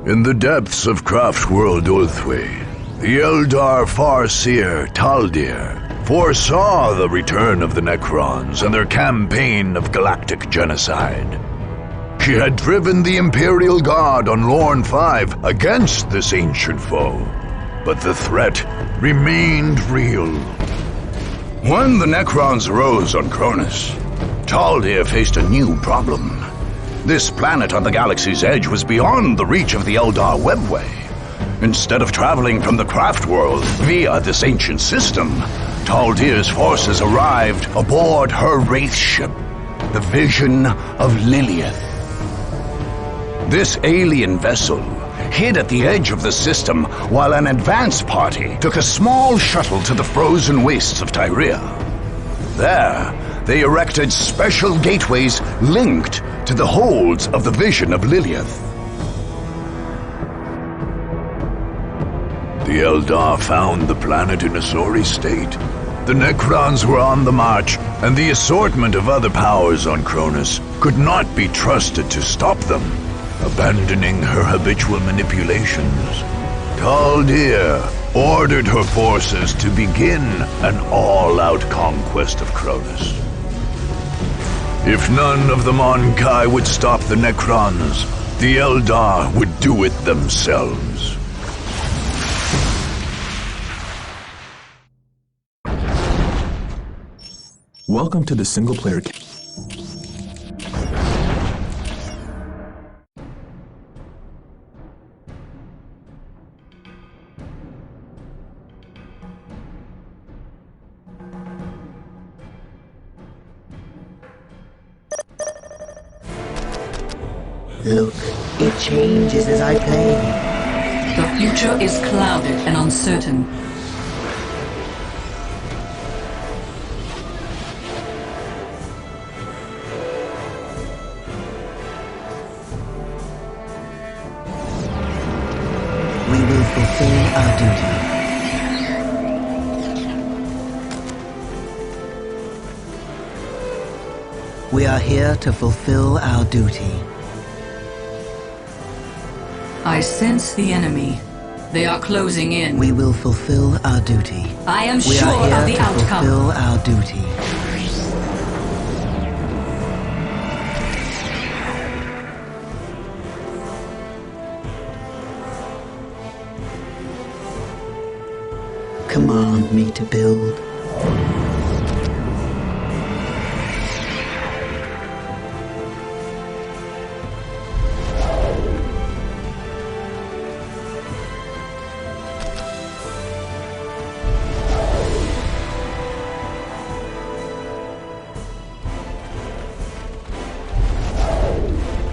In the depths of Craftworld Ulthwé, the Eldar Farseer Taldir foresaw the return of the Necrons and their campaign of galactic genocide. She had driven the Imperial Guard on Lorn 5 against this ancient foe, but the threat remained real. When the Necrons rose on Cronus, Taldir faced a new problem. This planet on the galaxy's edge was beyond the reach of the Eldar webway. Instead of traveling from the Craftworld via this ancient system, Taldir's forces arrived aboard her wraith ship, the Vision of Lilith. This alien vessel hid at the edge of the system while an advance party took a small shuttle to the frozen wastes of Tyria. There, they erected special gateways linked to the holds of the Vision of Lilith. The Eldar found the planet in a sorry state. The Necrons were on the march, and the assortment of other powers on Cronus could not be trusted to stop them. Abandoning her habitual manipulations, Taldir ordered her forces to begin an all-out conquest of Cronus. If none of the Mon-Kai would stop the Necrons, the Eldar would do it themselves. Welcome to the single-player. Look, it changes as I play. The future is clouded and uncertain. We will fulfill our duty. We are here to fulfill our duty. I sense the enemy. They are closing in. We will fulfill our duty. I am We sure are of the here to outcome. fulfill our duty. Command me to build.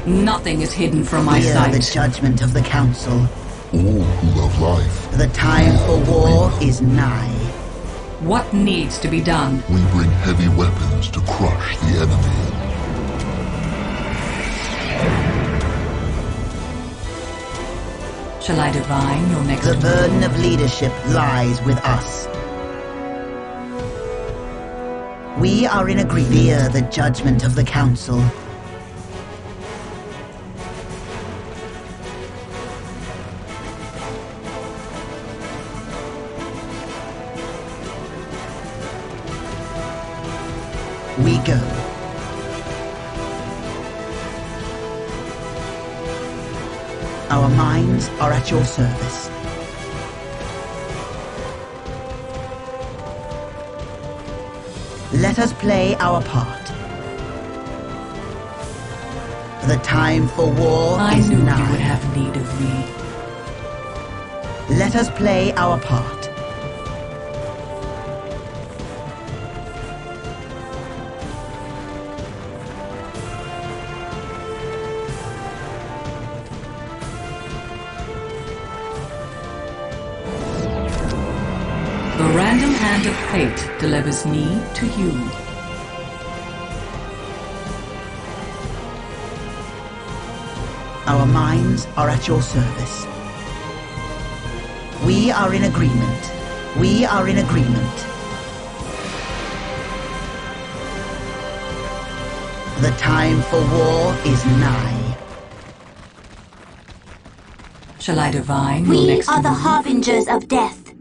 Nothing is hidden from my Hear the sight. judgment of the Council. All who love life, The time for war is nigh. What needs to be done? we bring heavy weapons to crush the enemy. Shall I divine your next The move? burden of leadership lies with us. We are in agreement. Fear the judgment of the Council. We go. Our minds are at your service. Let us play our part. The time for war I is knew nigh. you would have need of me. Let us play our part. The random hand of fate delivers me to you. Our minds are at your service. We are in agreement. We are in agreement. The time for war is nigh. Shall I divine your We next are the move? harbingers of death.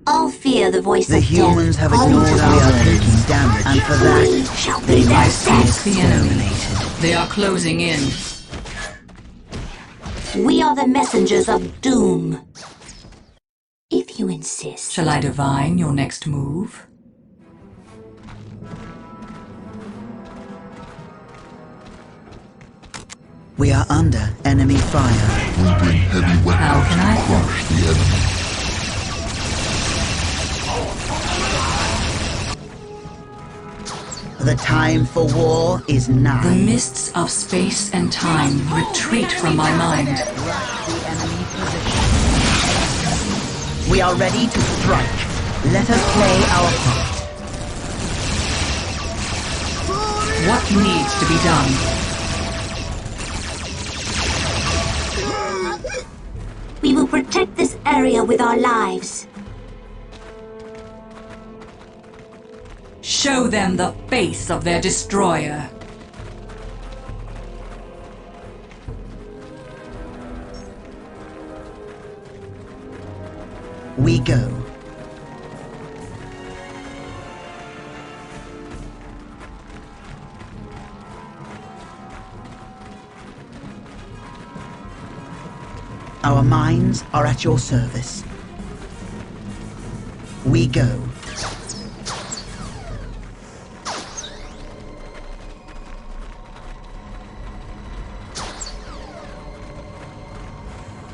All fear the voice The of humans death. have ignored All our others. taking damage, and for that, We shall they be their I must be sense the enemy. exterminated. They are closing in. We are the messengers of doom. If you insist. Shall I divine your next move? We are under enemy fire. We bring heavy How weapons can to I help? crush the enemy. The time for war is The nigh. mists of space and time retreat from my mind. Rush the enemy position. We are ready to strike. Let us play our part. What needs to be done? We will protect this area with our lives. Show them the face of their destroyer. We go. Our minds are at your service. We go.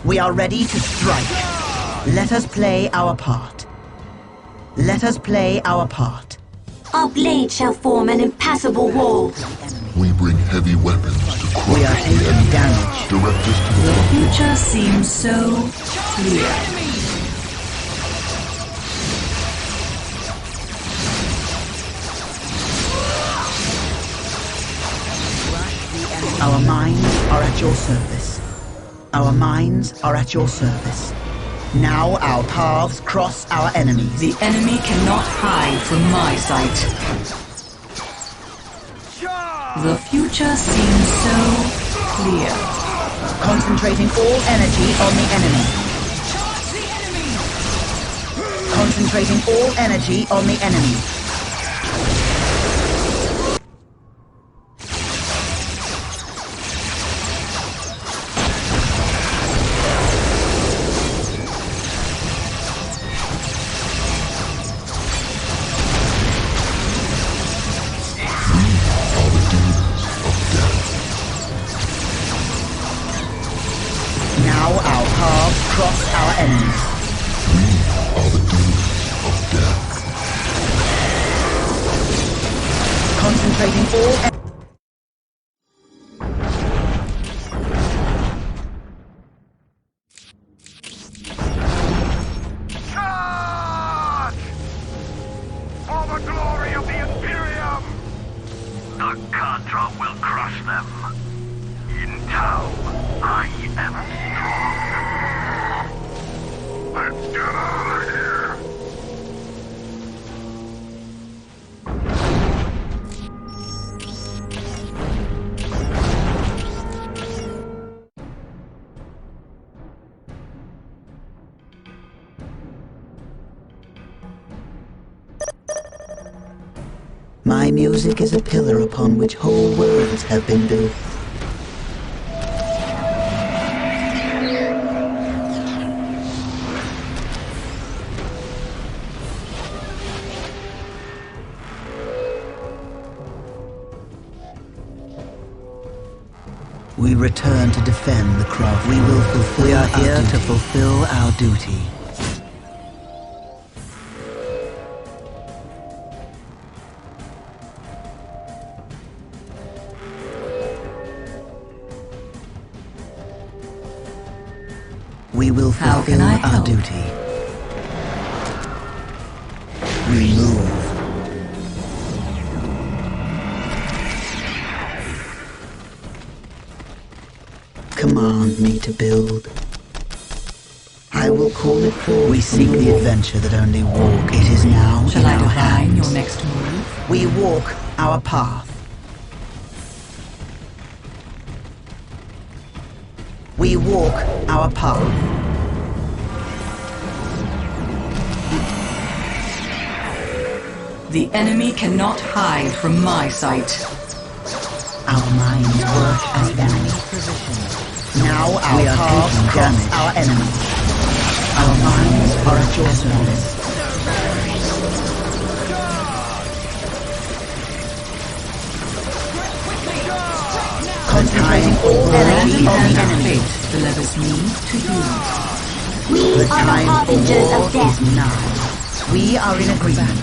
We are ready to strike. Let us play our part. Let us play our part. Our blade shall form an impassable wall. We bring heavy weapons to crush We are the taking enemy. damage. Direct us to the The front. future seems so clear. Our minds are at your service. Our minds are at your service. Now our paths cross our enemies. The enemy cannot hide from my sight. The future seems so clear. Concentrating all energy on the enemy. Concentrating all energy on the enemy. Are the demons of death. Now our paths cross our enemies. Are the demons of death. Concentrating all For the glory of the Imperium! The Contra will crush them. In Tau, I am strong. Let's get out of here! My music is a pillar upon which whole worlds have been built. We return to defend the craft. We will fulfill. We are here to fulfill our duty. We will How can fulfill I our help? duty. We move. Command me to build. I will call it forth. We seek the adventure that only walk. It is now Shall in I our divine hands. your next move? We walk our path. We walk our path. The enemy cannot hide from my sight. Our minds work as one. Now our paths cross our enemy. Our minds are at your service. Concentrating all energy on the enemy. Fate delivers me to you. We The are the time for harbingers war of death. is now. We are in agreement.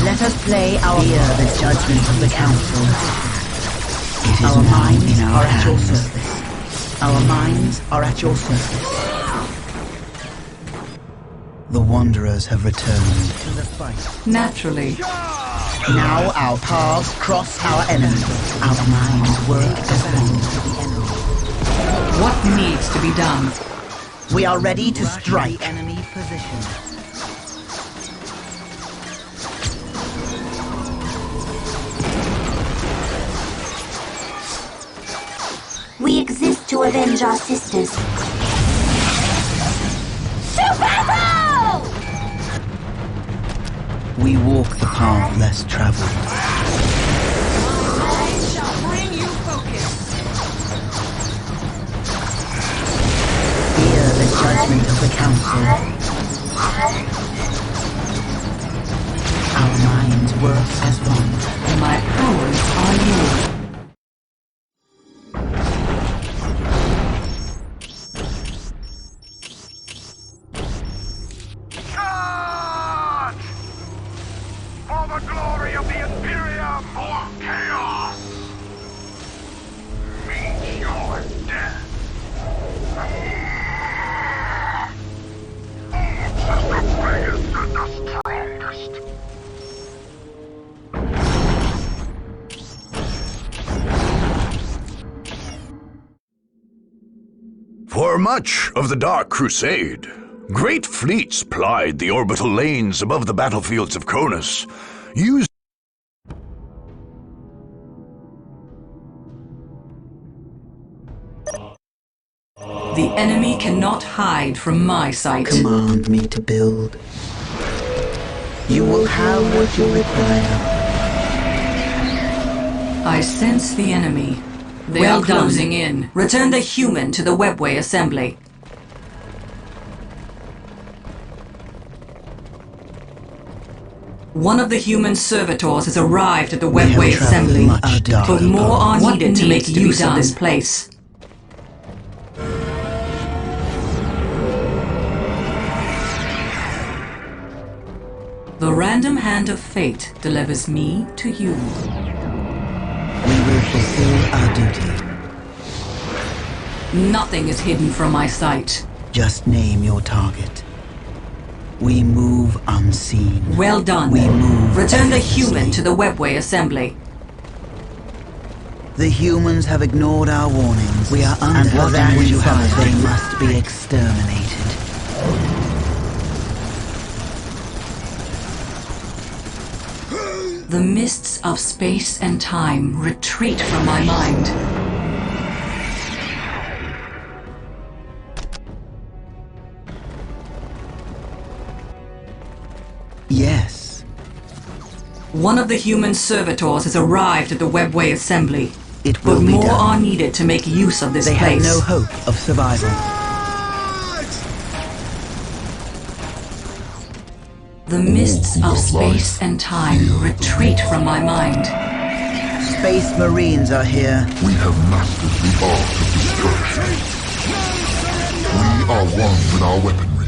Let us play our hear the judgment of the council. It is our minds are at your service. Our minds are at your service. The wanderers have returned to the fight. Naturally. Now our paths cross our enemy. Our minds work as one to the enemy. What needs to be done? We are ready to strike. Enemy position. We exist to avenge our sisters. To battle! We walk the path less traveled. I shall bring you focus. Hear the judgment of the council. Our minds work as one. My powers are yours. Charge! For the glory of the Imperium! For chaos! Meet your death! Just the biggest and the strongest! For much of the Dark Crusade, great fleets plied the orbital lanes above the battlefields of Cronus, used The enemy cannot hide from my sight. Command me to build. You will have what you require. I sense the enemy. They Well are done. closing in. Return the human to the webway assembly. One of the human servitors has arrived at the We have webway traveled assembly, much darker but more are paths. needed to make use of this place. The random hand of fate delivers me to you. We will fulfill our duty. Nothing is hidden from my sight. Just name your target. We move unseen. Well done. We move Return the effortlessly. human to the webway assembly. The humans have ignored our warnings. We are under and that you have, they must be exterminated. The mists of space and time retreat from my mind. Yes. One of the human servitors has arrived at the webway assembly, It but will be more done. are needed to make use of this They place. have no hope of survival. The mists of space and time retreat from my mind. Space Marines are here. We have mastered the art of destruction. We are one with our weaponry.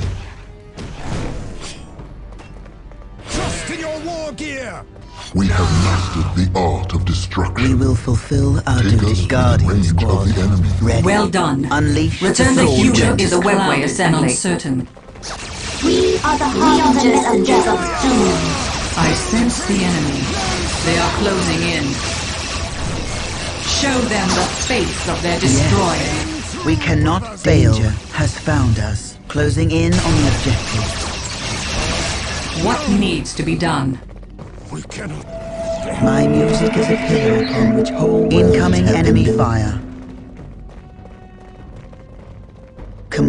Trust in your war gear! We have mastered the art of destruction. We will fulfill our Take us duty. to Guardian the range Squad. of the enemy. Ready. Well done. Unleash Return the the human soldiers. to the webway assembly. Uncertain. We are the harbingers of doom. I sense the enemy. They are closing in. Show them the face of their destroyer. We cannot fail. Danger has found us. Closing in on the objective. What needs to be done? We cannot. My music is a pillar upon which whole incoming enemy fire.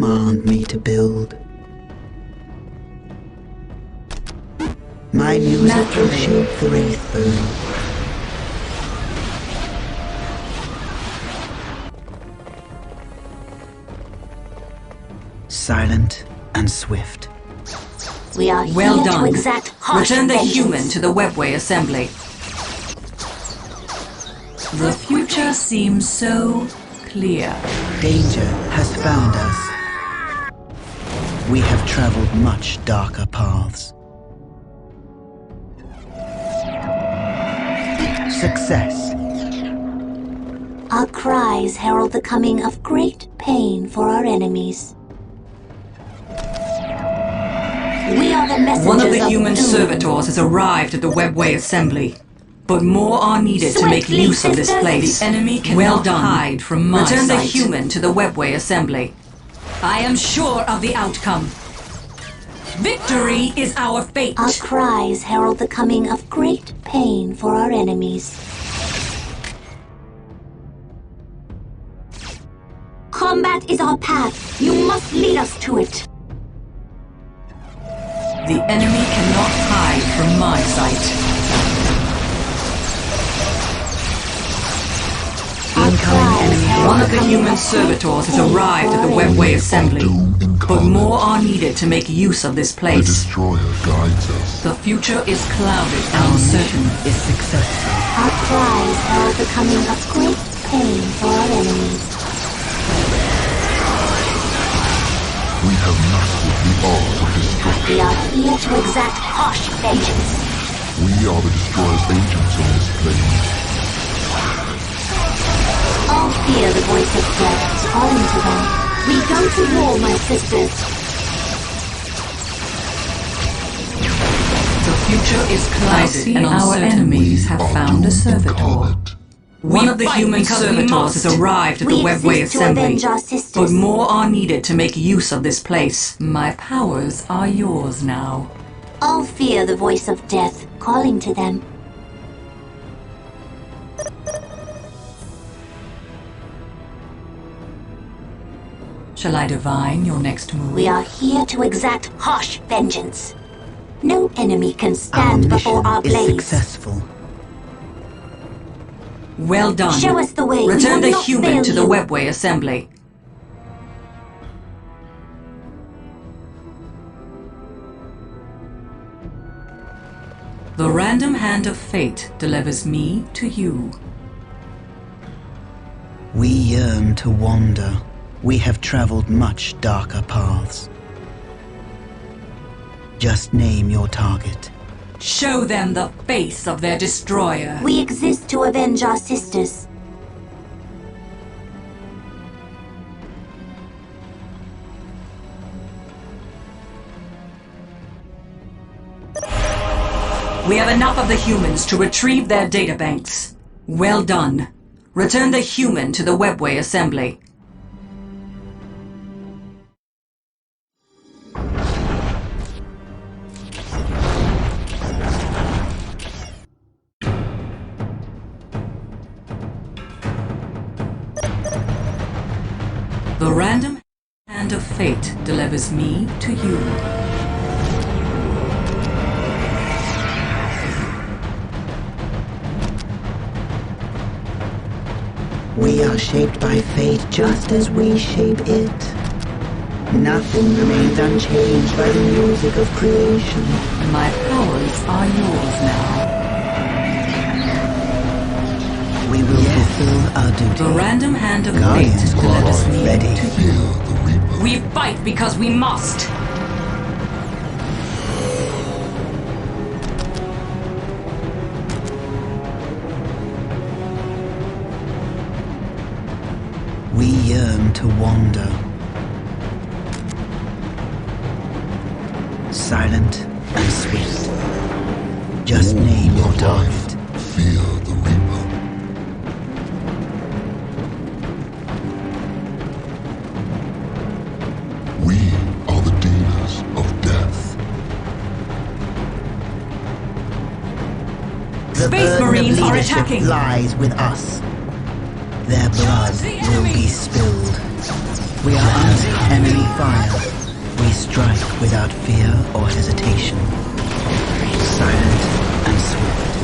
command me to build. My music will shape the Wraithbone. Silent and swift. We are Well here done. to exact harsh Return the vengeance. human to the webway assembly. The future seems so clear. Danger has found us. We have traveled much darker paths. Success. Our cries herald the coming of great pain for our enemies. We are the messengers One of the human doom. servitors has arrived at the webway assembly, but more are needed to make Swiftly, use of this sisters. place. The enemy cannot hide from my Return the human to the webway assembly. I am sure of the outcome. Victory is our fate. Our cries herald the coming of great pain for our enemies. Combat is our path. You must lead us to it. The enemy cannot hide from my sight. Incoming enemy. One of the human servitors has arrived at the webway assembly, but more are needed to make use of this The place. destroyer guides us. The future is clouded and uncertain. Is successful. Our cries herald the coming of great pain for our enemies. We have mastered the art of destruction. We are here to exact harsh vengeance. We are the destroyer's agents on this plane. All fear the voice of death calling to them. We go to war, my sisters. The future is clouded and our enemies have found a servitor. Incarnate. One of the human servitors has arrived at the We webway exist to assembly, avenge our but sisters. more are needed to make use of this place. My powers are yours now. All fear the voice of death calling to them. Shall I divine your next move? We are here to exact harsh vengeance. No enemy can Our stand before mission our is blaze. successful. Well done. Show us the way. We Return will the not human fail to the you. webway assembly. The random hand of fate delivers me to you. We yearn to wander. We have traveled much darker paths. Just name your target. Show them the face of their destroyer. We exist to avenge our sisters. We have enough of the humans to retrieve their databanks. Well done. Return the human to the webway assembly. The random hand of fate delivers me to you. We are shaped by fate just as we shape it. Nothing remains unchanged by the music of creation. My powers are yours now. We will fulfill our duty. The random hand of Guardians fate delivers me ready. to Fear you. the Reaper. We fight because we must. We yearn to wander. Silent and swift. Just name your target. Fear the Reaper. We are the dealers of death. The Space burden of Marines are leadership attacking. lies with us. Their blood will be spilled. We are under enemy fire. We strike without fear or hesitation. Silent and swift.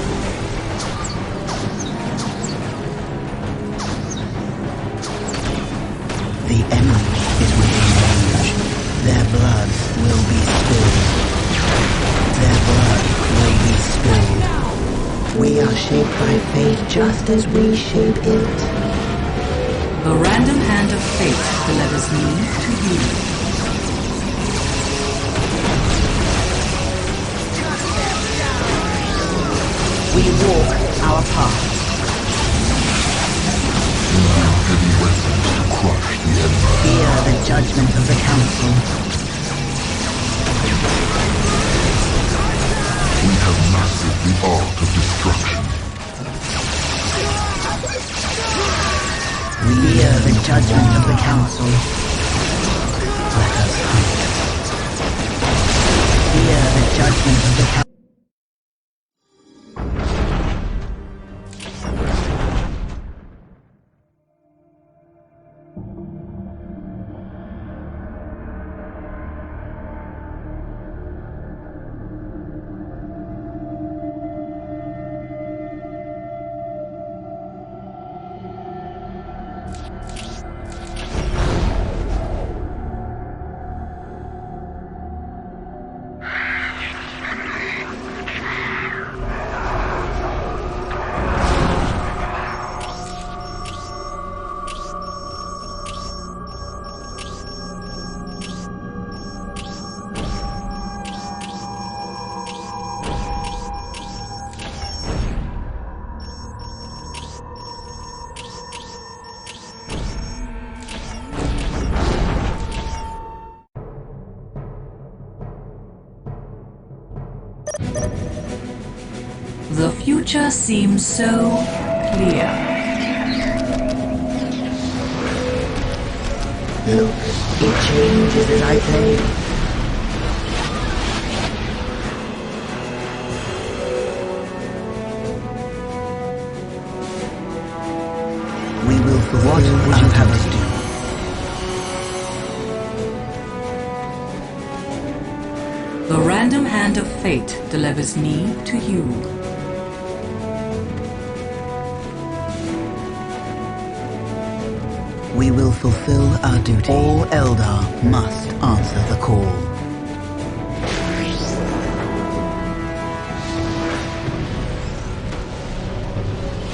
The enemy is within range. Their blood will be spilled. Their blood will be spilled. We are shaped by fate just as we shape it. The random hand of fate delivers me to you. We walk our path. Heavy weapons to crush the enemy. Fear the judgment of the council. We have mastered the art of destruction. We fear the judgment of the council. Let us hunt. Fear the judgment of the council. The future seems so clear. Look, it changes as I play. We will fulfill what would you have us do? The random hand of fate delivers me to you. We will fulfill our duty. All Eldar must answer the call.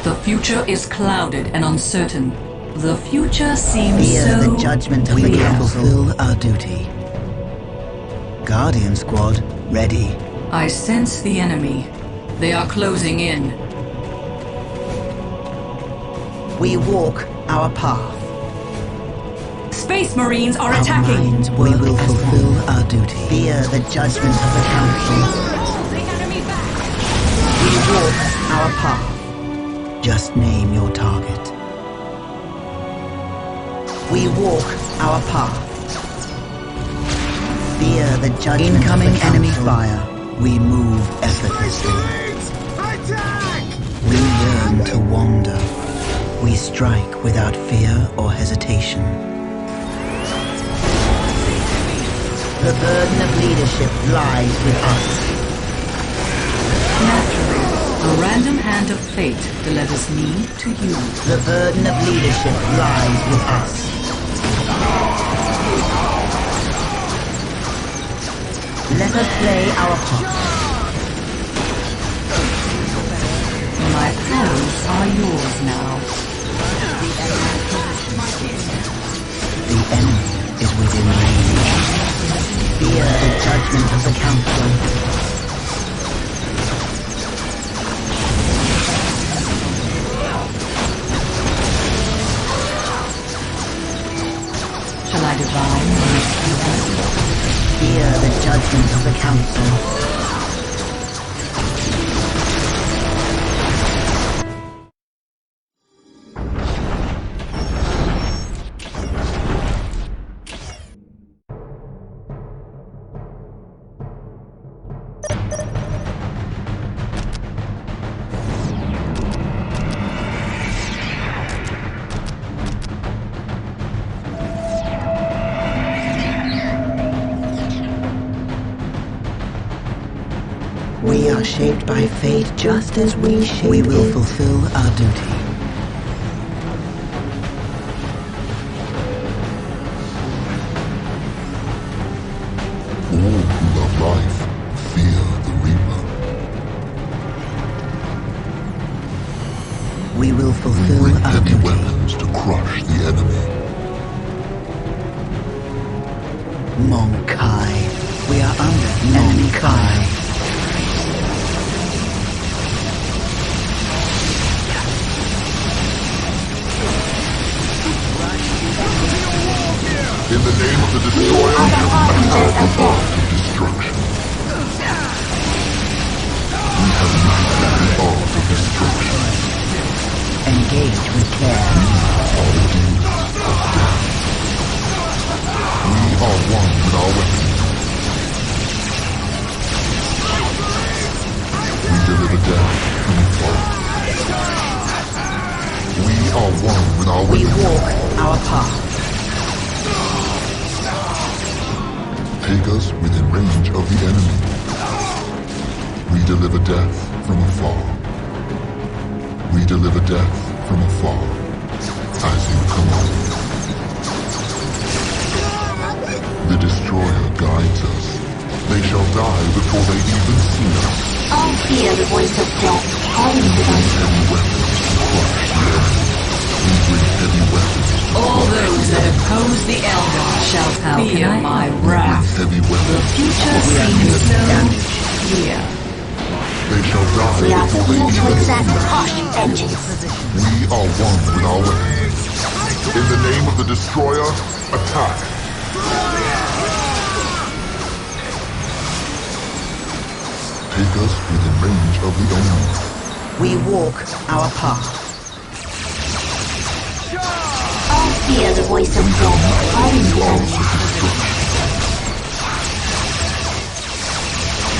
The future is clouded and uncertain. The future seems Fear so the judgment of the council. Fulfill our duty. Guardian Squad, ready. I sense the enemy. They are closing in. We walk our path. Space Marines are Our attacking! minds we will fulfill our duty. Fear the judgment of the council. The enemy back! We walk our path. Just name your target. We walk our path. Fear the judgment. Incoming enemy fire. We move effortlessly. We yearn to wander. We strike without fear or hesitation. The burden of leadership lies with us. Naturally, the random hand of fate delivers me to you. The burden of leadership lies with us. Let us play our part. My powers are yours now. The enemy is within range. Fear the judgment of the council. Shall I divine? Fear the judgment of the council. are shaped by fate just as we shape it. We will fulfill our duty. All who love life fear the Reaper. We will We fulfill bring our heavy duty. weapons to crush the enemy. Monkai. We are under enemy Kai. In the name of the Destroyer, attack the art of destruction. We have mastered the art of destruction. Engage with care. Are the demons of death. We are one with our weapons. We deliver death from afar. We are one with our We weapons. walk our path. Take us within range of the enemy. We deliver death from afar. We deliver death from afar. As you command. The Destroyer guides us. They shall die before they even see us. All fear the voice of death. We bring heavy weapons to crush the enemy. We bring heavy weapons to All crush those the that enemy. oppose the Eldar shall fear my We bring wrath. heavy The weapons to future crush the seems so enemy. clear. They shall die We are before they here to even exact see us. harsh vengeance. We are one with our weapons. In the name of the Destroyer, attack! Take us within range of the enemy. We walk our path. All fear the voice of death. All The fear. art of destruction.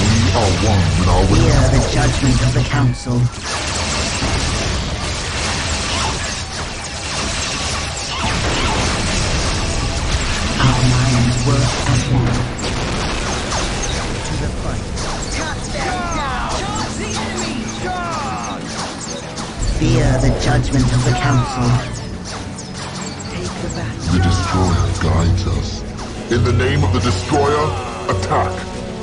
We are one with our Hear weapons. the judgment of the council. Our minds work as one. To the fight. Fear the judgment of the council. Take the battle. The Destroyer guides us. In the name of the Destroyer, attack!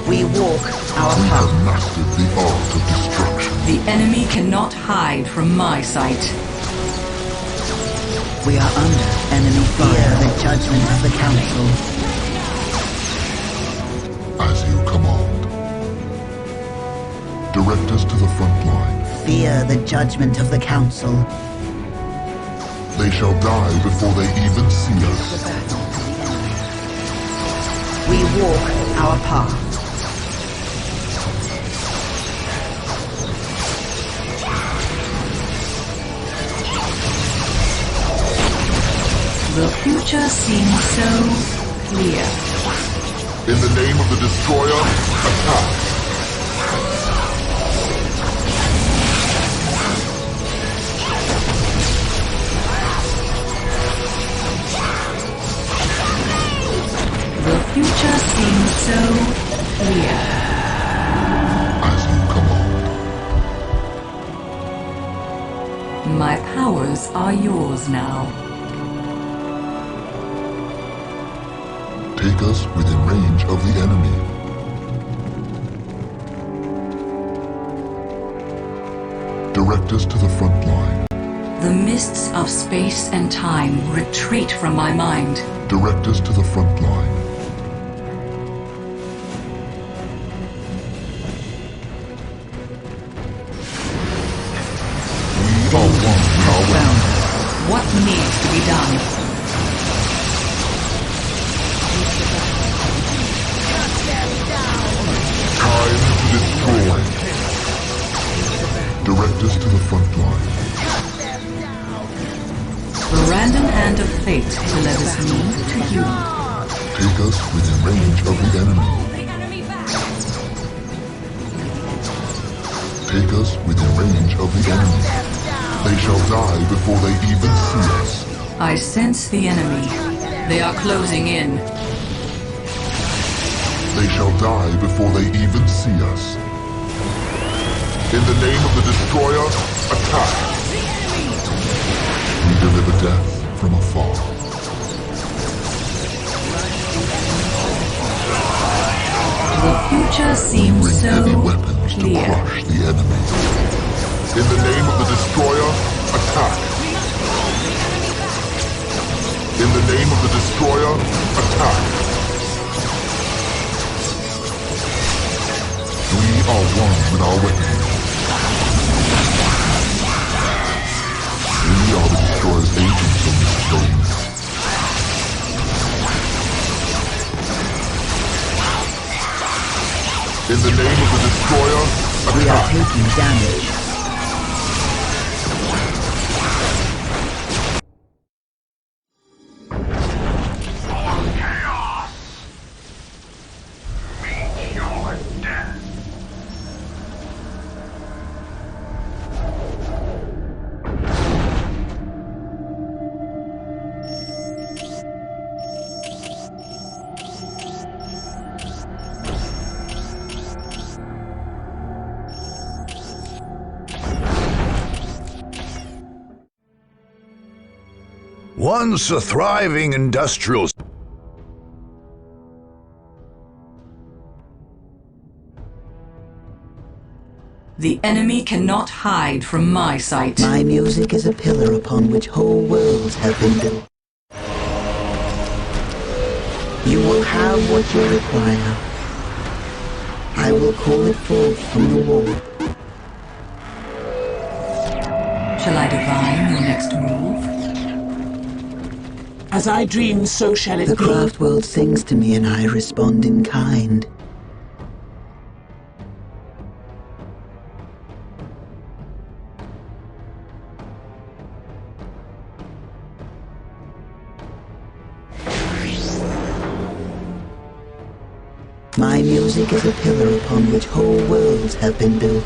We walk our We have path. mastered the art of destruction. The enemy cannot hide from my sight. We are under enemy fire. Fear the judgment of the council. As you command. Direct us to the front line. Fear the judgment of the council. They shall die before they even see us. We walk our path. The future seems so clear. In the name of the Destroyer, attack! The future seems so clear. As you command. My powers are yours now. Take us within range of the enemy. Direct us to the front line. The mists of space and time retreat from my mind. Direct us to the front line. We are one with our weapons. What needs to be done? Time to destroy. Direct us to the front line. The random hand of fate led us me to you. Take us within range of the enemy. Take us within range of the enemy. They shall die before they even see us. I sense the enemy. They are closing in. They shall die before they even see us. In the name of the Destroyer, attack! We deliver death from afar. The future seems Bring so heavy weapons to clear. crush the enemy. In the name of the Destroyer, attack! In the name of the Destroyer, attack! We are one with our weapons. We are the Destroyer's agents on this plane. In the name of the Destroyer, attack! We are taking damage. Chaos! Meet your death. Once a thriving industrial... The enemy cannot hide from my sight. My music is a pillar upon which whole worlds have been built. You will have what you require. I will call it forth from the wall. Shall I divine your next move? As I dream, so shall it The be. craft world sings to me and I respond in kind. My music is a pillar upon which whole worlds have been built.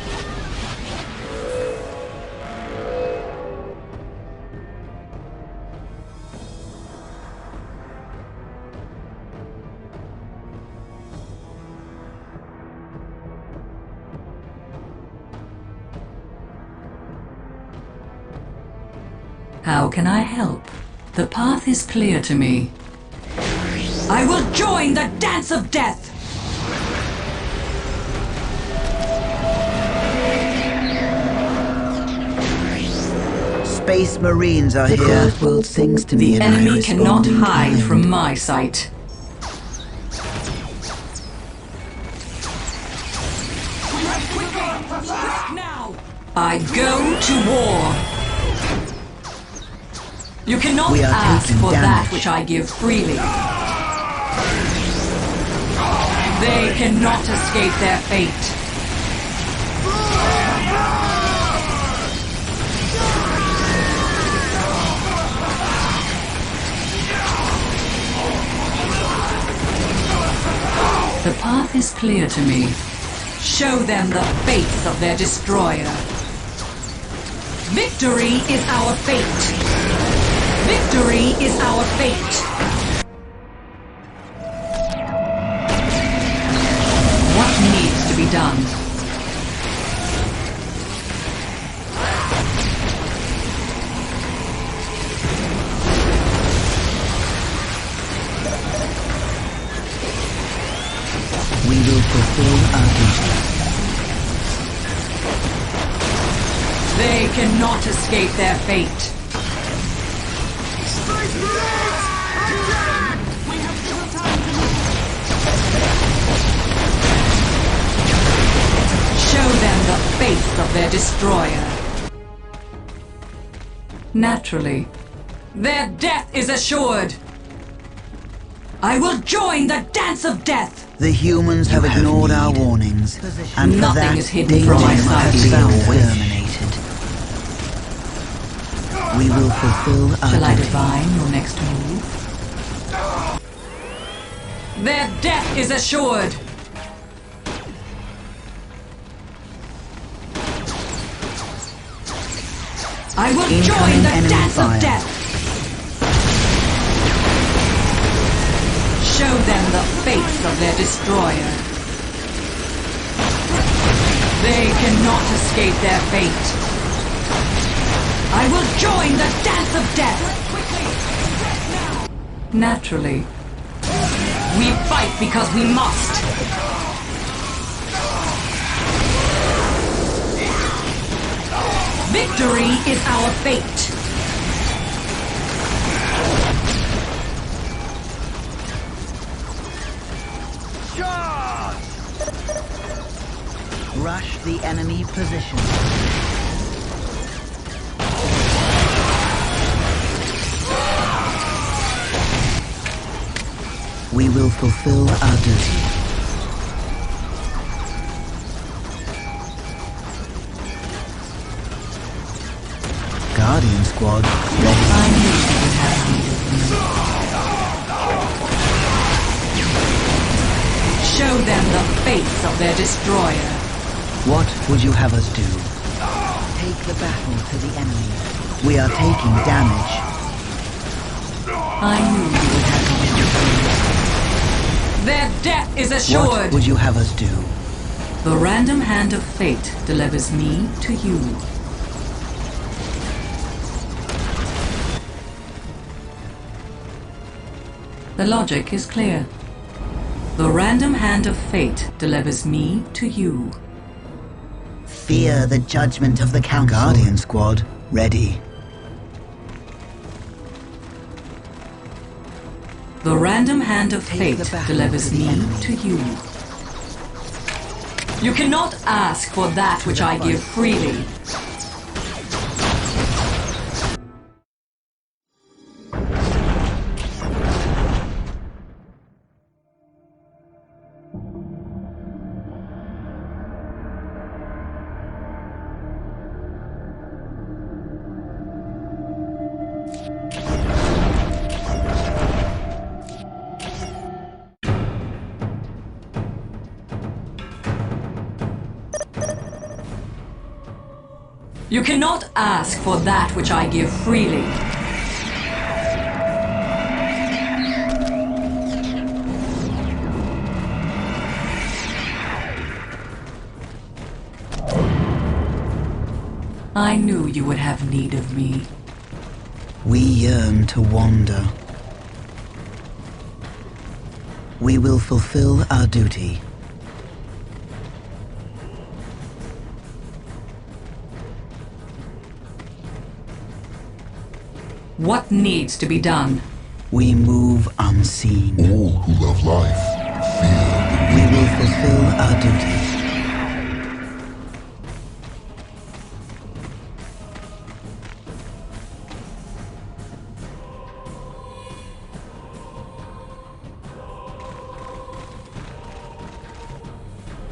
How can I help? The path is clear to me. I will join the dance of death! Space Marines are here. The craft world sings to me The and I enemy respond cannot in hide kind. from my sight. Now, I go to war. You cannot We are ask taking for that damage. which I give freely. They cannot escape their fate. The path is clear to me. Show them the face of their destroyer. Victory is our fate. Victory is our fate. What needs to be done? We will fulfill our duty. They cannot escape their fate. Show them the face of their destroyer. Naturally, their death is assured. I will join the dance of death. The humans have ignored our warnings, and for Nothing that, is hidden danger from my must sight. be exterminated. We will fulfill our Shall I duty. divine your next move? Their death is assured. I will join Incoming the enemy dance fire. of death. Show them the face of their destroyer. They cannot escape their fate. I will join the dance of death! Naturally. We fight because we must. Victory is our fate. Charge! Rush the enemy position. We will fulfill our duty. Guardian Squad, ready. I knew you would have need of me. Show them the fates of their destroyer. What would you have us do? Take the battle to the enemy. We are taking damage. I knew you would have need of me. Their death is assured. What would you have us do? The random hand of fate delivers me to you. The logic is clear. The random hand of fate delivers me to you. Fear the judgment of the Council. Guardian Squad, ready. The random hand of fate the battle delivers to the me enemy. to you. You cannot ask for that which I give freely. You cannot ask for that which I give freely. I knew you would have need of me. We yearn to wander. We will fulfill our duty. What needs to be done? We move unseen. All who love life fear the We will fulfill our duty.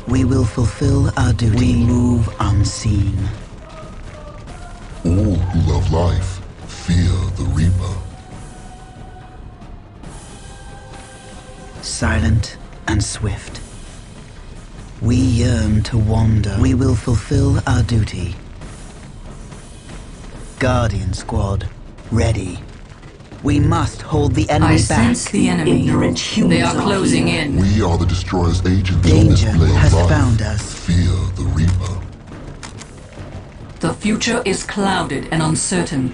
We will fulfill our duty. We move unseen. All who love life fear the Reaper. Silent and swift. We yearn to wander. We will fulfill our duty. Guardian Squad, ready. We must hold the enemy I back. sense the enemy. They are closing in. We are the Destroyer's agents on this Danger blade has of life. found us. Fear the Reaper. The future is clouded and uncertain.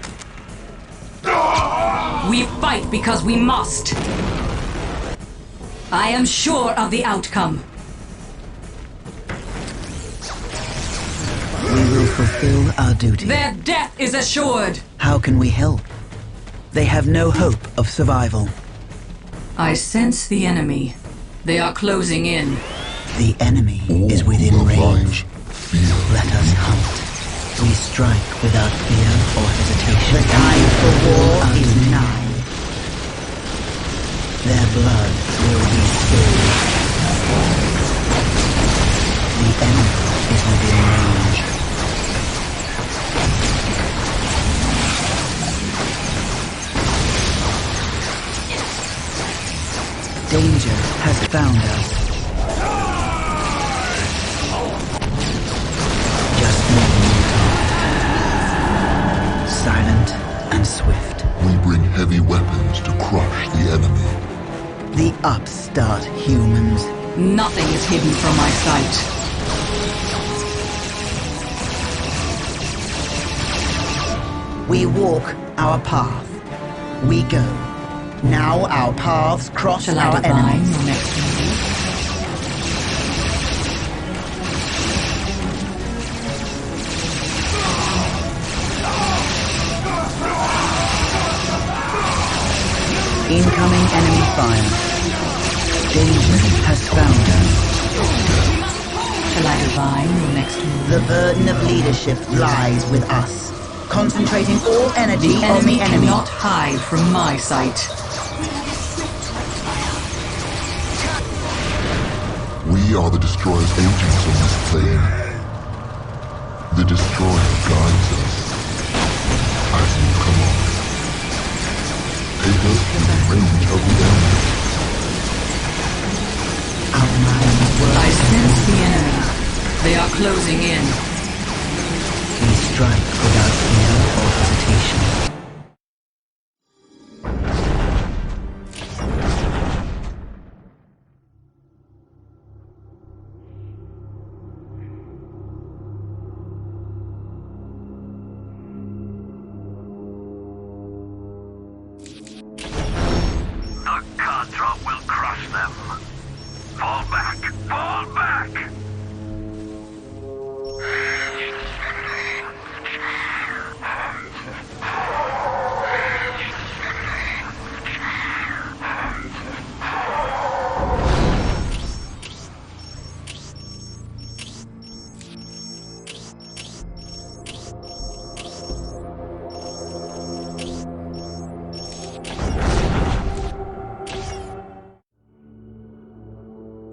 We fight because we must. I am sure of the outcome. We will fulfill our duty. Their death is assured. How can we help? They have no hope of survival. I sense the enemy. They are closing in. The enemy All is who within love range. life fear Let the us Reaper. hunt. We strike without fear or hesitation. The time for war is nigh. Their blood will be spilled. The enemy is within range. Danger has found us. Just moving. Silent and swift. We bring heavy weapons to crush the enemy. The upstart humans. Nothing is hidden from my sight. We walk our path. We go. Now our paths cross Shall I our divine enemies. your next move? Incoming enemy fire. Danger has found us. Shall I divine your next move? The burden of leadership lies with us. Concentrating all energy The on enemy the enemy. cannot hide from my sight. We are the Destroyer's agents on this plane. The Destroyer guides us. As you command. Take us within range of the enemy. Our minds work. I sense the enemy. They are closing in. We strike without fear or hesitation. The Contra will crush them. Fall back! Fall back!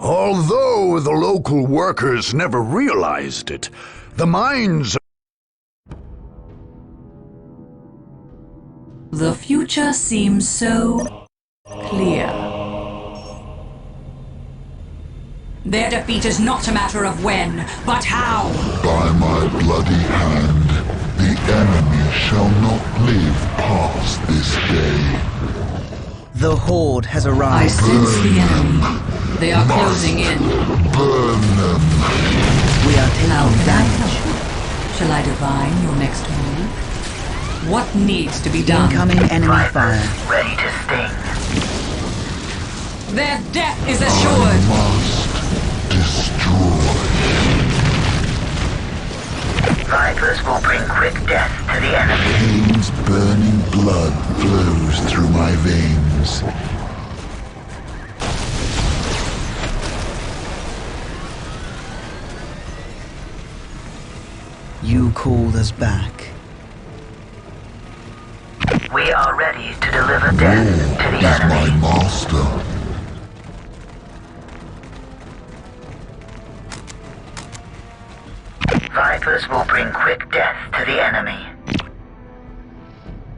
Although the local workers never realized it, the mines. The future seems so clear. Their defeat is not a matter of when, but how. By my bloody hand, the enemy shall not live past this day. The Horde has I arrived. sense the enemy. They are closing in. Burn them! We are taking How damage. Shall I divine your next move? What needs to be done? Incoming enemy fire. Ready to sting. Their death is assured. Must destroy. Vipers will bring quick death to the enemy. Pain's burning blood flows through my veins. You called us back. We are ready to deliver death to the Is my enemy. master. Vipers will bring quick death to the enemy.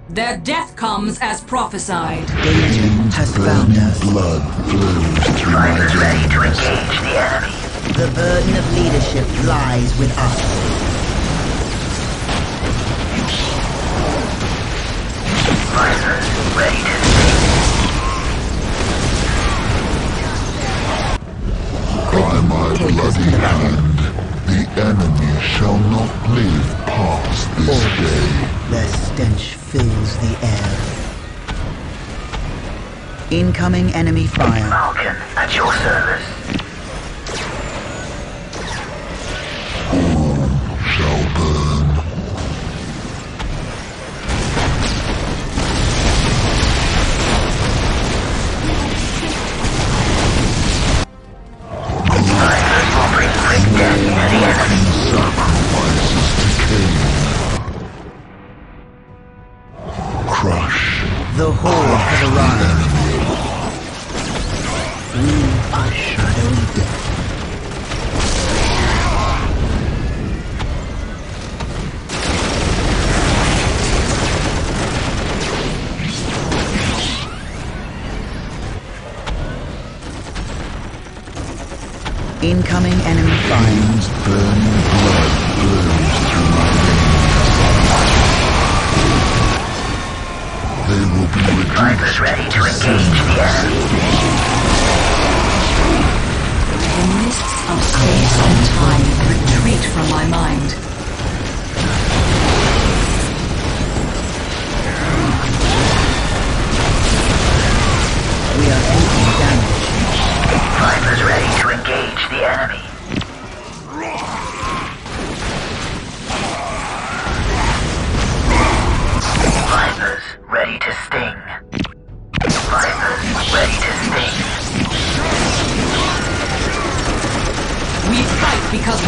Their death comes as prophesied. Danger has found us. Blood flows through my Vipers ready to veins. engage the enemy. The burden of leadership lies with us. Vipers ready to sting. By my bloody hand, the enemy shall not live past this day. Their stench fills the air. Incoming enemy fire. Falcon at your service. All shall burn. Vipers will bring quick death to the enemy. Sacrifices to Cain. Crush. The Horde has arrived. We are shadowy death. Incoming enemy fire. Pain's burning blood flows through my veins. They will be Vipers reduced ready to engage the enemy. The mists of space and time retreat from my mind.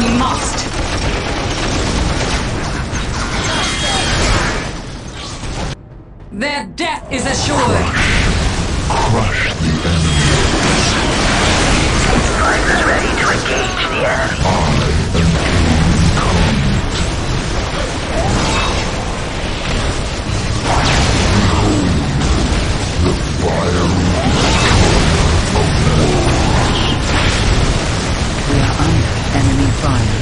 We must. Their death is assured. Crush the enemy. Fighters ready to engage the enemy. I am Behold the fiery destroyer of worlds. We are under enemy fire.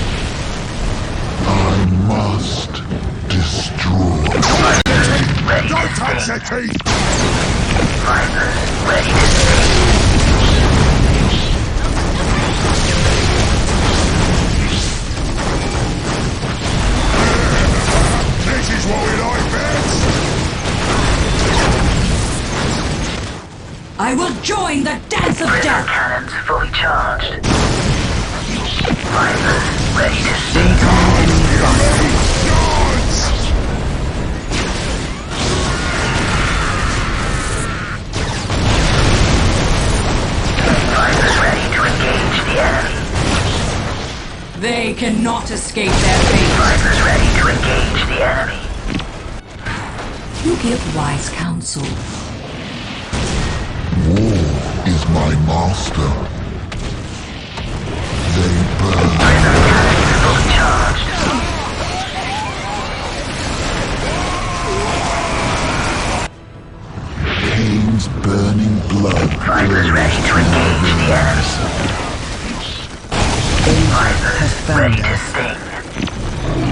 I must destroy. Ready to Don't touch sting. the teeth! Fighters ready to sting. This is what we like best! I will join the dance of Prism death. cannons fully charged. Fighters ready to sting. Incoming enemy fire. Guards! Fighters ready to engage the enemy. They cannot escape their fate. Fighters ready to engage the enemy. You give wise counsel. War is my master. They burn. Prism cannons fully charged. Cain's burning blood Fighters ready to engage the enemy. Danger has found Ready to us. sting.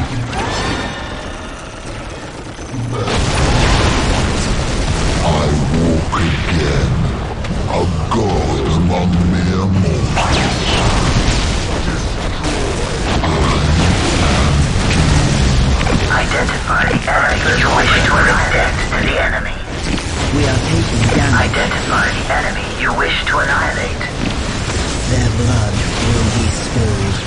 I walk again, a god among mere mortals. Identify the enemy you wish to extend to the enemy. We are taking damage. Identify the enemy you wish to annihilate. Their blood will be spilled.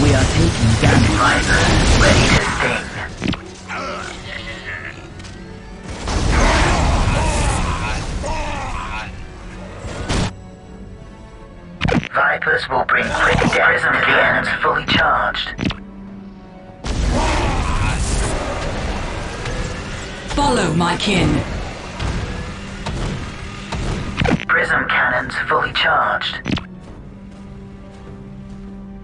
We are taking damage. Fighters ready to sting. Vipers will bring quick death to the enemy fully charged. Follow my kin. Prism cannons fully charged.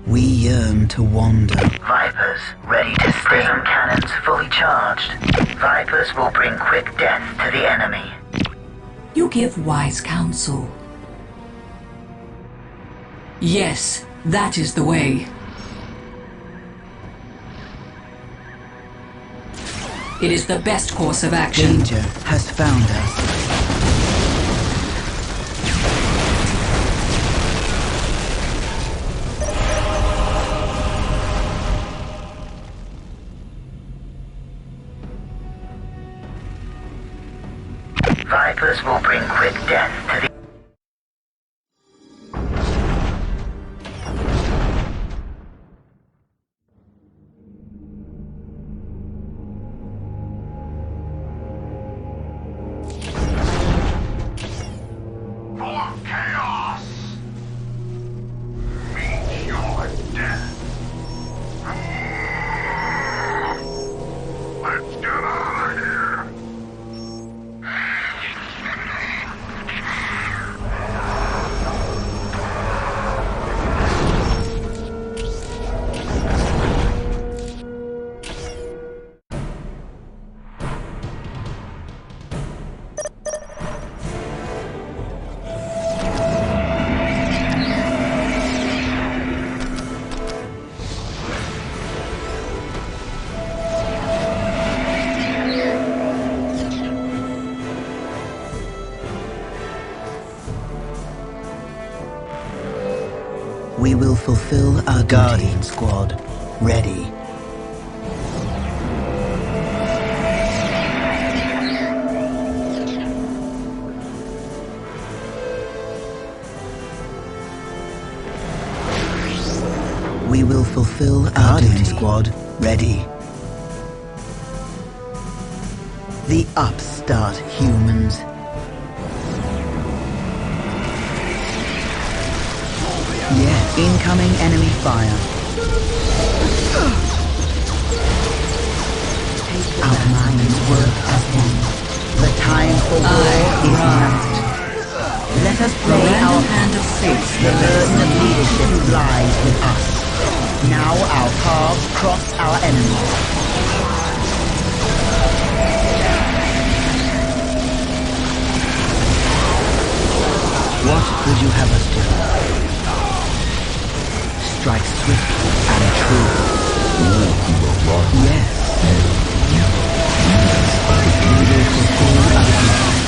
We yearn to wander. Vipers ready to sting. Prism cannons fully charged. Vipers will bring quick death to the enemy. You give wise counsel. Yes, that is the way. It is the best course of action. Danger has found us. Vipers will bring quick death to the For chaos! Meet your death! Let's get out of here! We will fulfill our Guardian Squad. Ready. We will fulfill our Guardian Squad. Ready. The upstart humans. Yes. Incoming enemy fire. Our minds work as one. The time for war is now. Let us play our hand of fate. The burden of leadership lies with us. Now our paths cross our enemies. What would you have us do? Strike swiftly and true. Yes. We will fulfill our duty.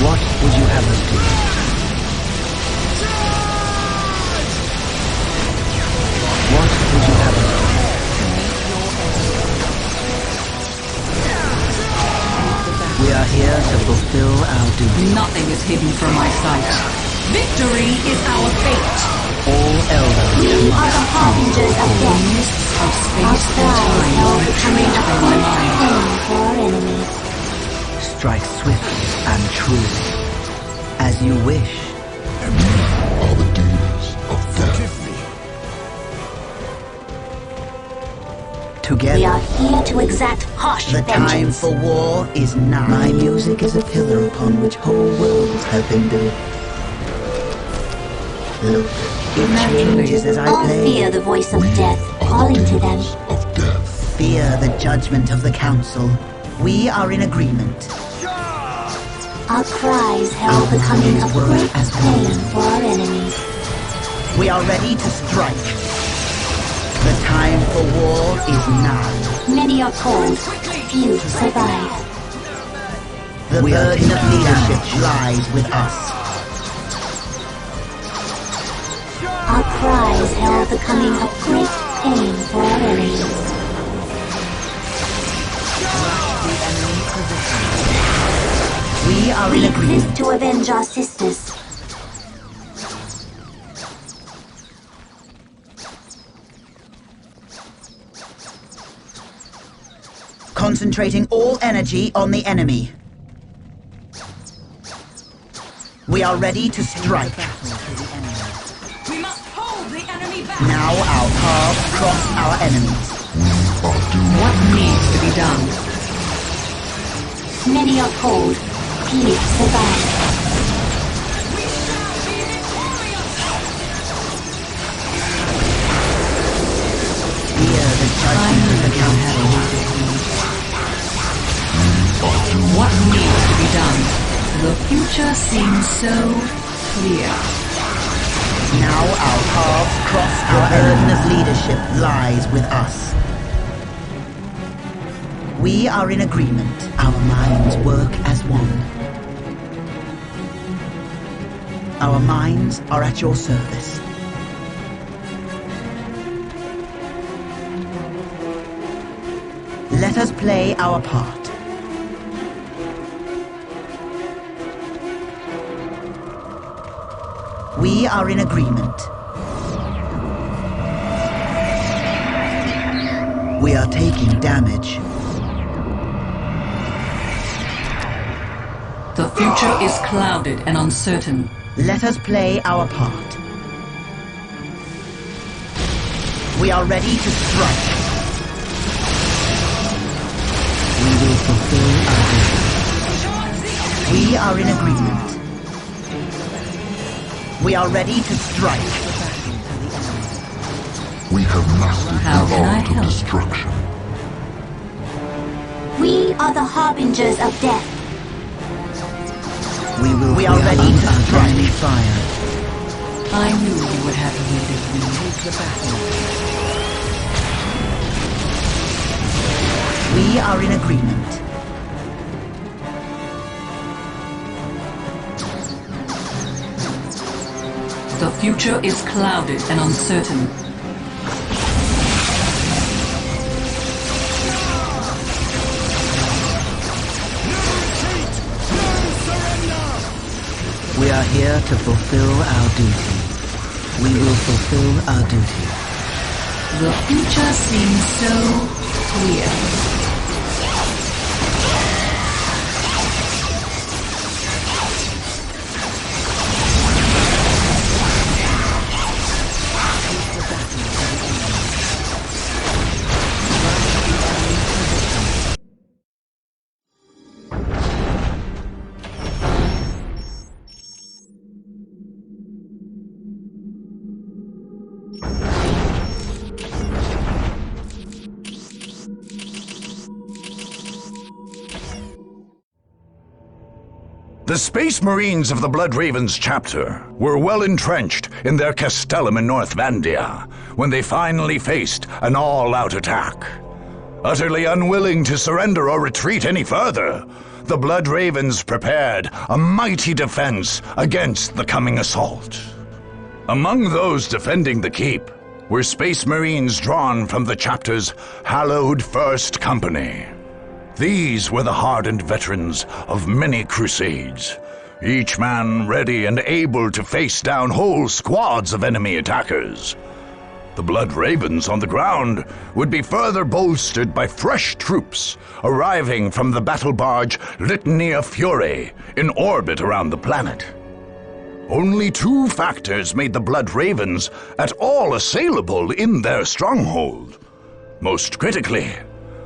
What would you have us do? What would you have us do? We are here to fulfill our duty. Nothing is hidden from my sight. Victory is our fate. All Eldar We are the harbingers of death. Mists of Our space and cries time herald the coming retreat of from my great mind. pain for our enemies. strike swiftly and true. As you wish. And we are the demons of death. Together. We are here to exact harsh The time vengeance. for war is now. My music is a pillar upon which whole worlds have been built. Look, it changes as I All play. fear the voice of We death are calling the to them. demons of death. Fear the judgment of the council. We are in agreement. Our cries herald the coming of great pain for our enemies. We are ready to strike. The time for war is now. Many are called, few survive. The burden of leadership lies with us. Our cries herald the coming of great pain for our enemies. We are We in agreement. exist to avenge our sisters. Concentrating all energy on the enemy. We are ready to strike. We must hold the enemy back. Now our paths cross our enemies. We are doomed. What needs to be done? Many are cold, few survive. Fear the judgment of the council. What needs to be done? The future seems so clear. Now our paths cross our burden of leadership lies with us. We are in agreement. Our minds work as one. Our minds are at your service. Let us play our part. We are in agreement. We are taking damage. The future is clouded and uncertain. Let us play our part. We are ready to strike. We will fulfill our duty. We are in agreement. We are ready to strike. We have mastered How the can I art of help? destruction. We are the harbingers of death. We are ready to strike. Fire. I knew you would have needed me. Take the battle. We are in agreement. The future is clouded and uncertain. We are here to fulfill our duty. We will fulfill our duty. The future seems so clear. The Space Marines of the Blood Ravens chapter were well entrenched in their castellum in North Vandia when they finally faced an all-out attack. Utterly unwilling to surrender or retreat any further, the Blood Ravens prepared a mighty defense against the coming assault. Among those defending the keep were Space Marines drawn from the chapter's hallowed First Company. These were the hardened veterans of many crusades, each man ready and able to face down whole squads of enemy attackers. The Blood Ravens on the ground would be further bolstered by fresh troops arriving from the battle barge Litany of Fury in orbit around the planet. Only two factors made the Blood Ravens at all assailable in their stronghold. Most critically,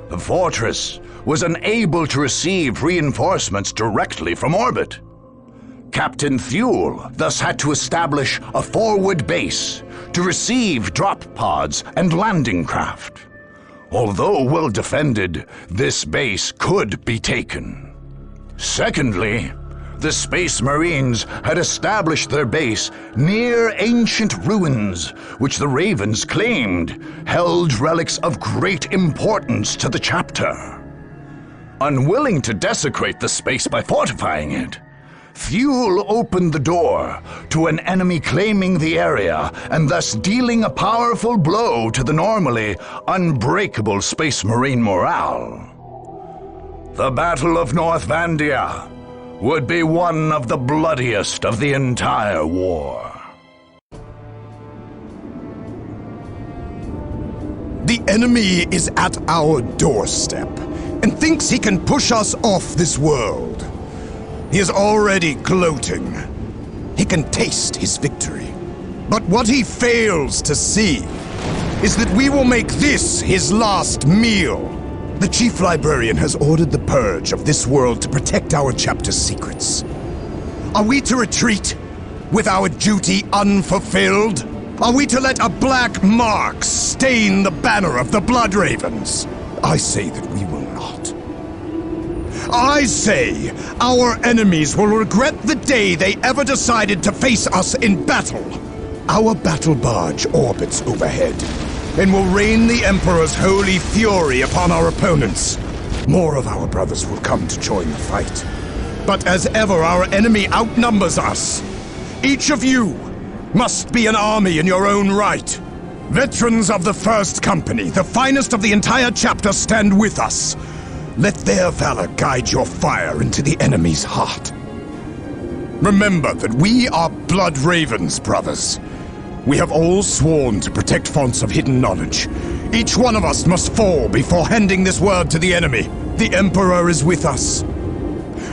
the fortress was unable to receive reinforcements directly from orbit. Captain Thule thus had to establish a forward base to receive drop pods and landing craft. Although well defended, this base could be taken. Secondly, the Space Marines had established their base near ancient ruins, which the Ravens claimed held relics of great importance to the chapter. Unwilling to desecrate the space by fortifying it, Thule opened the door to an enemy claiming the area and thus dealing a powerful blow to the normally unbreakable Space Marine morale. The Battle of North Vandia would be one of the bloodiest of the entire war. The enemy is at our doorstep and thinks he can push us off this world. He is already gloating. He can taste his victory. But what he fails to see is that we will make this his last meal. The Chief Librarian has ordered the purge of this world to protect our chapter's secrets. Are we to retreat with our duty unfulfilled? Are we to let a black mark stain the banner of the Blood Ravens? I say that we will not. I say our enemies will regret the day they ever decided to face us in battle. Our battle barge orbits overhead and will rain the Emperor's holy fury upon our opponents. More of our brothers will come to join the fight. But as ever, our enemy outnumbers us. Each of you must be an army in your own right. Veterans of the First Company, the finest of the entire chapter, stand with us. Let their valor guide your fire into the enemy's heart. Remember that we are Blood Ravens, brothers. We have all sworn to protect fonts of hidden knowledge. Each one of us must fall before handing this word to the enemy. The Emperor is with us.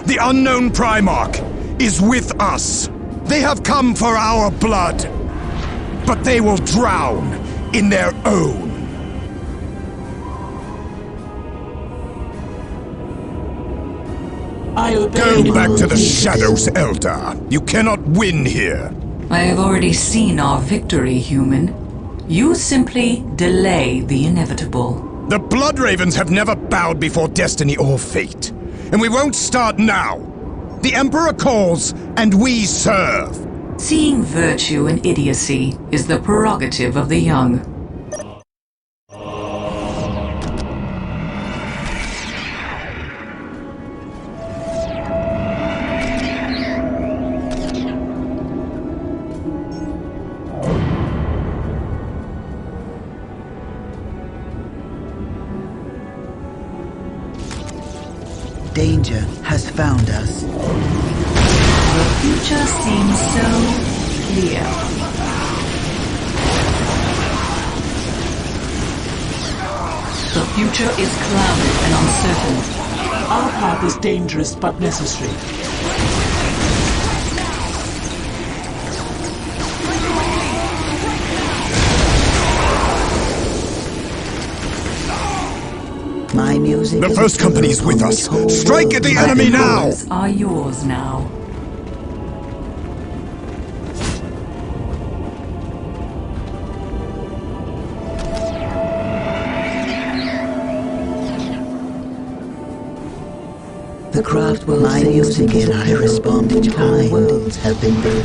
The unknown Primarch is with us. They have come for our blood, but they will drown in their own. Go back to the shadows, Eldar. You cannot win here. I have already seen our victory, human. You simply delay the inevitable. The Blood Ravens have never bowed before destiny or fate. And we won't start now. The Emperor calls, and we serve. Seeing virtue in idiocy is the prerogative of the young. Danger has found us. The future seems so clear. The future is clouded and uncertain. Our path is dangerous but necessary. My music. The First Company is with us. Strike at the enemy now! Are yours now. The craft will my music in corresponding time. Worlds have been built.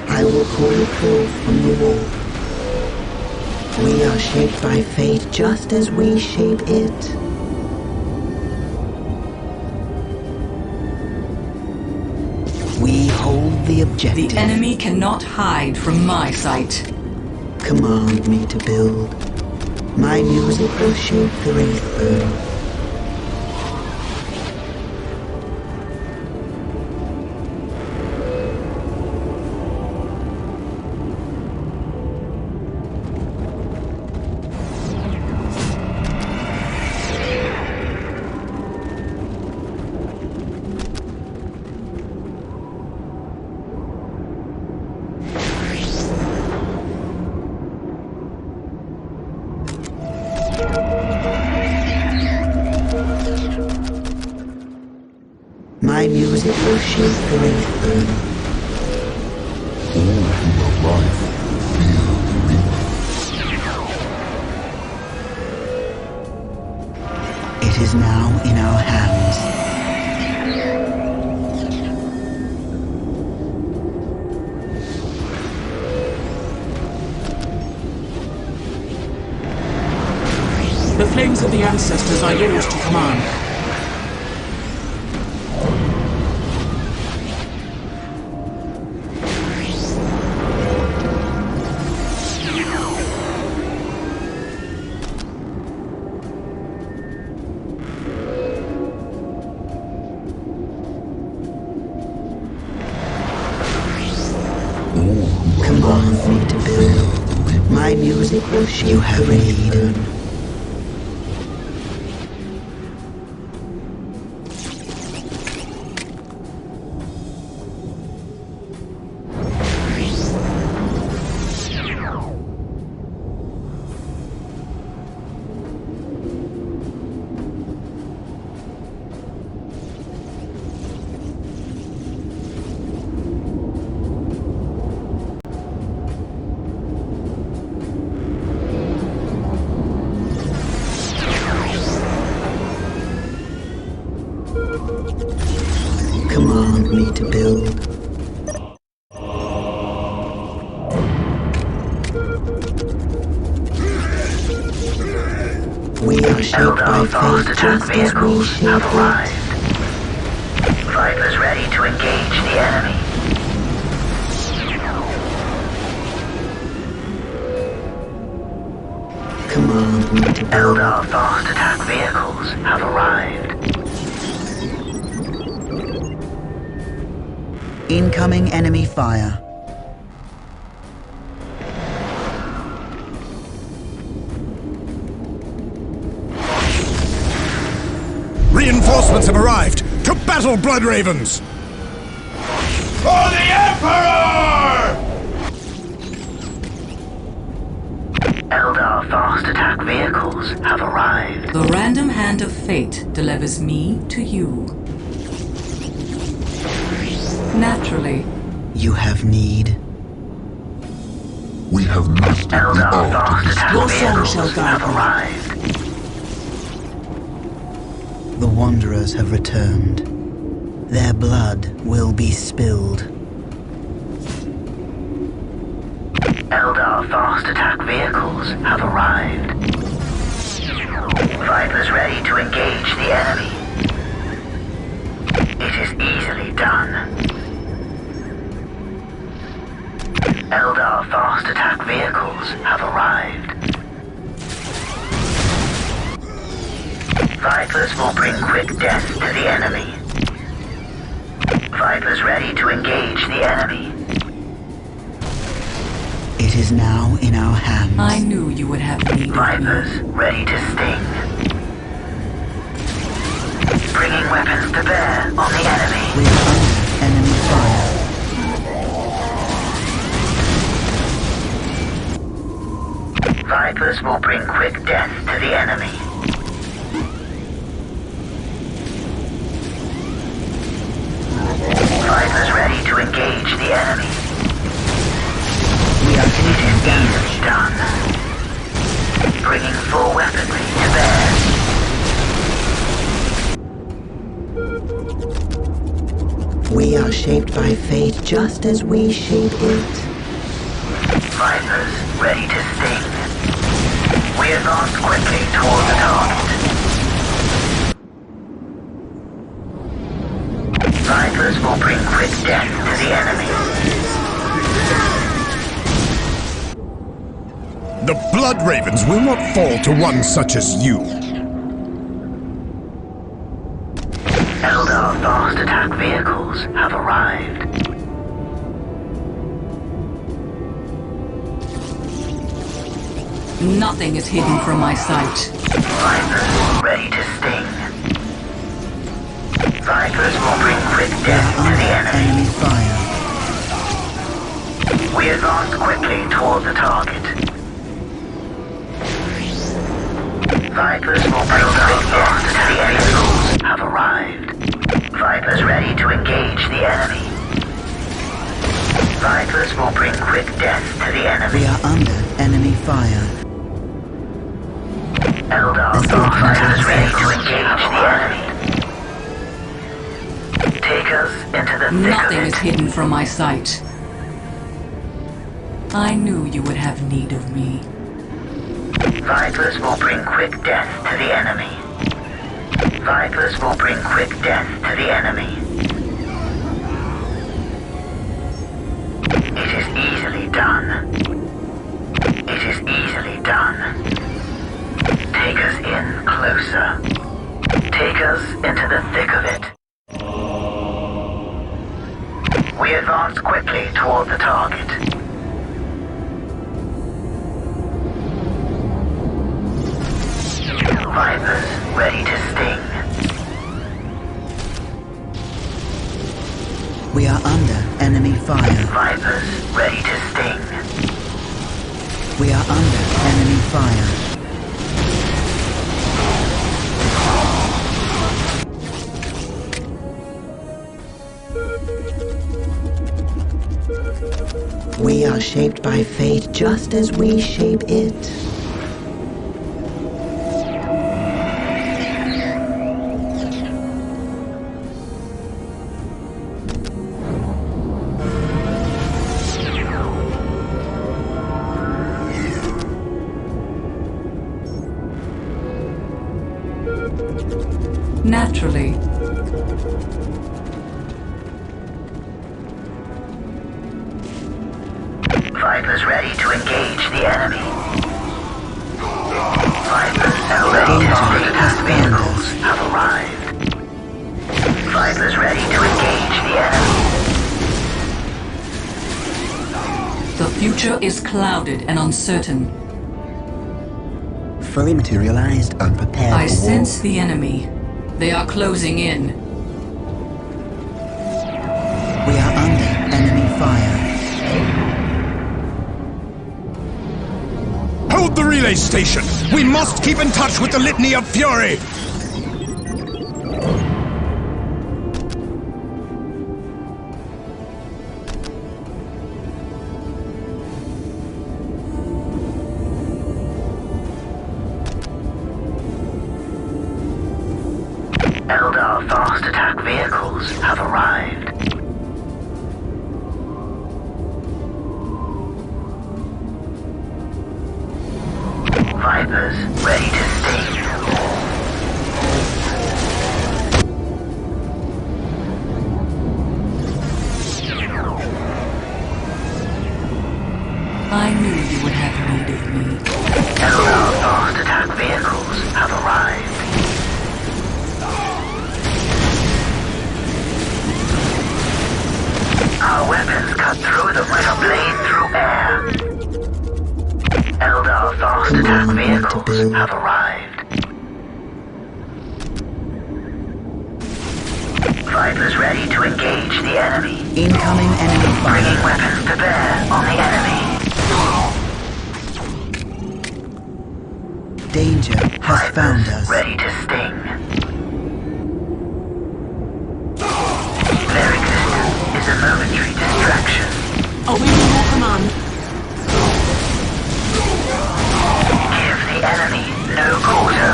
I will call it forth from the wall. We are shaped by fate just as we shape it. We hold the objective. The enemy cannot hide from my sight. Command me to build. My music will shape the Wraithburn. My music will shape the Wraithburn. All who love life feel the rebirth. It is now in our hands. The flames of the ancestors are yours to command. Command me to build. My music will shape you have Wraithburn. Command me to build. We are shaped by fate just as we shape it. Vipers ready to engage the enemy. Command me to build. Eldar fast attack vehicles have arrived. Incoming enemy fire. Reinforcements have arrived! To battle, Blood Ravens! For the Emperor! Eldar fast attack vehicles have arrived. The random hand of fate delivers me to you. Naturally. You have need. We have mastered the Eldar art of fast this. attack Your song vehicles shall guide have you. arrived. The Wanderers have returned. Their blood will be spilled. Eldar fast attack vehicles have arrived. Vipers ready to engage the enemy. It is easily done. Eldar fast attack vehicles have arrived. Vipers will bring quick death to the enemy. Vipers ready to engage the enemy. It is now in our hands. I knew you would have need of me. Vipers ready to sting. Bringing weapons to bear on the enemy. We are under enemy fire. Vipers will bring quick death to the enemy. Vipers ready to engage the enemy. We are It taking is damage. easily done. Bringing full weaponry We are shaped by fate just as we shape it. Vipers ready to sting. We advance quickly toward the target. Vipers will bring quick death to the enemy. The Blood Ravens will not fall to one such as you. Eldar fast attack vehicles have arrived. Nothing is hidden from my sight. Vipers ready to sting. Vipers will bring quick death to the enemy. Fire. We advance quickly toward the target. Vipers will bring quick death to the enemy. Have arrived. Vipers ready to engage the enemy. Vipers will bring quick death to the enemy. We are under enemy fire. Eldar Vipers ready to engage the enemy. Take us into the thick Nothing of is it. hidden from my sight. I knew you would have need of me. Vipers will bring quick death to the enemy. Vipers will bring quick death to the enemy. It is easily done. It is easily done. Take us in closer. Take us into the thick of it. We advance quickly toward the target. Vipers ready to sting. We are under enemy fire. Vipers ready to sting. We are under enemy fire. We are shaped by fate just as we shape it. Naturally. Vipers ready to engage the enemy. Vipers ready to attack vehicles have arrived. Vipers ready to engage the enemy. The future is clouded and uncertain. Fully materialized, unprepared I for war. sense the enemy. They are closing in. We are under enemy fire. Hold the relay station! We must keep in touch with the Litany of Fury! Eldar fast attack vehicles have arrived. Vipers ready to sting. I knew you would have need of me. Eldar fast attack vehicles have arrived. Our weapons cut through them like a blade through air. Eldar fast attack vehicles have arrived. Vipers ready to engage the enemy. Incoming enemy Bringing fire. weapons to bear on the enemy. Danger has found us. Ready to sting. Their existence is a momentary distraction. Awaiting your command. Give the enemy no quarter.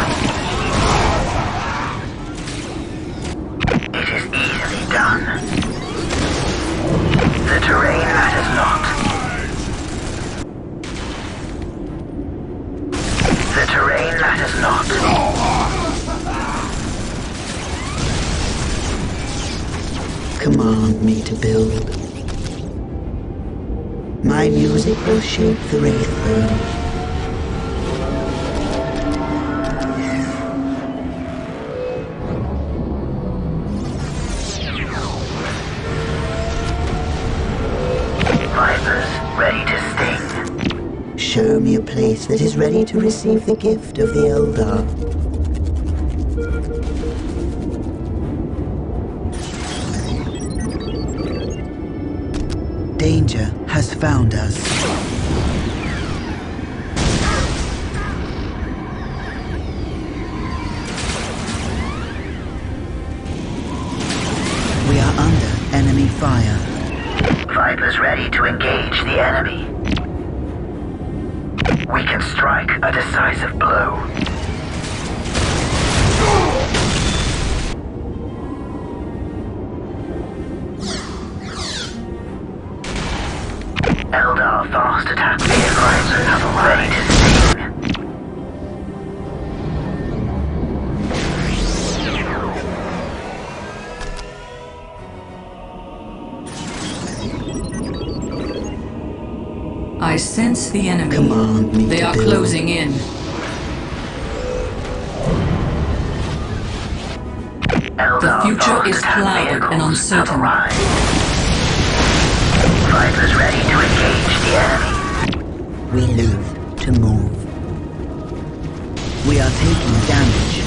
It is easily done. matters not. Command me to build. My music will shape the Wraithbone. Show me a place that is ready to receive the gift of the Eldar. Danger has found us. We are under enemy fire. Viper's ready to engage the enemy. We can strike a decisive blow. Eldar fast attack vehicles have ready to sting. I sense the enemy. Command me They to are build. closing in. The future is clouded and uncertain. Viper's ready to engage the enemy. We live to move. We are taking damage.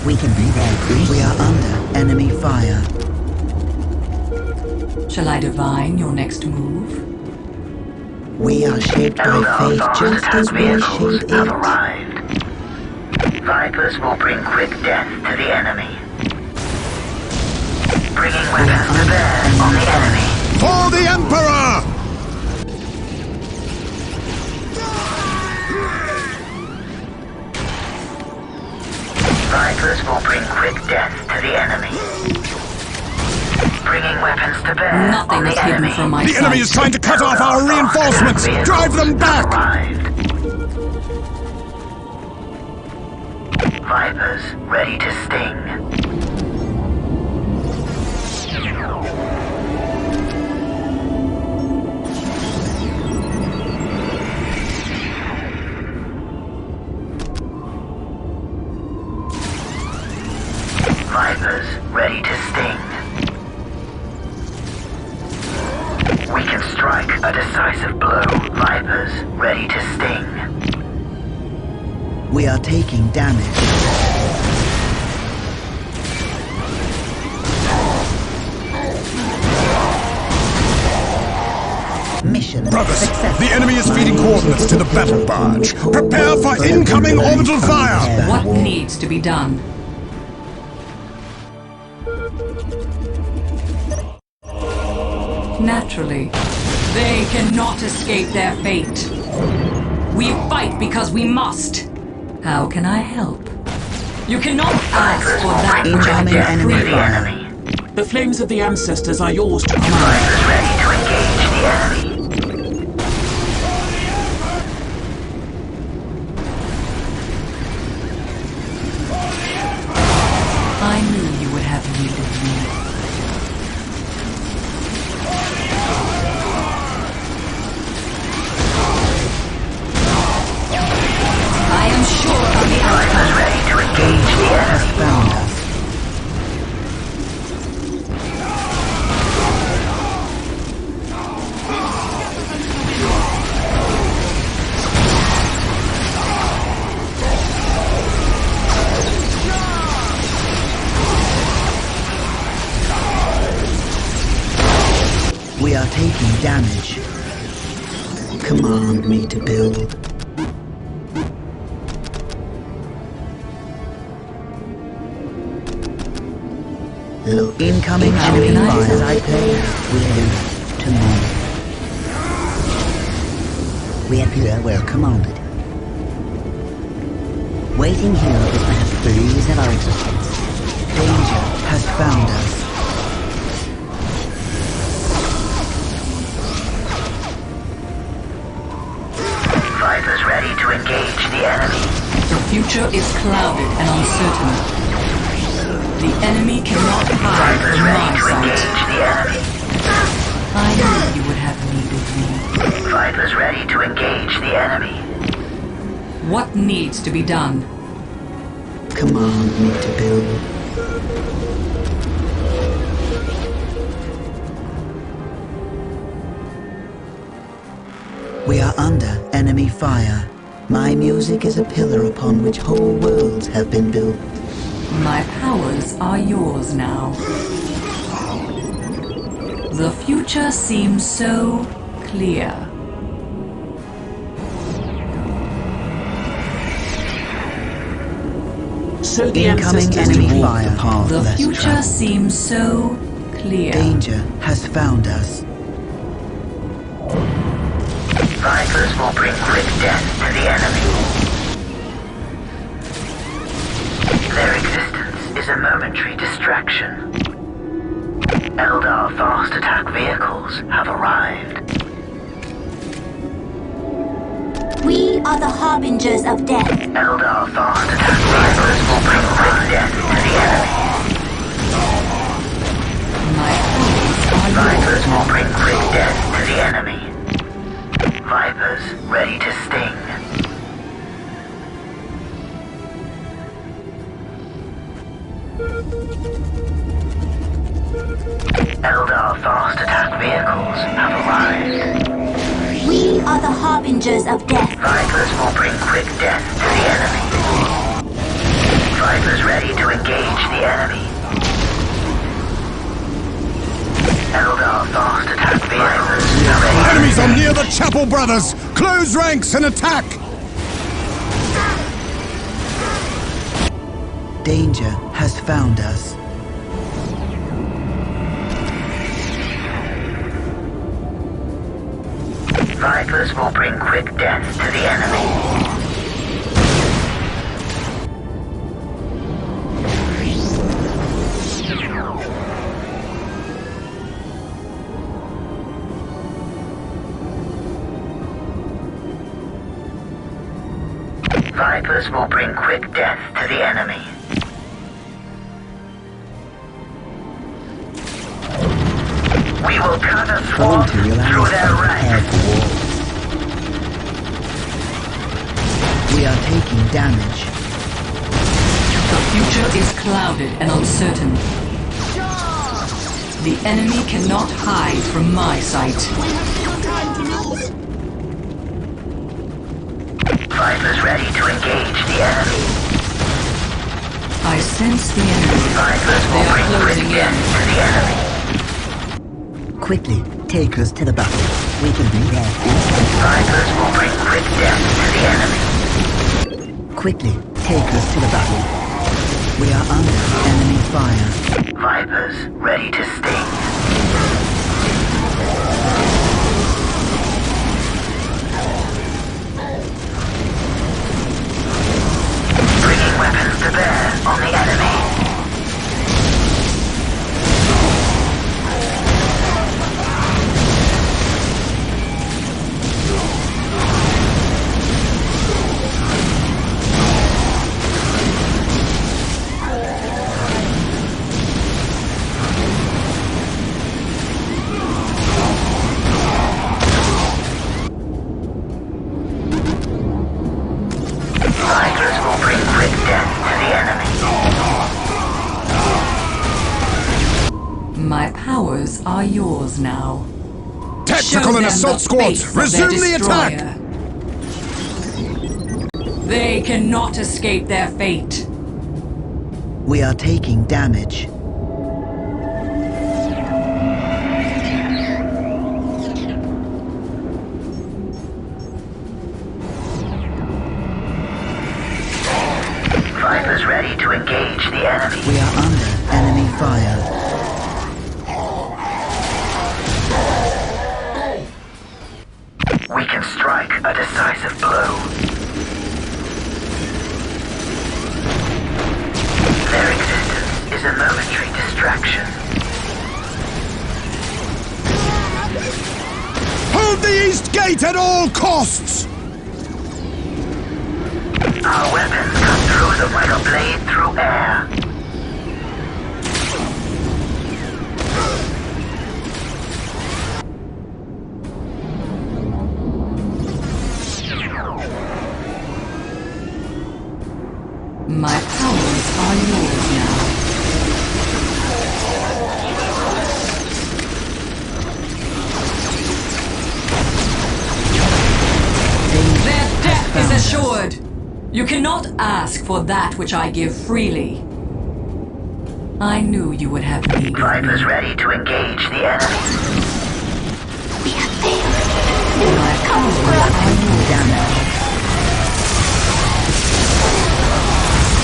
We can be there. We are under enemy fire. Shall I divine your next move? We are shaped by fate just as we shape have it. arrived. Vipers will bring quick death to the enemy. Bringing weapons to bear on the enemy. For the Emperor! Vipers will bring quick death to the enemy. Bringing weapons to bear Nothing on the is hidden enemy. from my The sight. enemy is trying to cut off our reinforcements! Drive them back! Arrived. Vipers ready to sting. Vipers ready to sting. We can strike a decisive blow. Vipers ready to sting. We are taking damage. Mission Brothers, successful. the enemy is feeding coordinates to the battle barge. Prepare for incoming orbital fire! What needs to be done? Naturally, they cannot escape their fate. We fight because we must. How can I help? You cannot ask for that which I Incoming can enemy freely. fire. The flames of the ancestors are yours to command. Vipers ready to engage the enemy. I knew you would have need of me. I am sure of the outcome. Ready to engage the Has enemy. found us. We are taking damage. Command me to build. Look, incoming enemy fire. As I play, we live to move. We appear where commanded. Waiting here is but a breeze of our existence. Danger has found us. future is clouded and uncertain. The enemy cannot hide from my sight. I knew you would have need of me. Vipers ready to engage the enemy. What needs to be done? Command me to build. We are under enemy fire. My music is a pillar upon which whole worlds have been built. My powers are yours now. The future seems so clear. So the Incoming ancestors enemy walked fire. the path The less future traveled. seems so clear. Danger has found us. Vipers will bring quick death to the enemy. Their existence is a momentary distraction. Eldar fast attack vehicles have arrived. We are the harbingers of death. Eldar fast attack vipers will bring quick death to the enemy. My powers are Vipers yours will now. bring quick death to the enemy. Vipers ready to sting. Eldar fast attack vehicles have arrived. We are the harbingers of death. Vipers will bring quick death to the enemy. Vipers ready to engage the enemy. Eldar fast attack vehicles are ready. Enemies are near the Chapel Brothers! Close ranks and attack! Danger has found us. Vipers will bring quick death to the enemy. Vipers will bring quick death to the enemy. We will cut a swath through their ranks. We are taking damage. The future is clouded and uncertain. The enemy cannot hide from my sight. Vipers ready to engage the enemy. I sense the enemy. Vipers They will are bring quick closing death in. to the enemy. Quickly, take us to the battle. We can be there instantly. Vipers will bring quick death to the enemy. Quickly, take us to the battle. We are under enemy fire. Vipers ready to sting. Bringing weapons to bear on the enemy. Vipers will bring quick death to the enemy. My powers are yours now. Tactical Show and them assault the squads, face of their resume the attack! destroyer. They cannot escape their fate. We are taking damage. Vipers ready to engage the enemy. We are under enemy fire. We can strike a decisive blow. Their existence is a momentary distraction. Hold the east gate at all costs! Our weapons cut through them like a blade through air. My powers are yours now. Their death is assured. You cannot ask for that which I give freely. I knew you would have need of me. Vipers ready to engage the enemy. We have failed. My powers are yours now.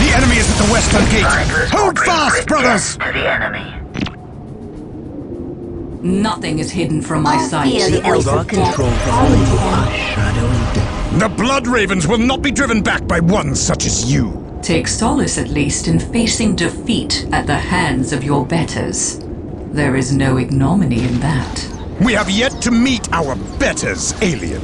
The enemy is at the western gate. Vipers will Hold bring fast, quick brothers! death to the enemy. Nothing is hidden from my sight. Fear the Eldar control the whole of shadow and death. The Blood Ravens will not be driven back by one such as you. Take solace at least in facing defeat at the hands of your betters. There is no ignominy in that. We have yet to meet our betters, alien.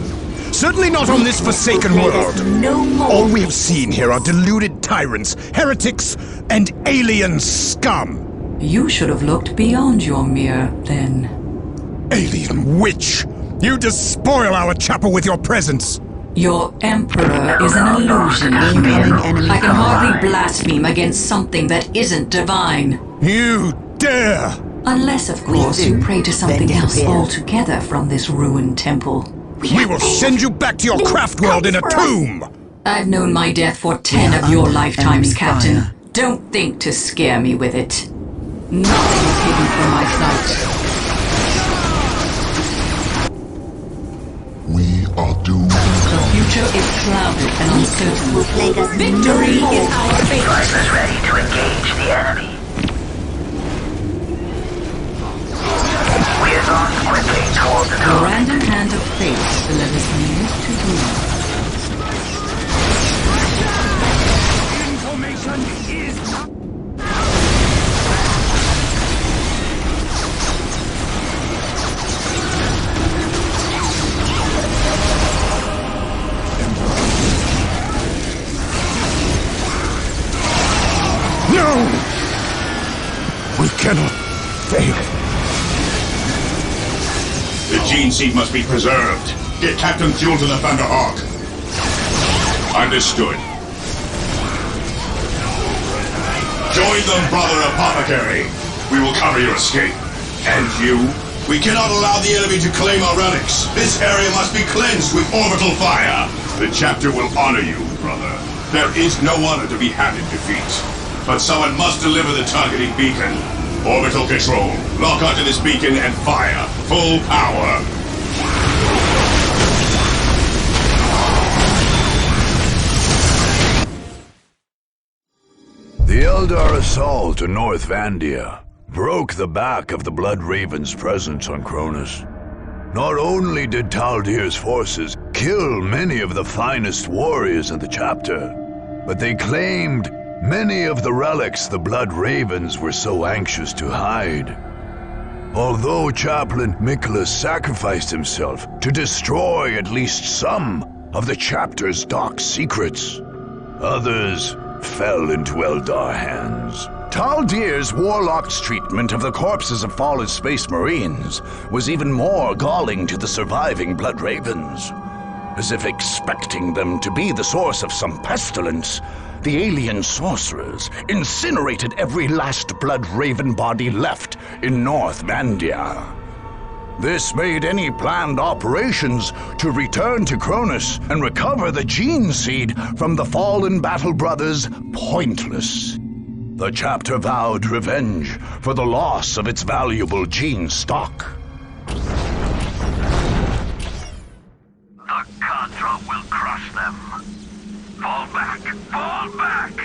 Certainly not on this forsaken world. No more. All we have seen here are deluded tyrants, heretics, and alien scum. You should have looked beyond your mirror, then. Alien witch! You despoil our chapel with your presence! Your Emperor is an illusion, human. I can hardly blaspheme against something that isn't divine. You dare! Unless, of course, you pray to something else altogether from this ruined temple. We will send you back to your craft world in a tomb! I've known my death for 10 of your lifetimes, Captain. Don't think to scare me with it. Nothing is hidden from my sight. We are doomed. The future is clouded and uncertain. Victory is our fate. Vipers ready to engage the enemy. We advance quickly toward the The target. random hand of fate will let us near to you. Information is... No! We cannot fail. The gene seed must be preserved. Get Captain Fuel to the Thunderhawk. Understood. Join them, Brother Apothecary. We will cover your escape. And you? We cannot allow the enemy to claim our relics. This area must be cleansed with orbital fire. The chapter will honor you, brother. There is no honor to be had in defeat. But someone must deliver the targeting beacon. Orbital control. Lock onto this beacon and fire. Full power. The Eldar assault on North Vandia broke the back of the Blood Raven's presence on Cronus. Not only did Taldir's forces kill many of the finest warriors in the chapter, but they claimed many of the relics the Blood Ravens were so anxious to hide. Although Chaplain Nicholas sacrificed himself to destroy at least some of the chapter's dark secrets, others fell into Eldar hands. Taldir's warlock's treatment of the corpses of fallen space marines was even more galling to the surviving Blood Ravens. As if expecting them to be the source of some pestilence, the alien sorcerers incinerated every last Blood Raven body left in North Vandia. This made any planned operations to return to Cronus and recover the gene seed from the fallen battle brothers pointless. The chapter vowed revenge for the loss of its valuable gene stock. The card drop will crush them. Fall back! Fall back!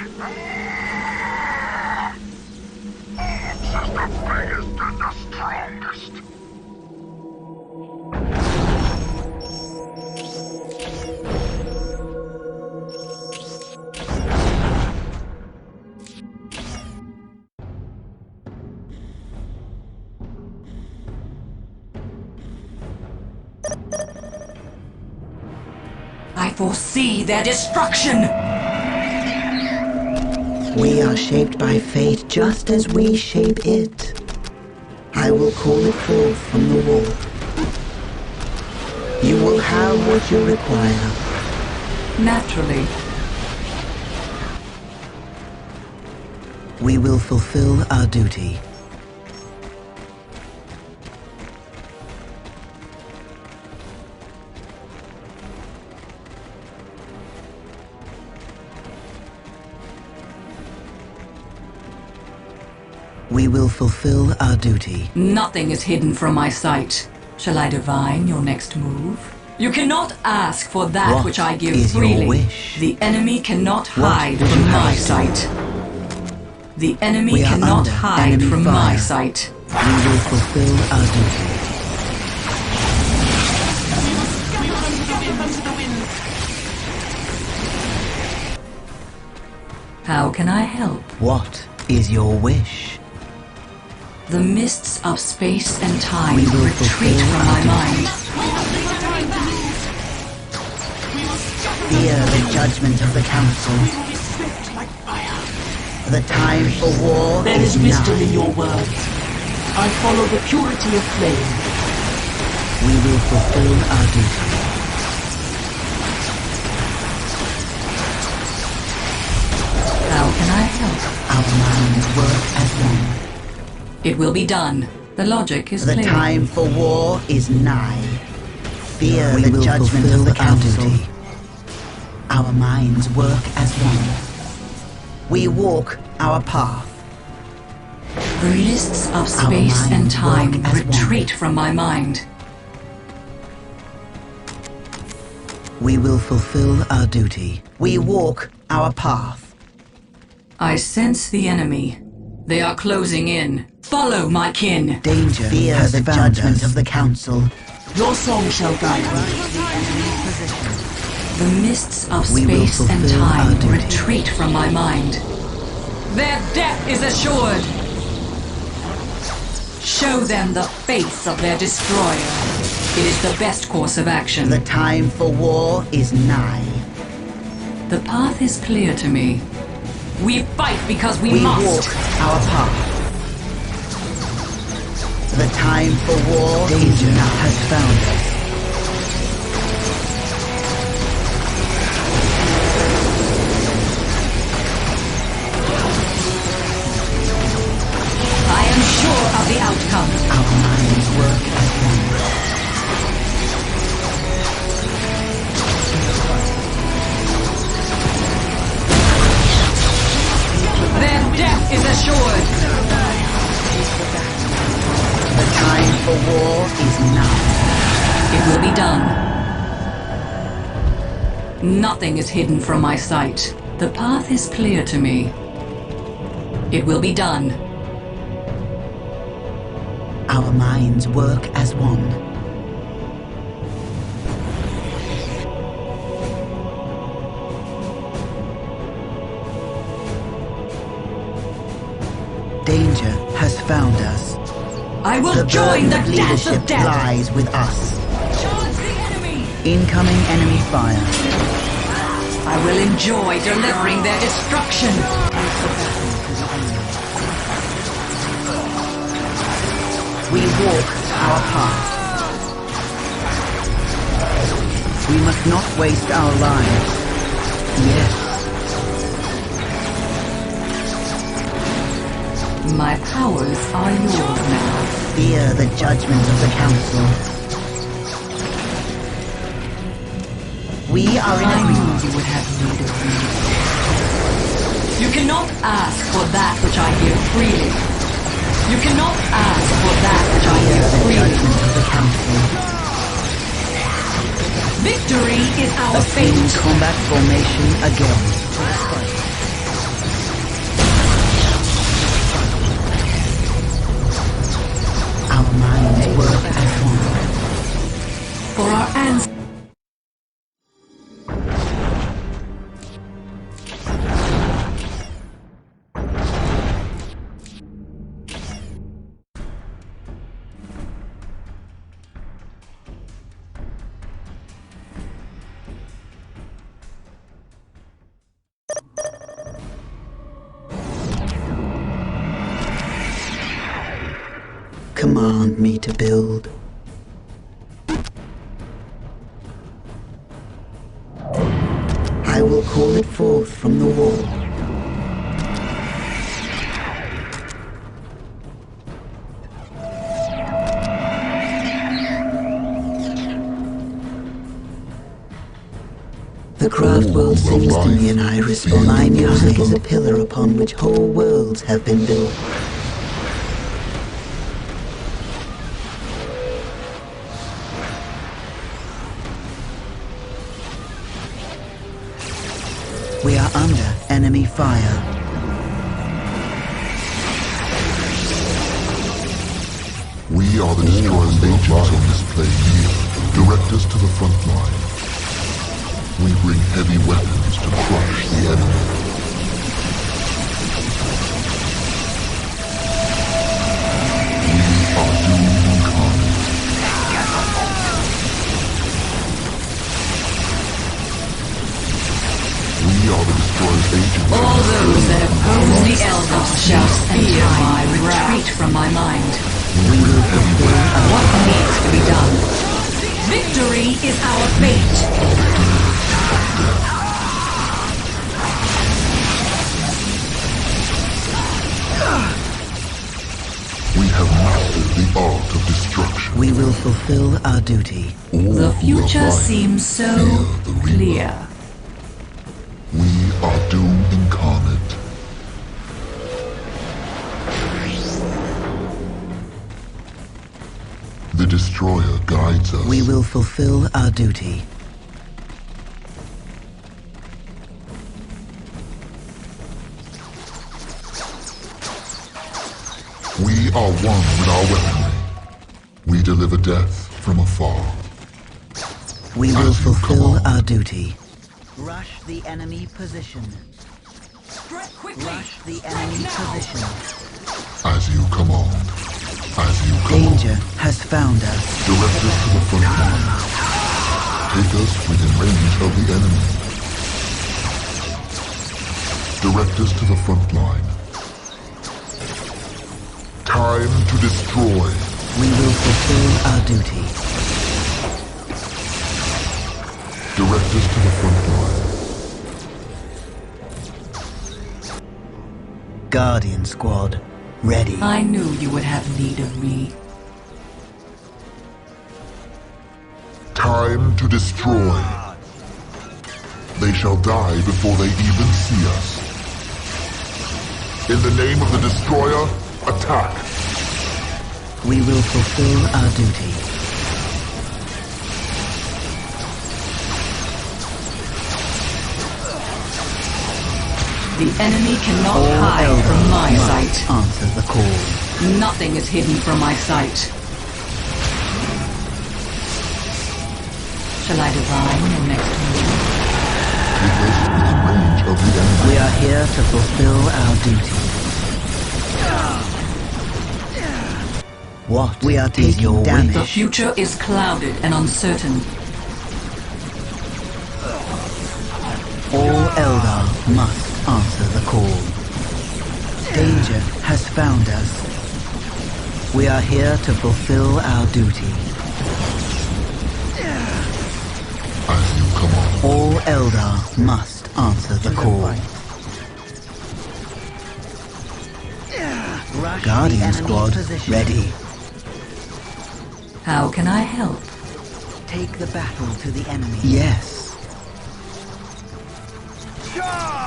The biggest and the strongest. I foresee their destruction! We are shaped by fate just as we shape it. I will call it forth from the warp. You will have what you require. Naturally. We will fulfill our duty. We will fulfill our duty. Nothing is hidden from my sight. Shall I divine your next move? You cannot ask for that What which I give is your freely. wish? The enemy cannot What hide would from you my have sight. The enemy We are cannot under hide enemy from fire. my sight. We will fulfill our duty. How can I help? What is your wish? The mists of space and time We will retreat fulfill from our my duty. mind. Fear the judgment of the council. The time for war There is wisdom nigh. in your words. I follow the purity of flame. We will fulfill our duty. How can I help? Our minds work as one. It will be done. The logic is The clear. time for war is nigh. Fear We the will judgment fulfill of the our council. duty. Our minds work as one. We walk our path. The mists of space and minds time work as retreat from my mind. We will fulfill our duty. We walk our path. I sense the enemy. They are closing in. Follow, my kin. Danger fear the judgment of the council. Your song shall guide me. The mists of We will space and fulfill our time duty. retreat from my mind. Their death is assured. Show them the face of their destroyer. It is the best course of action. The time for war is nigh. The path is clear to me. We fight because we We must. walk our path. The time for war Danger is nigh. has found us. I am sure of the outcome. Our minds work as one. Their death is assured. The time for war is nigh. It will be done. Nothing is hidden from my sight. The path is clear to me. It will be done. Our minds work as one. Danger has found us. I will The join the burden of dance leadership of death. lies with us. Charge the enemy. Incoming enemy fire. I will enjoy delivering their destruction. We walk our path. We must not waste our lives. Yes. My powers are yours now. Fear the judgment of the council. We are in I knew agreement. you would have need of me. You cannot ask for that which I give freely. You cannot ask for that which I Fear give the freely. judgment of the council. Victory is our Assume fate. combat formation again. Our minds work as one. For our ancestors. command me to build. I will call it forth from the wall. The craft world sings to me and I respond. My music is a pillar upon which whole worlds have been built. We are under enemy fire. We are the destroyer's agents on this plane here. Direct us to the front line. We bring heavy weapons to crush the enemy. We are doom incarnate. We are the destroyer's agents. All those that oppose the Eldar shall fear my retreat from my mind. We bring heavy weapons. What needs to be done? Victory is our fate. We have mastered the art of destruction. We will fulfill our duty. The future seems so clear. We are doom incarnate. The destroyer guides us. We will fulfill our duty. We are one with our weaponry. We deliver death from afar. We will fulfill our duty. Rush the enemy position. Rush the enemy position. As you command. As you command. Danger has found us. Direct us to the front line. Take us within range of the enemy. Direct us to the front line. Time to destroy. We will fulfill our duty. Direct us to the front line. Guardian Squad, ready. I knew you would have need of me. Time to destroy. They shall die before they even see us. In the name of the destroyer, attack. We will fulfill our duty. The enemy cannot hide from my sight. Answer the call. Nothing is hidden from my sight. Shall I divine your next move? Take us within range of the enemy. We are here to fulfill our duty. What? We are taking damage. The future is clouded and uncertain. All Eldar must answer the call. Danger has found us. We are here to fulfill our duty. As you command. All Eldar must answer the call. Guardian Squad, ready. How can I help? Take the battle to the enemy. Yes.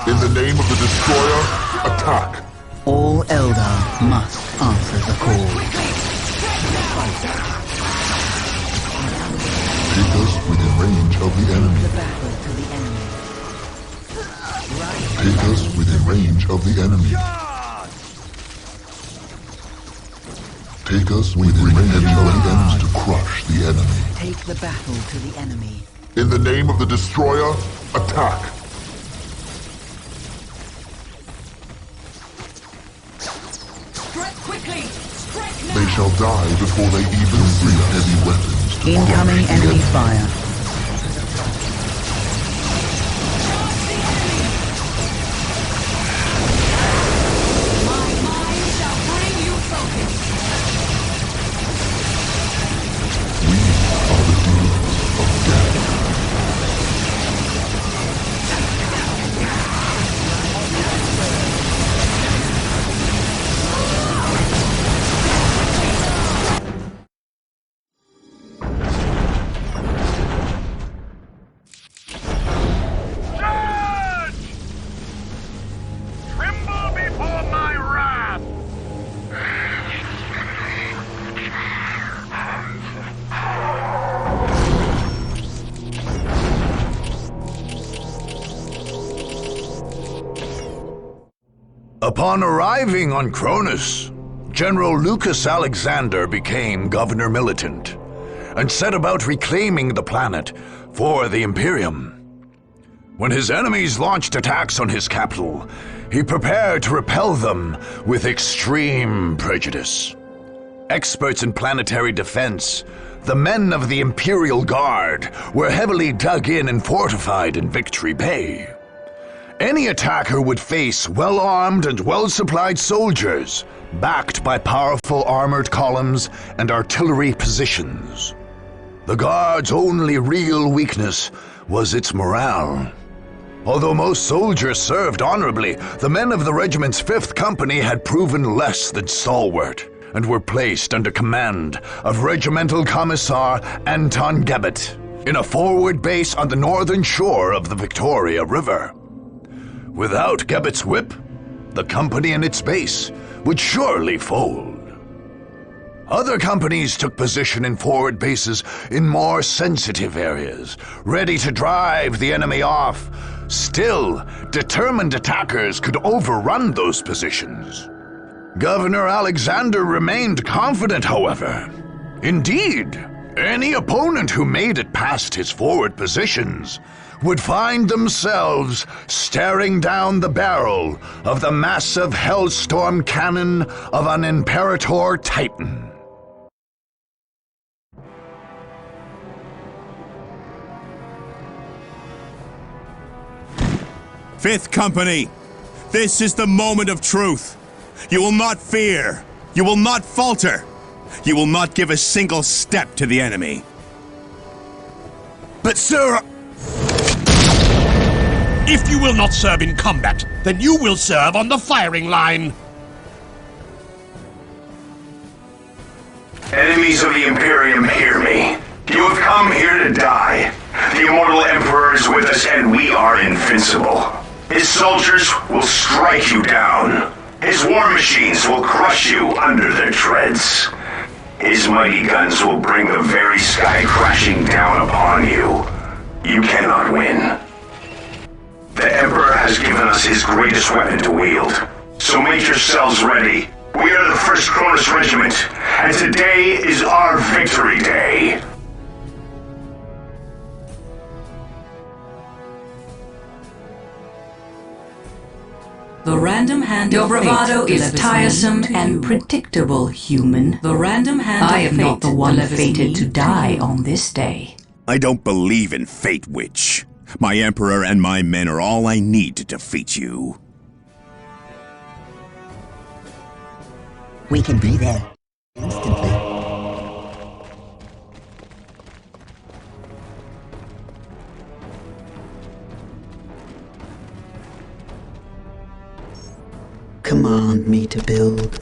In the name of the destroyer, attack. All Eldar must answer the call. Take us within range of the enemy. Take us within range of the enemy. Take us within range of the enemies to crush the enemy. Take the battle to the enemy. In the name of the destroyer, attack. They shall die before they even see heavy weapons to Incoming crush the enemy fire. Upon arriving on Cronus, General Lucas Alexander became Governor Militant and set about reclaiming the planet for the Imperium. When his enemies launched attacks on his capital, he prepared to repel them with extreme prejudice. Experts in planetary defense, the men of the Imperial Guard, were heavily dug in and fortified in Victory Bay. Any attacker would face well-armed and well-supplied soldiers, backed by powerful armored columns and artillery positions. The Guard's only real weakness was its morale. Although most soldiers served honorably, the men of the regiment's 5th Company had proven less than stalwart and were placed under command of Regimental Commissar Anton Gebet in a forward base on the northern shore of the Victoria River. Without Gebet's whip, the company and its base would surely fold. Other companies took position in forward bases in more sensitive areas, ready to drive the enemy off. Still, determined attackers could overrun those positions. Governor Alexander remained confident, however. Indeed, any opponent who made it past his forward positions would find themselves staring down the barrel of the massive Hellstorm cannon of an Imperator Titan. Fifth Company, this is the moment of truth. You will not fear. You will not falter. You will not give a single step to the enemy. But sir... If you will not serve in combat, then you will serve on the firing line. Enemies of the Imperium, hear me. You have come here to die. The immortal Emperor is with us, and we are invincible. His soldiers will strike you down. His war machines will crush you under their treads. His mighty guns will bring the very sky crashing down upon you. You cannot win. The Emperor has given us his greatest weapon to wield. So make yourselves ready. We are the 1st Cronus Regiment, and today is our victory day. The random hand of fate. Your bravado is tiresome and predictable, human. The random hand of fate. I am not the one fated to die on this day. I don't believe in fate, witch. My Emperor and my men are all I need to defeat you. We can be there instantly. Command me to build.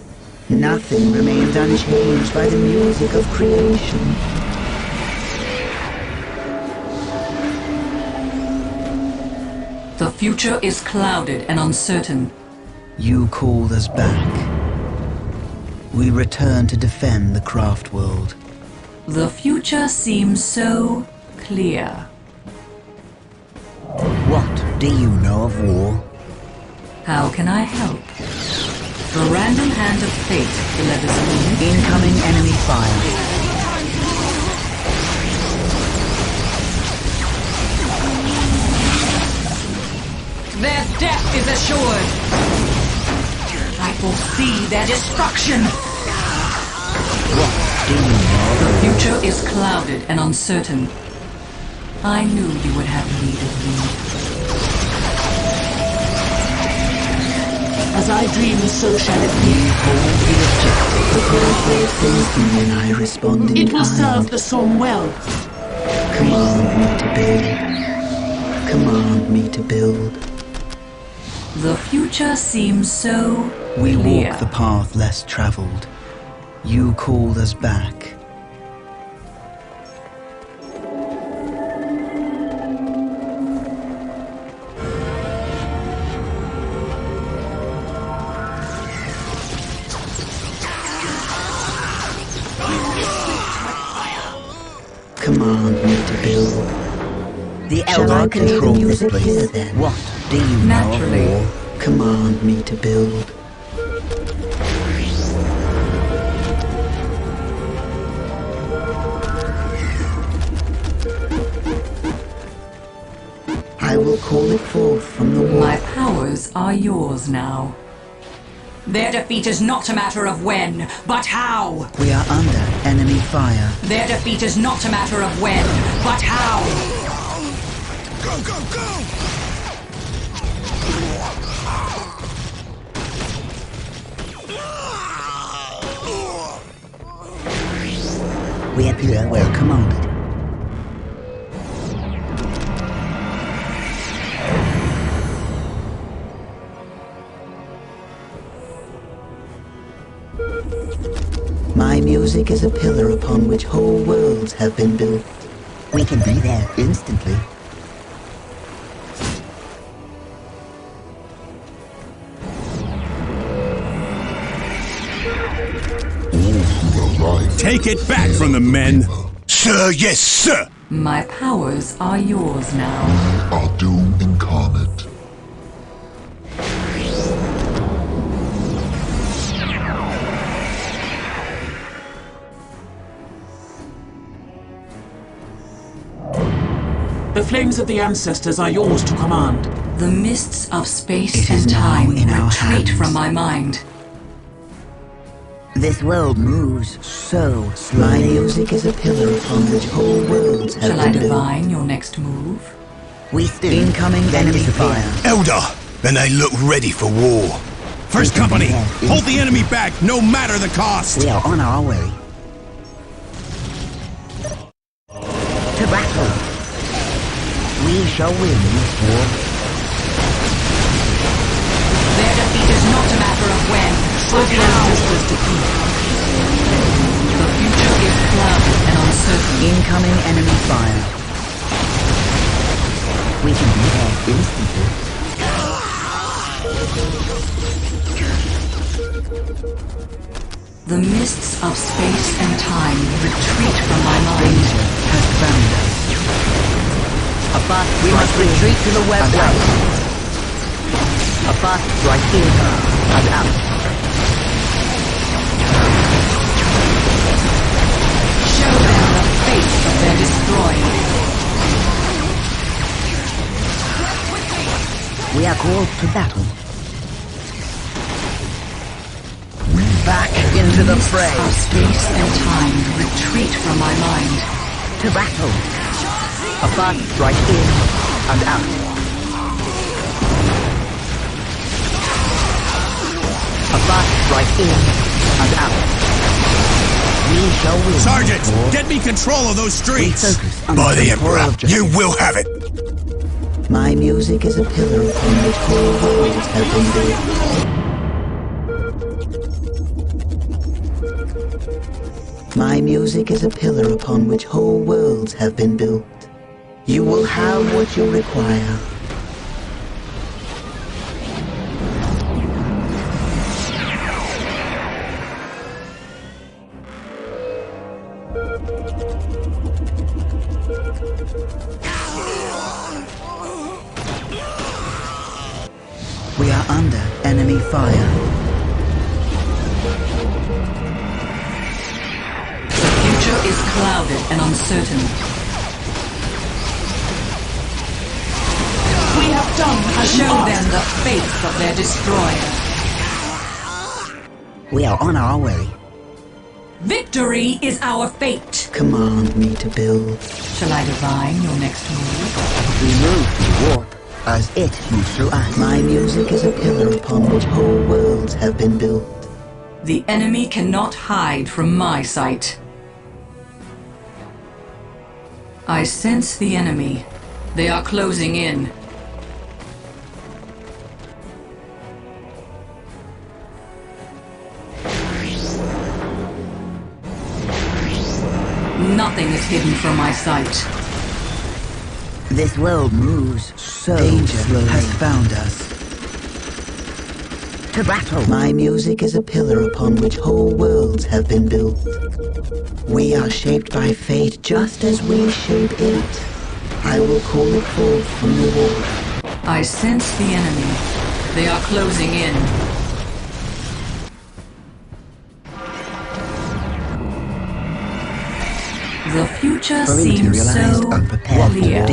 Nothing remains unchanged by the music of creation. The future is clouded and uncertain. You called us back. We return to defend the craft world. The future seems so clear. What do you know of war? How can I help? The random hand of fate delivers me. Incoming enemy fire. Their death is assured. I foresee their destruction. What do you know? The future is clouded and uncertain. I knew you would have need of me. As I dream, so shall it be. Hold the objective. The great way thinking when I respond in It will kind. serve the Somme well. Command me to build. Command me to build. The future seems so We clear. walk the path less traveled. You called us back. Command me to build. The Shall I Eldar control the this music place. here then? What do you Naturally. know of war? Command me to build. will call it forth from the war. My powers are yours now. Their defeat is not a matter of when, but how. We are under enemy fire. Their defeat is not a matter of when, but how. Go, go, go! We appear where commanded. My music is a pillar upon which whole worlds have been built. We can be there instantly. Take it back from the men! Sir, yes, sir! My powers are yours now. We are doom incarnate. The flames of the ancestors are yours to command. The mists of space and time retreat from my mind. This world moves so slowly. My music is a pillar upon which whole worlds have Shall I been built. divine your next move? We still incoming enemy fire. Eldar, and they look ready for war. First company, hold the enemy back, no matter the cost! We are on our way. To battle. We shall win this war. Their defeat is not a matter of when, but how. The future is clouded and uncertain. Incoming enemy fire. We can be there instantly. The mists of space and time retreat from my mind. Danger has found us. We must retreat to the west. A fast right in and out. Show them the fate of their destroyer. We are called to battle. Back into the fray. Of space and time retreat from my mind. To battle. A fast right in and out. A fast right in and out. We shall win. Sergeant, get me control of those streets! By the Emperor, you will have it! My music is a pillar upon which whole worlds have been built. My music is a pillar upon which whole worlds have been built. You will have what you require. We are under enemy fire. The future is clouded and uncertain. We have done as show them the fate of their destroyer. We are on our way. Victory is our fate. Command me to build. Shall I divine your next move? We move to warp as it moves through us. My music is a pillar upon which whole worlds have been built. The enemy cannot hide from my sight. I sense the enemy. They are closing in. Nothing is hidden from my sight. This world moves so slowly. Has found us. To battle. My music is a pillar upon which whole worlds have been built. We are shaped by fate just as we shape it. I will call it forth from the war. I sense the enemy. They are closing in. The future seems so clear.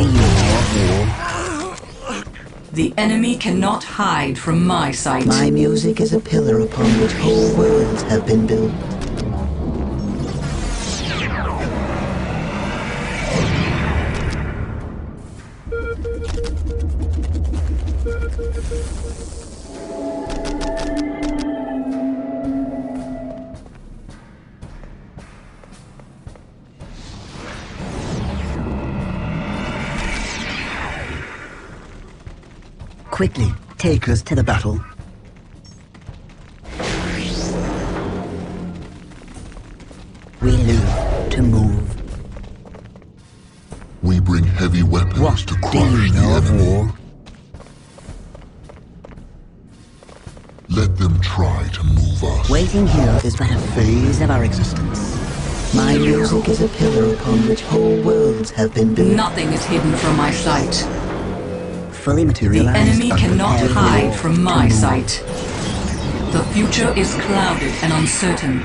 The enemy cannot hide from my sight. My music is a pillar upon which whole worlds have been built. Quickly, take us to the battle. We live to move. We bring heavy weapons to crush the enemy. War? Let them try to move us. Waiting here is the phase of our existence. My music is a pillar upon which whole worlds have been built. Nothing is hidden from my sight. Fully The materialized. enemy cannot unprepared hide war from to my move. sight. The future is clouded and uncertain.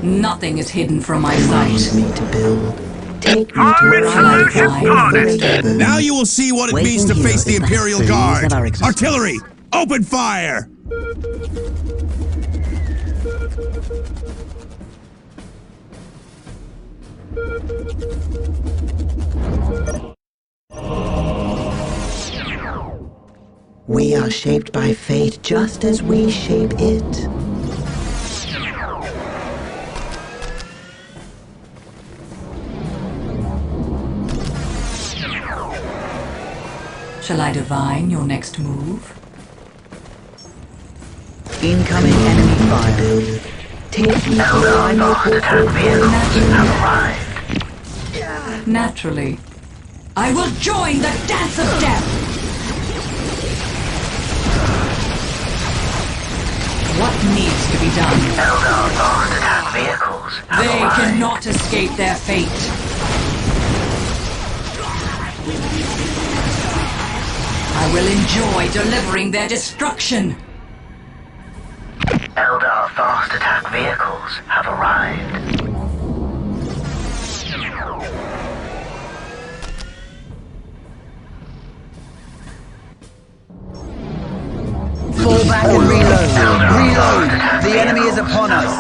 Nothing is hidden from my sight. Me to build. Take me to where I Now you will see what it means to face the Imperial Guard. Artillery, open fire! We are shaped by fate just as we shape it. Shall I divine your next move? Incoming enemy fire. Take me to where I may Naturally. I will join the dance of death! What needs to be done? Eldar fast attack vehicles have They arrived. cannot escape their fate. I will enjoy delivering their destruction. Eldar fast attack vehicles have arrived. Fall back and reload. Reload! The enemy is upon us.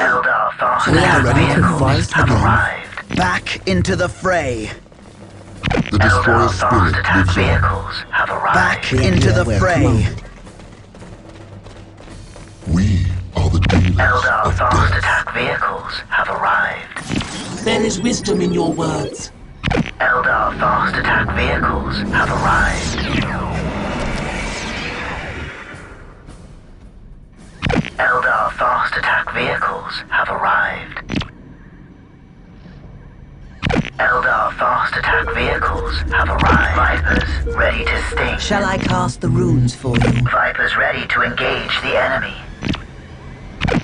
Eldar fast We are attack ready to vehicles fight have again. arrived. Back into the fray. The destroyer spirit lives on. Vehicles have arrived. Back into the fray. We are the dealers Eldar of fast death. attack vehicles have arrived. There is wisdom in your words. Eldar fast attack vehicles have arrived. Eldar fast attack vehicles have arrived. Eldar fast attack vehicles have arrived. Vipers ready to sting. Shall I cast the runes for you? Vipers ready to engage the enemy.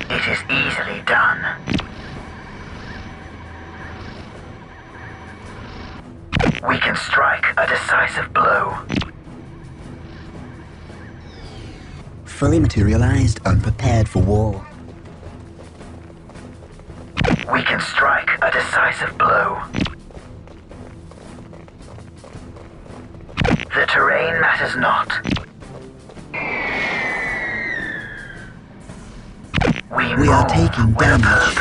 It is easily done. We can strike a decisive blow. Fully materialized, unprepared for war. We can strike a decisive blow. The terrain matters not. We are taking damage.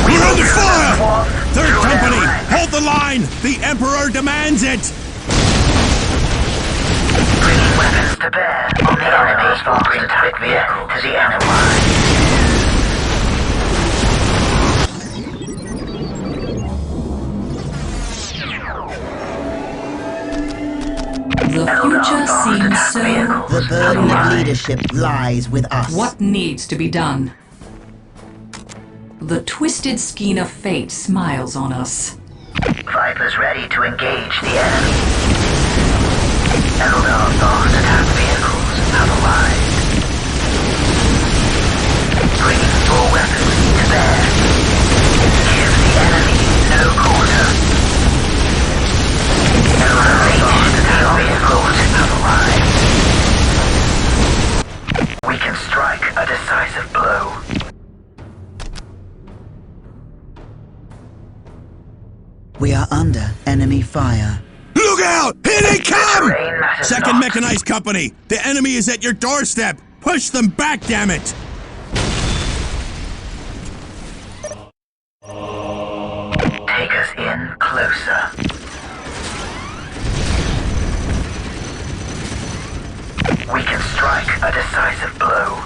We're under fire! Third Company, hold the line! The Emperor demands it! Bringing weapons to bear on the enemy's fast attack vehicle to the enemy. The future seems so The burden of leadership lies with us. What needs to be done? The twisted skein of fate smiles on us. Vipers ready to engage the enemy. Eldar fast attack vehicles have arrived. Bringing We are under enemy fire. Look out! Here they come! Terrain matters Second not. Mechanized Company! The enemy is at your doorstep! Push them back, damn it! Take us in closer. We can strike a decisive blow.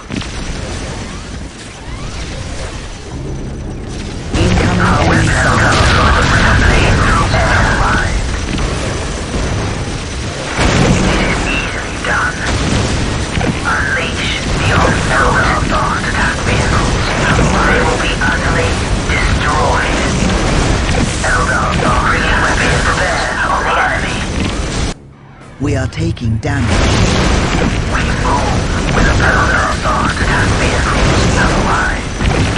Incoming enemy fire. Done. Unleash the Eldar fast attack vehicles. They will be utterly destroyed. Eldar bringing weapons to bear on the enemy. We are taking damage. We move with Eldar fast attack vehicles. Otherwise,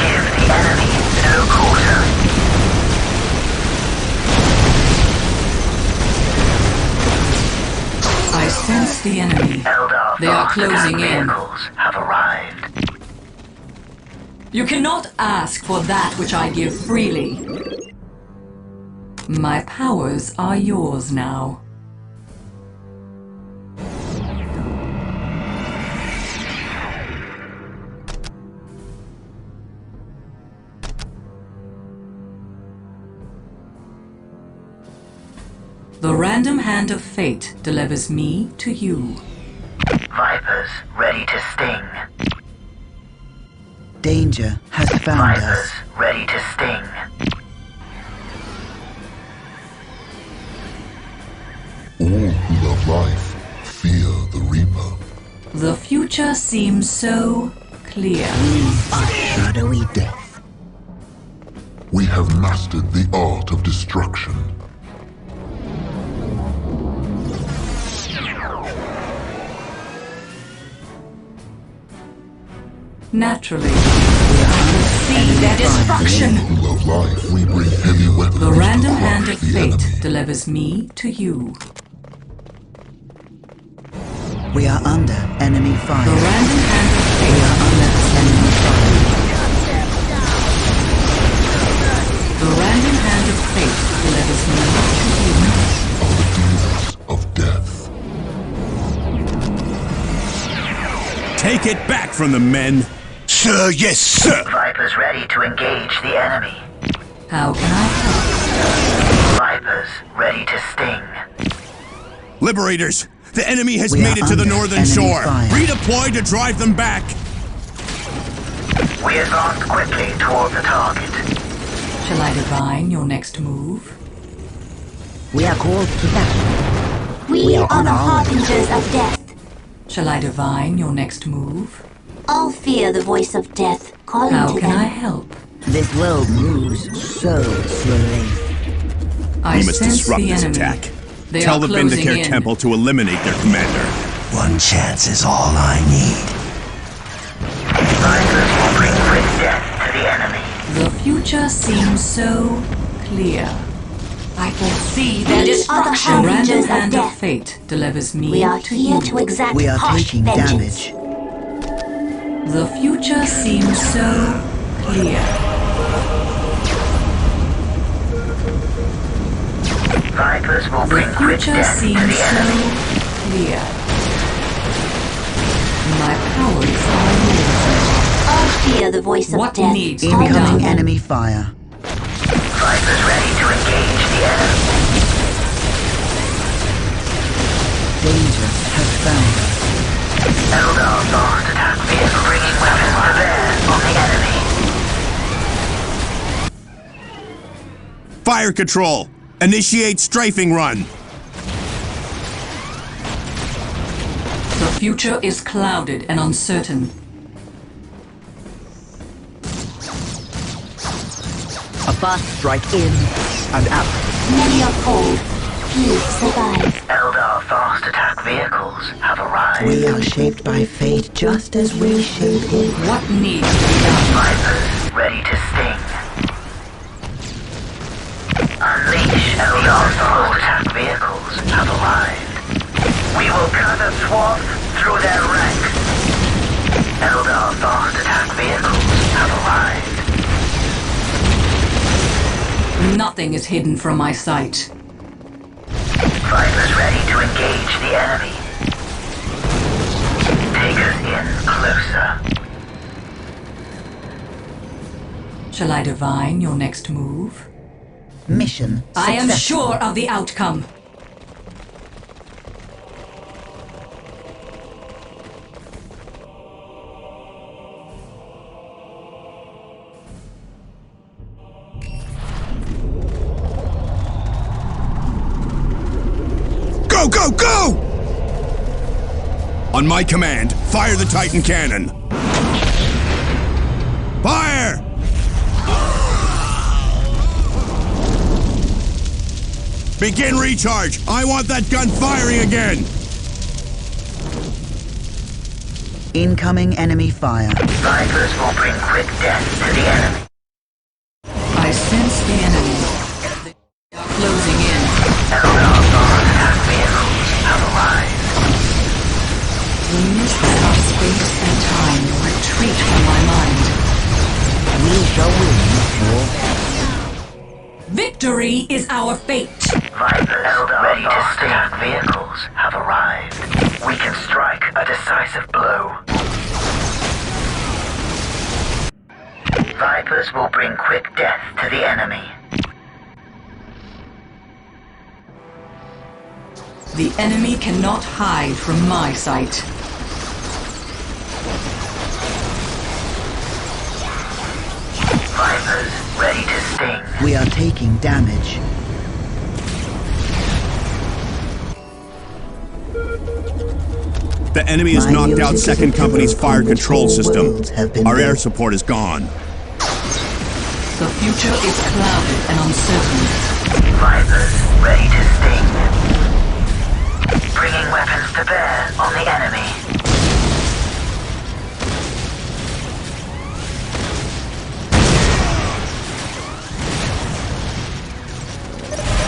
give the enemy no quarter. I sense the enemy. Eldar They are fast closing attack in. vehicles have arrived. You cannot ask for that which I give freely. My powers are yours now. The random hand of fate delivers me to you. Vipers ready to sting. Danger has found Vipers us. ready to sting. All who love life fear the Reaper. The future seems so clear. A shadowy death. We have mastered the art of destruction. Naturally, see their destruction. All who love life, we bring heavy weapons The random to hand crush of the fate enemy. delivers me to you. We are under enemy fire. The random hand of We fate. are under enemy fire. The random hand of fate delivers me Our dealers of death. Take it back from the men! Sir, yes, sir! Vipers ready to engage the enemy. to you. How can I help? Vipers ready to sting. Liberators! The enemy has We made are it to the under northern enemy shore! fire. Redeploy to drive them back! We advance quickly toward the target. Shall I divine your next move? We are called to battle. We are are on the our way. harbingers of death. Shall I divine your next move? All fear the voice of death calling How to can them. I help? This world moves so slowly. I We must sense disrupt the this enemy. attack. They Tell are the closing Vindicare in. Temple to eliminate their commander. One chance is all I need. Vipers will bring quick death to the enemy. The future seems so clear. I foresee their We are the destruction. harbingers Random of hand of death. fate delivers me We are to here you. to exact We are harsh taking vengeance. damage. The future seems so clear. Vipers will The bring quick future death to seems the so enemy. clear. My powers are yours. All fear the voice of What death needs to be calling to done? Incoming them. enemy fire. Vipers ready to engage the enemy. Danger has found us. Eldar fast attack vehicle bringing weapons to bear on the enemy. Fire control! Initiate strafing run! The future is clouded and uncertain. A fast strike in and out. Many are cold. Few survive. Eldar fast attack vehicles have arrived. We are shaped by fate just as we shape it. What needs to be done? Vipers ready to sting. Unleash Eldar fast attack vehicles have arrived. We will cut a swath through their ranks. Eldar fast attack vehicles have arrived. Nothing is hidden from my sight. Vipers ready to engage the enemy. Take us in closer. Shall I divine your next move? Mission I am successful. sure of the outcome. Go, go, go! On my command, fire the Titan cannon. Fire! Begin recharge! I want that gun firing again! Incoming enemy fire. Vipers will bring quick death to the enemy. I sense the enemy. They are closing in. Eldar attack vehicles have arrived. The mists of space and time retreat from my mind. We shall win, war. Victory is our fate. Vipers ready to attack vehicles have arrived. We can strike a decisive blow. Vipers will bring quick death to the enemy. The enemy cannot hide from my sight. Vipers ready to sting. We are taking damage. The enemy has My knocked out music is 2nd Company's equivalent fire from which control all system. worlds have been Our air built. support is gone. The future is clouded and uncertain. Vipers ready to sting. Bringing weapons to bear on the enemy.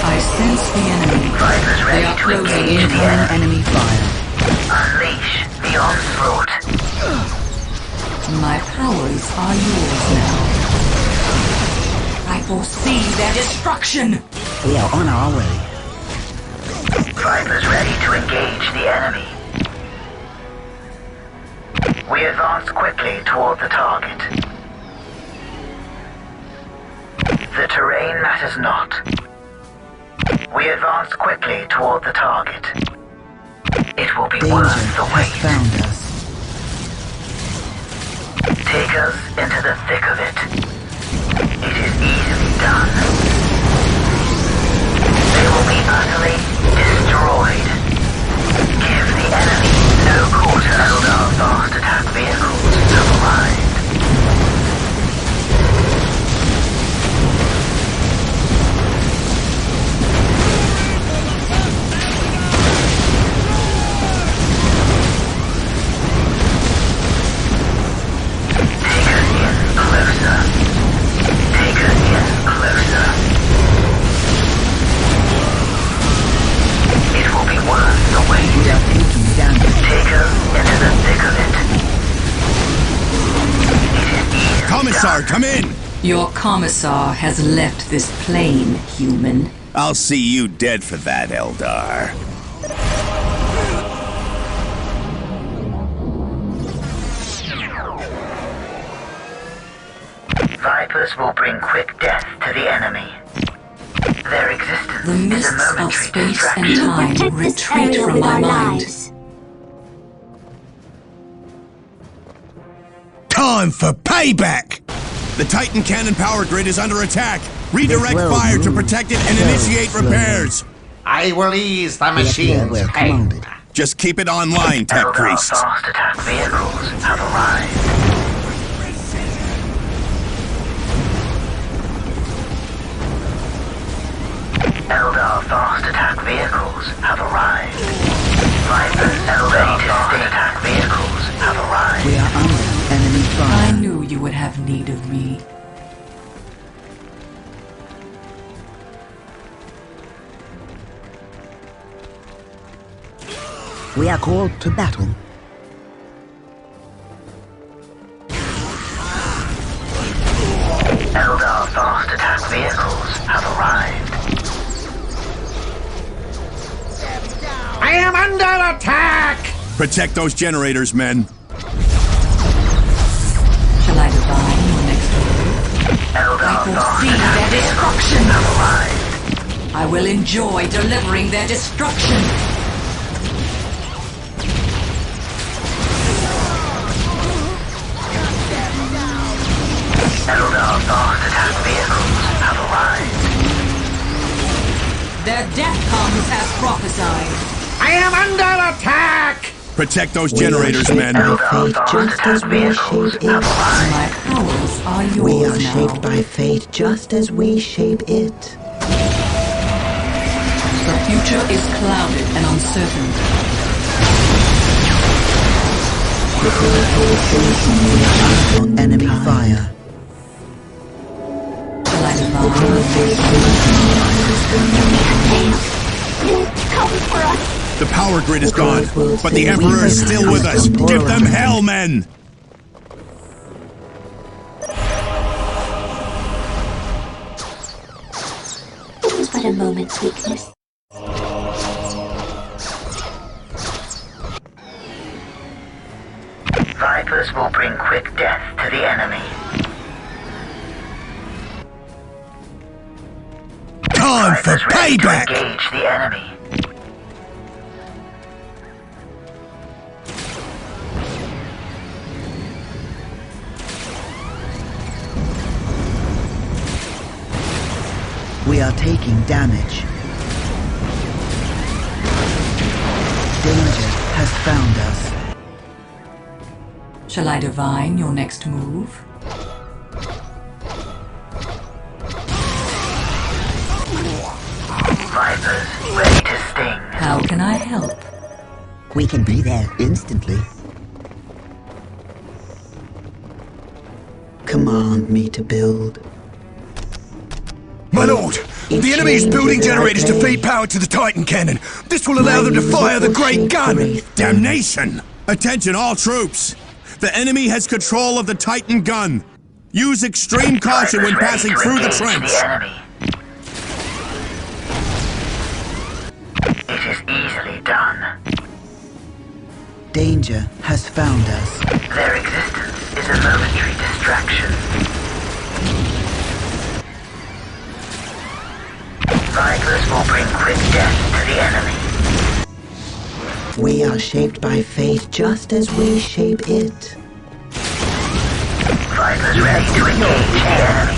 I sense the enemy. Vipers They ready are to closing engage in. the enemy. Enemy fire. Unleash the onslaught. My powers are yours now. I foresee their destruction. We are on our way. Vipers ready to engage the enemy. We advance quickly toward the target. The terrain matters not. We advance quickly toward the target. It will be Danger worth the has wait. found us. Take us into the thick of it. It is easily done. They will be utterly destroyed. Give the enemy no quarter. Eldar fast attack vehicles have arrived. Commissar, come in! Your commissar has left this plane, human. I'll see you dead for that, Eldar. Vipers will bring quick death to the enemy. Their existence The is a mists of momentary space and distraction. time Protect this retreat area from with my our mind. lives. Time for payback! The Titan cannon power grid is under attack. Redirect This fire to world protect it and moves so initiate slowly. repairs. I will ease the We are machine's pain. commanded. Just keep it online, Tech Eldar Priests. fast attack vehicles have arrived. Eldar fast attack vehicles have arrived. Vipers Eldar fast attack vehicles have arrived. We are under enemy I fire. knew you would have need of me. We are called to battle. Eldar fast attack vehicles have arrived. Protect those generators, men. Shall I divine your next move? I foresee their destruction. I will enjoy delivering their destruction. Eldar fast attack vehicles have arrived. Their death comes as prophesied. I am under attack! Protect those generators, men. Fate just as we shape it. My powers are yours We are now. shaped by fate just as we shape it. The future is clouded and uncertain. Enemy fire. Shall I divine? The power grid is gone, but the Emperor is still with us. Give them hell, men! It was but a moment's weakness. Vipers will bring quick death to the enemy. Time for Vipers ready to payback! engage the enemy. We are taking damage. Danger has found us. Shall I divine your next move? Vipers ready to sting. How can I help? We can be there instantly. Command me to build. My lord, the enemy is building generators to feed power to the Titan cannon. This will allow them to fire the great gun. Damnation! Attention, all troops! The enemy has control of the Titan gun. Use extreme caution when passing through the trench. It is easily done. Danger has found us. Their existence is a momentary distraction. Vipers will bring quick death to the enemy. We are shaped by fate just as we shape it. Vipers ready to engage the enemy.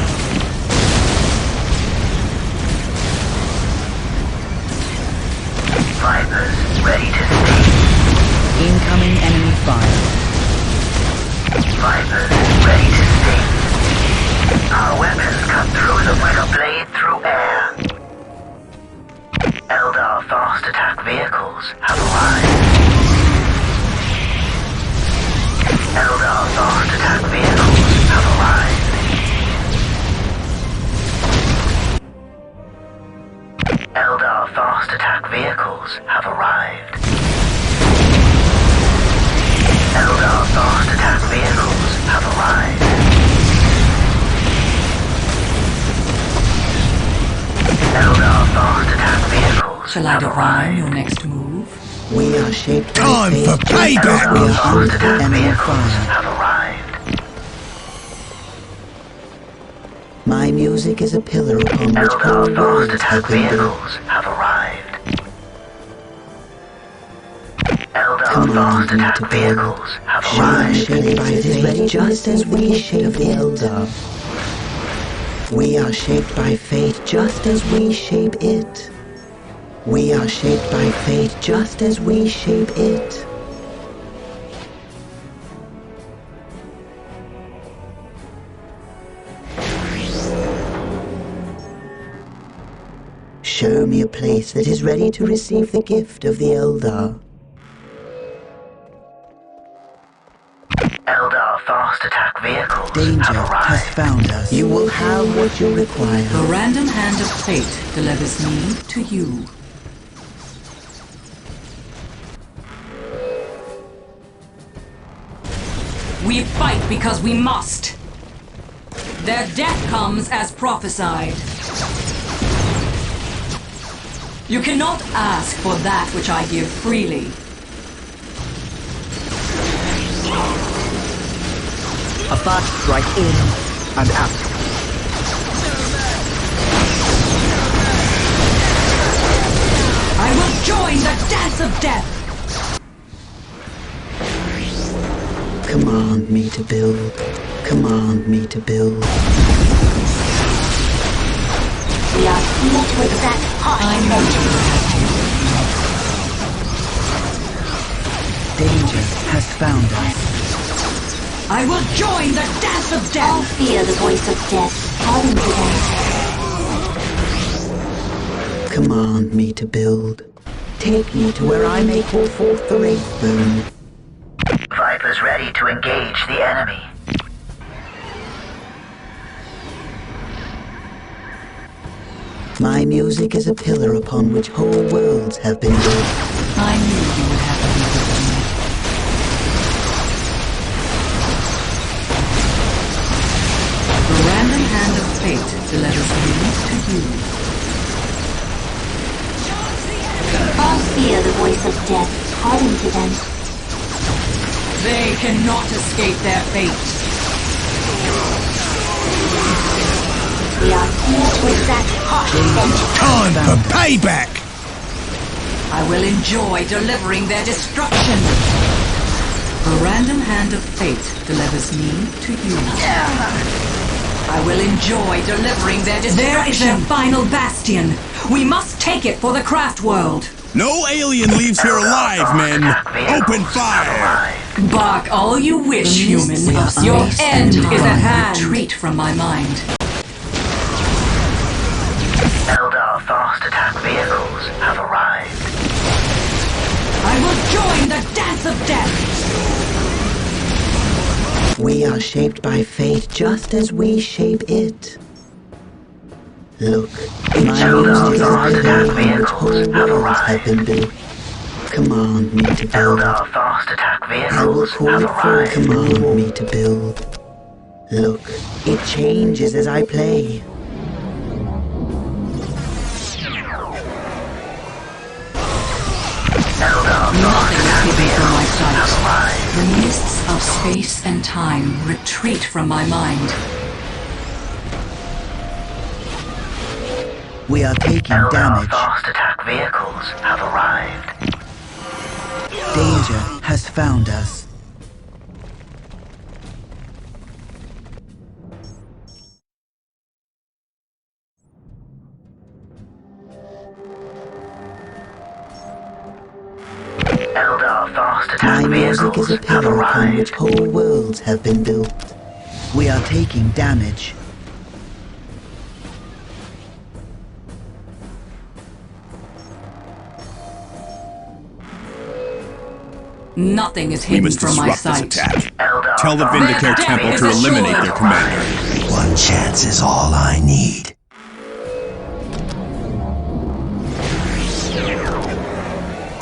Vipers ready to sting. Incoming enemy fire. Vipers ready to sting. Our weapons cut through them like a blade through air. Eldar fast attack vehicles have arrived. Eldar fast attack vehicles have arrived. Eldar fast attack vehicles have arrived. Eldar fast attack vehicles have arrived. Eldar fast attack vehicles Shall I have divine arrived. your next move? We are shaped by Time fate for just payback! as we are Fast under attack enemy vehicles fire. have arrived. My music is a pillar upon which Eldar whole fast worlds attack have been built. vehicles have arrived. Eldar Command fast me attack to build. vehicles have We are arrived. shaped by fate just as we shape Eldar. We are shaped by fate just as we shape it. We are shaped by fate just as we shape it. Show me a place that is ready to receive the gift of the Eldar. Eldar fast attack vehicles Danger have has arrived. found us. You will have what you require. The random hand of fate delivers me to you. We fight because we must. Their death comes as prophesied. You cannot ask for that which I give freely. A fast strike in and out. I will join the dance of death! Command me to build. Command me to build. We are here to exact harsh vengeance. Danger has found us. I will join the dance of death! All fear the voice of death. Harden to them. Command me to build. Take me to where I may call forth the wraith bone. Viper's ready to engage the enemy. My music is a pillar upon which whole worlds have been built. I knew you would have to be with me. The random hand of fate delivers me to you. All fear the voice of death. Harden to them. They cannot escape their fate. We are here to exact harsh vengeance. Time for payback! I will enjoy delivering their destruction. A random hand of fate delivers me to you. I will enjoy delivering their destruction. There is their final bastion. We must take it for the craft world. No alien leaves here alive, men! Open fire! Bark all you wish, human. Your end is at hand. Retreat from my mind. Eldar fast attack vehicles have arrived. I will join the dance of death! We are shaped by fate just as we shape it. Look, in my music is a play on which whole worlds have been built. Command me to build. Eldar fast attack I will vehicles call have it forth. arrived. Command me to build. Look, it changes as I play. Nothing is hidden from my sight. The mists of space and time retreat from my mind. We are taking Eldar damage. fast attack vehicles have arrived. Danger has found us. Eldar fast My attack music vehicles is a have pillar upon arrived. which whole worlds have been built. We are taking damage. Nothing is We hidden must from my disrupt this sight. attack. Eldar Tell the fast Vindicare Their Temple death to is eliminate assured. their commander. One chance is all I need.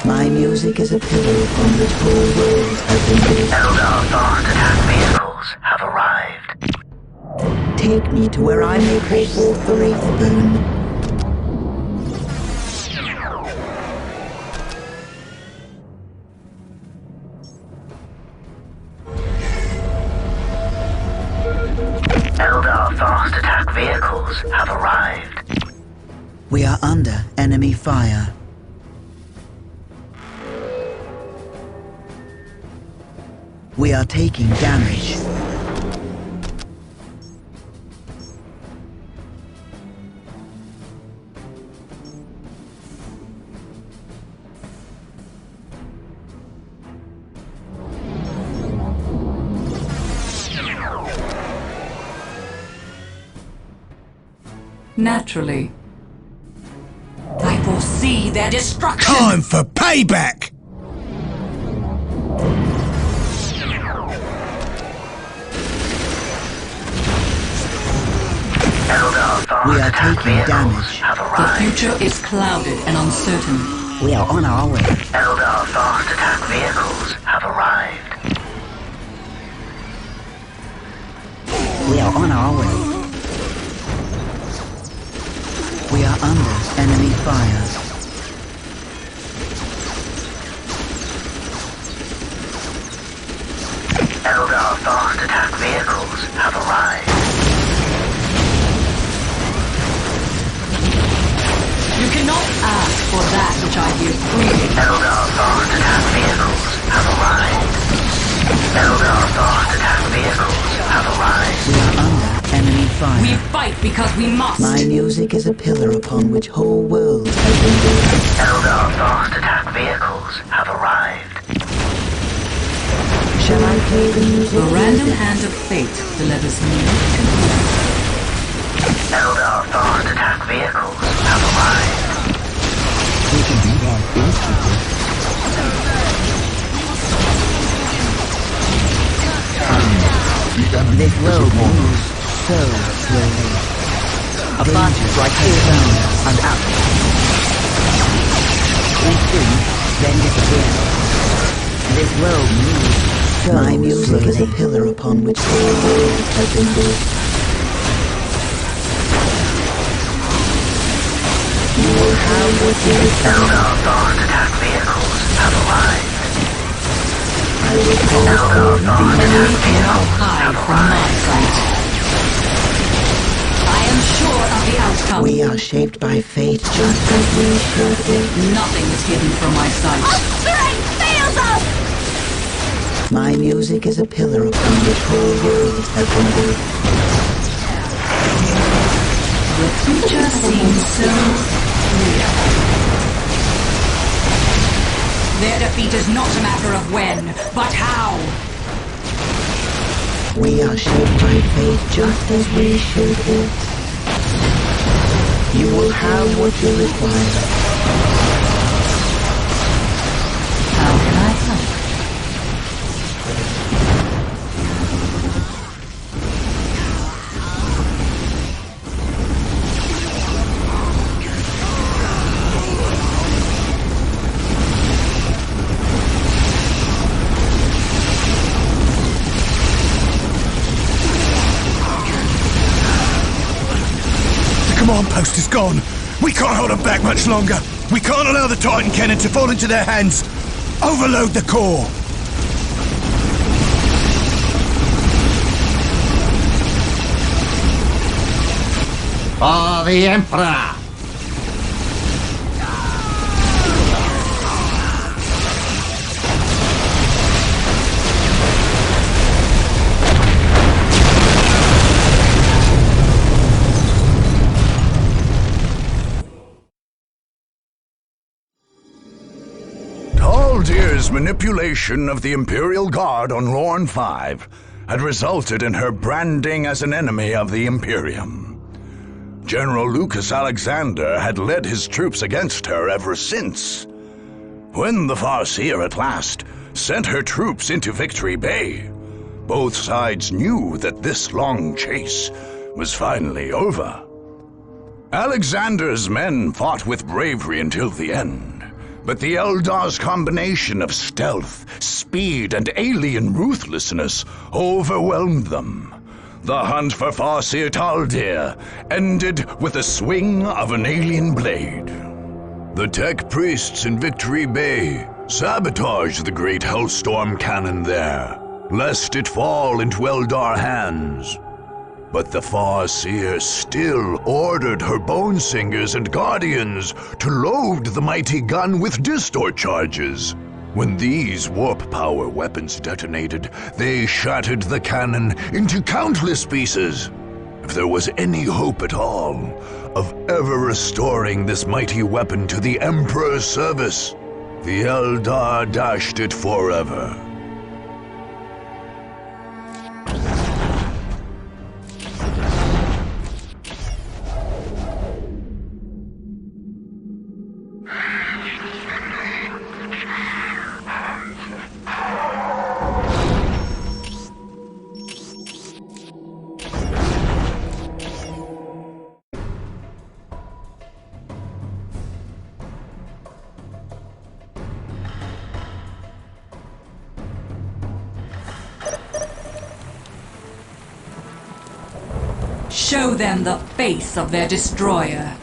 My music is a pillar upon which whole worlds have been built. Eldar fast attack vehicles have arrived. Take me to where I may call forth the wraith bone. Eldar fast attack vehicles have arrived. We are under enemy fire. We are taking damage. Naturally. I foresee their destruction. Time for payback! Eldar fast We are attack taking vehicles damage. have The arrived. future is clouded and uncertain. We are on our way. Eldar fast attack vehicles have arrived. We are on our way. We are under enemy fire. Eldar fast attack vehicles have arrived. You cannot ask for that which I give freely. Eldar fast attack vehicles have arrived. Eldar fast attack vehicles have arrived. We are under enemy fire. We fight because we must. My music is a pillar upon which whole worlds have been built. Eldar fast attack vehicles have arrived. Shall I play the music? The random hand of fate delivers me to you. Eldar fast attack vehicles have arrived. We can do that instantly. This world moves so slowly. A fast strike is down and out. We swing, then disappear. This world moves so My music slowly. Is a pillar upon which whole worlds have been built. You will have what you require. Eldar fast attack vehicles have arrived. I will call Eldar The enemy cannot hide from my sight. I am sure of the outcome. We are shaped by fate just as we should be. Nothing is hidden from my sight. Our strength fails us! My music is a pillar upon which whole worlds have been built. The future seems so clear. Their defeat is not a matter of when, but how. We are shaped by fate just as we should be. You will have what you require. How can I help? The command post is gone. We can't hold them back much longer. We can't allow the Titan cannon to fall into their hands. Overload the core. For the Emperor! Taldir's manipulation of the Imperial Guard on Lorne 5 had resulted in her branding as an enemy of the Imperium. General Lucas Alexander had led his troops against her ever since. When the Farseer at last sent her troops into Victory Bay, both sides knew that this long chase was finally over. Alexander's men fought with bravery until the end, but the Eldar's combination of stealth, speed, and alien ruthlessness overwhelmed them. The hunt for Farseer Taldir ended with the swing of an alien blade. The tech priests in Victory Bay sabotaged the great Hellstorm cannon there, lest it fall into Eldar hands. But the Farseer still ordered her Bonesingers and Guardians to load the mighty gun with distort charges. When these warp-power weapons detonated, they shattered the cannon into countless pieces. If there was any hope at all of ever restoring this mighty weapon to the Emperor's service, the Eldar dashed it forever. Show them the face of their destroyer.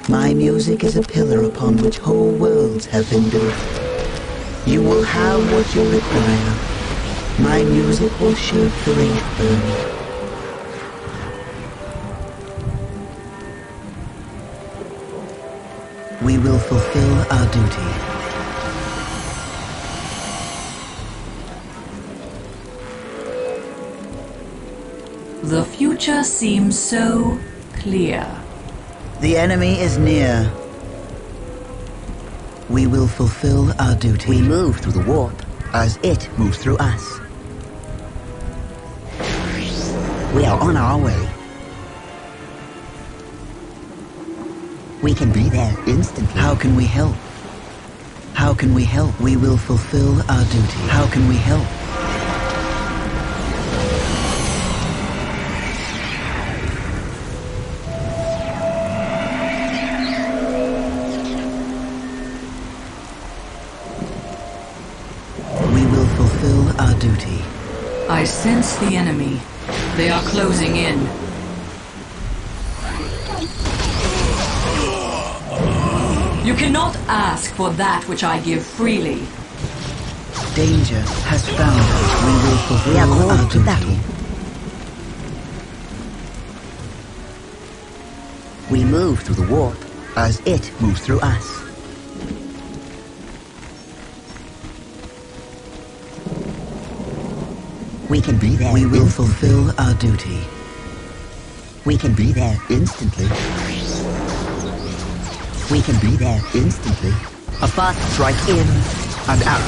My music is a pillar upon which whole worlds have been built. You will have what you require. My music will shape the Wraithburn. We will fulfill our duty. The future seems so clear. The enemy is near. We will fulfill our duty. We move through the warp as it moves through us. We are on our way. We can be there instantly. How can we help? How can we help? We will fulfill our duty. How can we help? We will fulfill our duty. I sense the enemy. They are closing in. You cannot ask for that which I give freely. Danger has found us. We will fulfill We are our called to duty. battle. We move through the warp as it moves through us. We can be there. We will instantly. fulfill our duty. We can be there instantly. We can be there instantly. A fast strike in and out.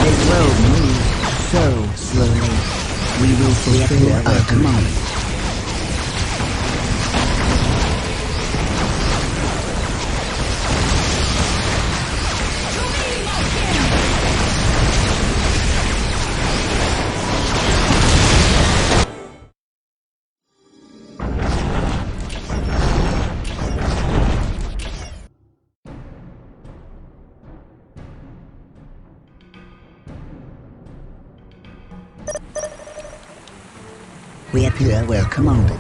This world moves so slowly. We will fulfill our command. We appear where commanded.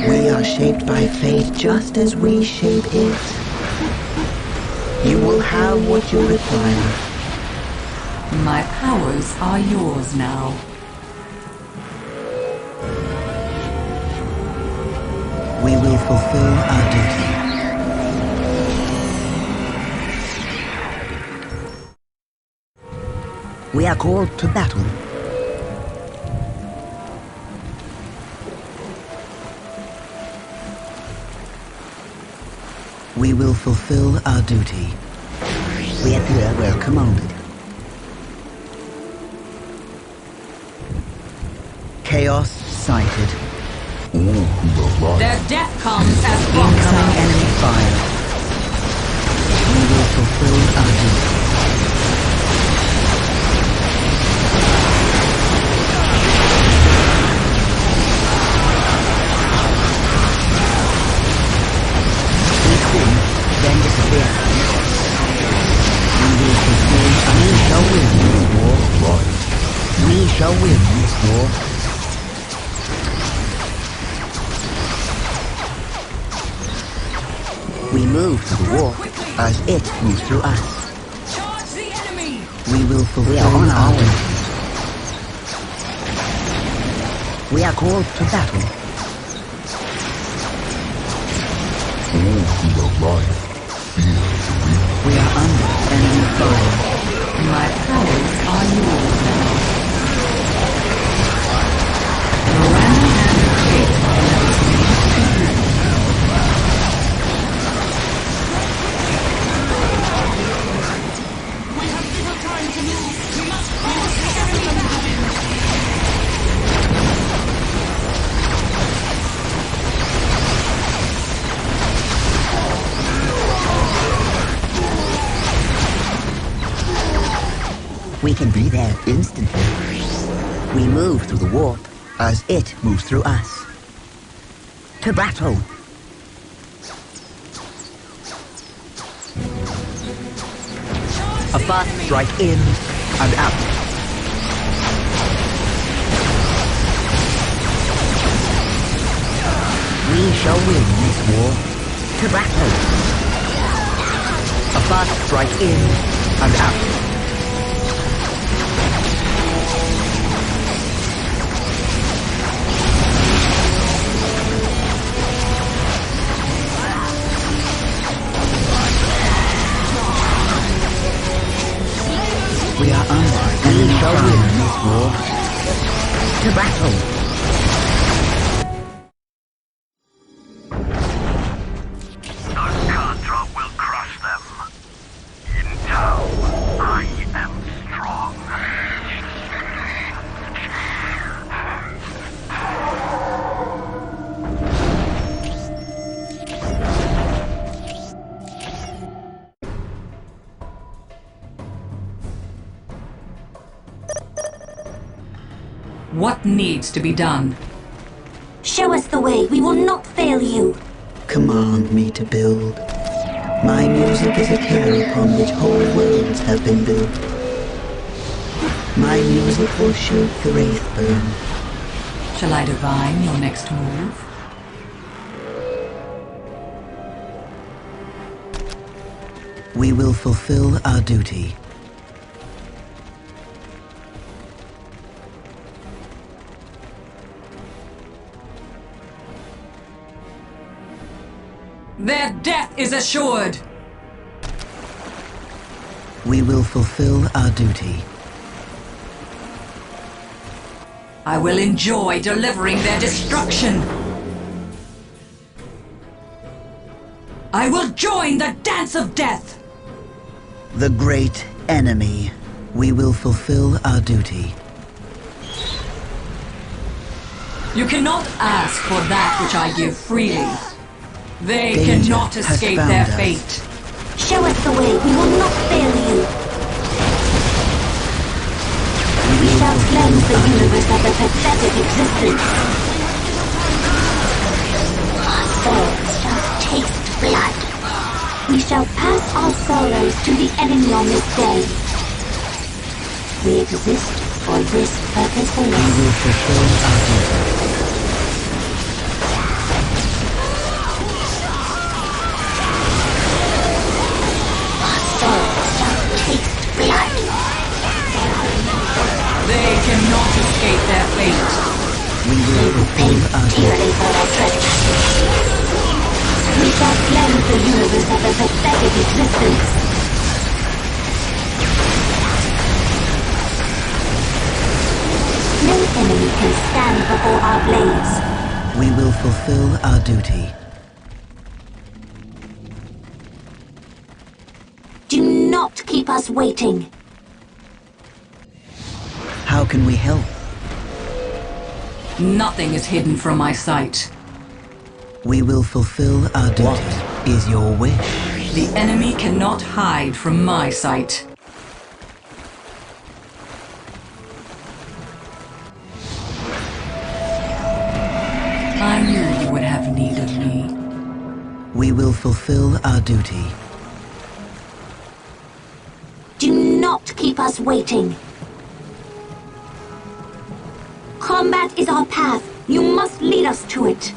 We are shaped by fate just as we shape it. You will have what you require. My powers are yours now. We will fulfill our duty. We are called to battle. We will fulfill our duty. We appear where commanded. Chaos sighted. Their death comes as Incoming enemy fire. We will fulfill our duty. We swim, then disappear. We will fulfill our We duty. shall win this war. We shall win this war. We move through the war as it moves through us. Charge the enemy! We will fulfill We are on our our way. duty. We are called to battle. All who are alive fear the reaper. We are under enemy fire. My powers are yours now. The random hand of fate allows me to you. We can be there instantly. We move through the warp as it moves through us. To battle! A fast strike in and out. shall win this war. To battle. A fast strike in and out. We are under enemy shall win this war. To battle. What needs to be done? Show us the way. We will not fail you. Command me to build. My music is a pillar upon which whole worlds have been built. My music will shoot the wraith burn. Shall I divine your next move? We will fulfill our duty. Their death is assured! We will fulfill our duty. I will enjoy delivering their destruction! I will join the dance of death! The great enemy. We will fulfill our duty. You cannot ask for that which I give freely. They Danger cannot has escape found their us. fate. Show us the way. We will not fail you. We shall cleanse the universe of a pathetic existence. Our souls shall taste blood. We shall pass our sorrows to the enemy on this day. We exist for this purpose alone. We will fulfill our duty. They cannot escape their fate. We will fulfill our Dearly for their trespasses. We shall cleanse the universe of a pathetic existence. No enemy can stand before our blades. We will fulfill our duty. Do not keep us waiting. How can we help? Nothing is hidden from my sight. We will fulfill our duty. What is your wish? The enemy cannot hide from my sight. I knew you would have need of me. We will fulfill our duty. Do not keep us waiting. Combat is our path. You must lead us to it.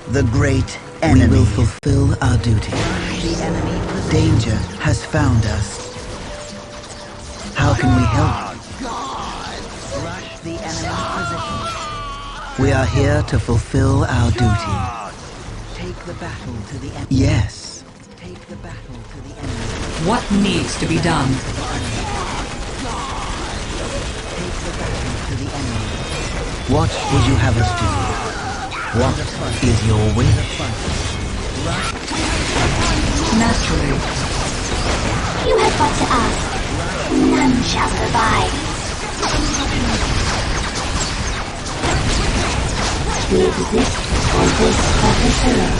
The great enemy. We will fulfill our duty. The enemy Danger has found us. How can we help? rush the enemy position. We are here to fulfill our duty. Take the battle to the enemy. Yes. Take the battle to the enemy. What needs to be done? Take the battle to the enemy. What would you have us do? What is your wish? Naturally. You have but to ask. None shall survive. We exist for this purpose alone.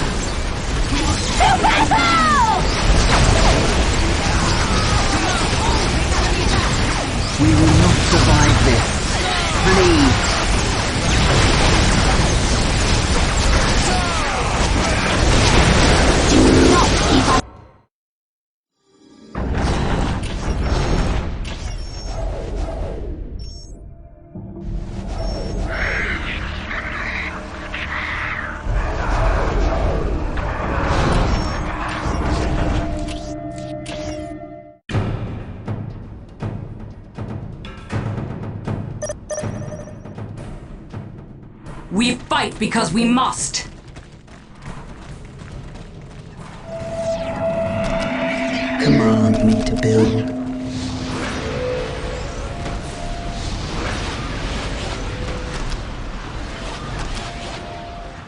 To battle! We will not survive this. Flee! Do not keep us. We fight because we must. Command me to build.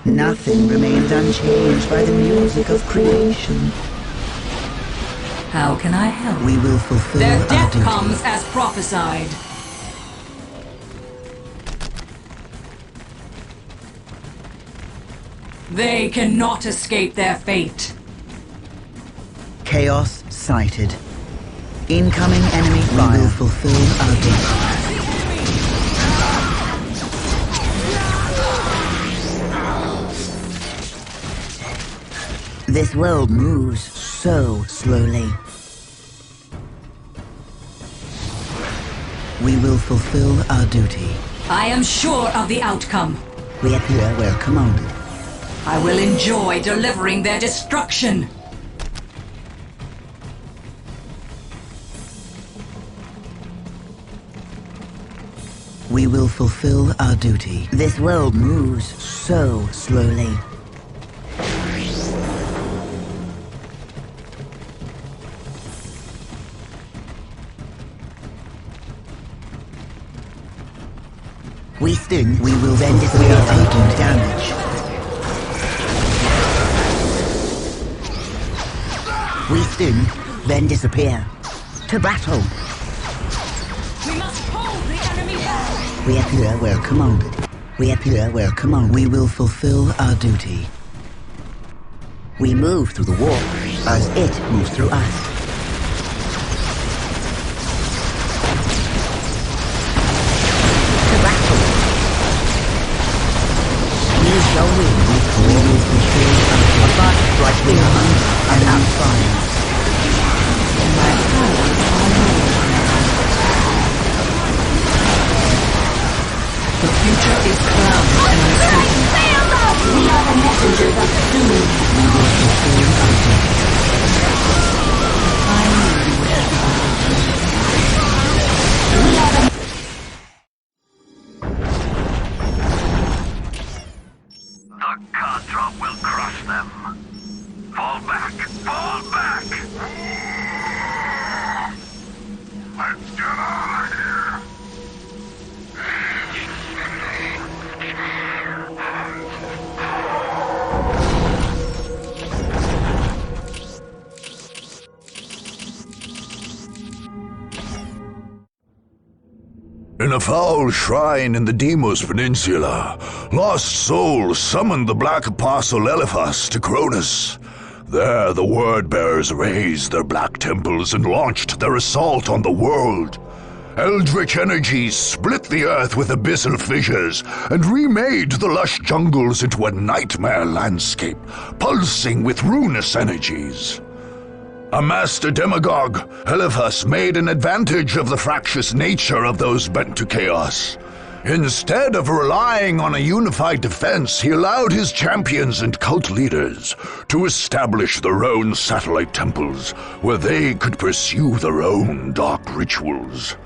Nothing remains unchanged by the music of creation. How can I help? We will fulfill Their our death duty. comes as prophesied. They cannot escape their fate. Chaos sighted. Incoming enemy fire. We will fulfill our duty. This world moves so slowly. We will fulfill our duty. I am sure of the outcome. We appear where commanded. I will enjoy delivering their destruction. We will fulfill our duty. This world moves so slowly. We sting, we will then disappear, taking damage. We sting, then disappear. To battle. We must hold the enemy back. We appear where commanded. We appear where commanded. We will fulfill our duty. We move through the warp as it moves through us. We will fulfill a fast right behind and outside. My powers are the future is clouded and uncertain. We are the messengers of doom. We will fulfill our duty. I knew you would have We are the Drop will crush them. Fall back! Fall back! Let's get out of here! In a foul shrine in the Deimos Peninsula, lost souls summoned the Black Apostle Eliphas to Cronus. There the Word-Bearers raised their black temples and launched their assault on the world. Eldritch energies split the earth with abyssal fissures and remade the lush jungles into a nightmare landscape, pulsing with ruinous energies. A master demagogue, Eliphas made an advantage of the fractious nature of those bent to chaos. Instead of relying on a unified defense, he allowed his champions and cult leaders to establish their own satellite temples, where they could pursue their own dark rituals.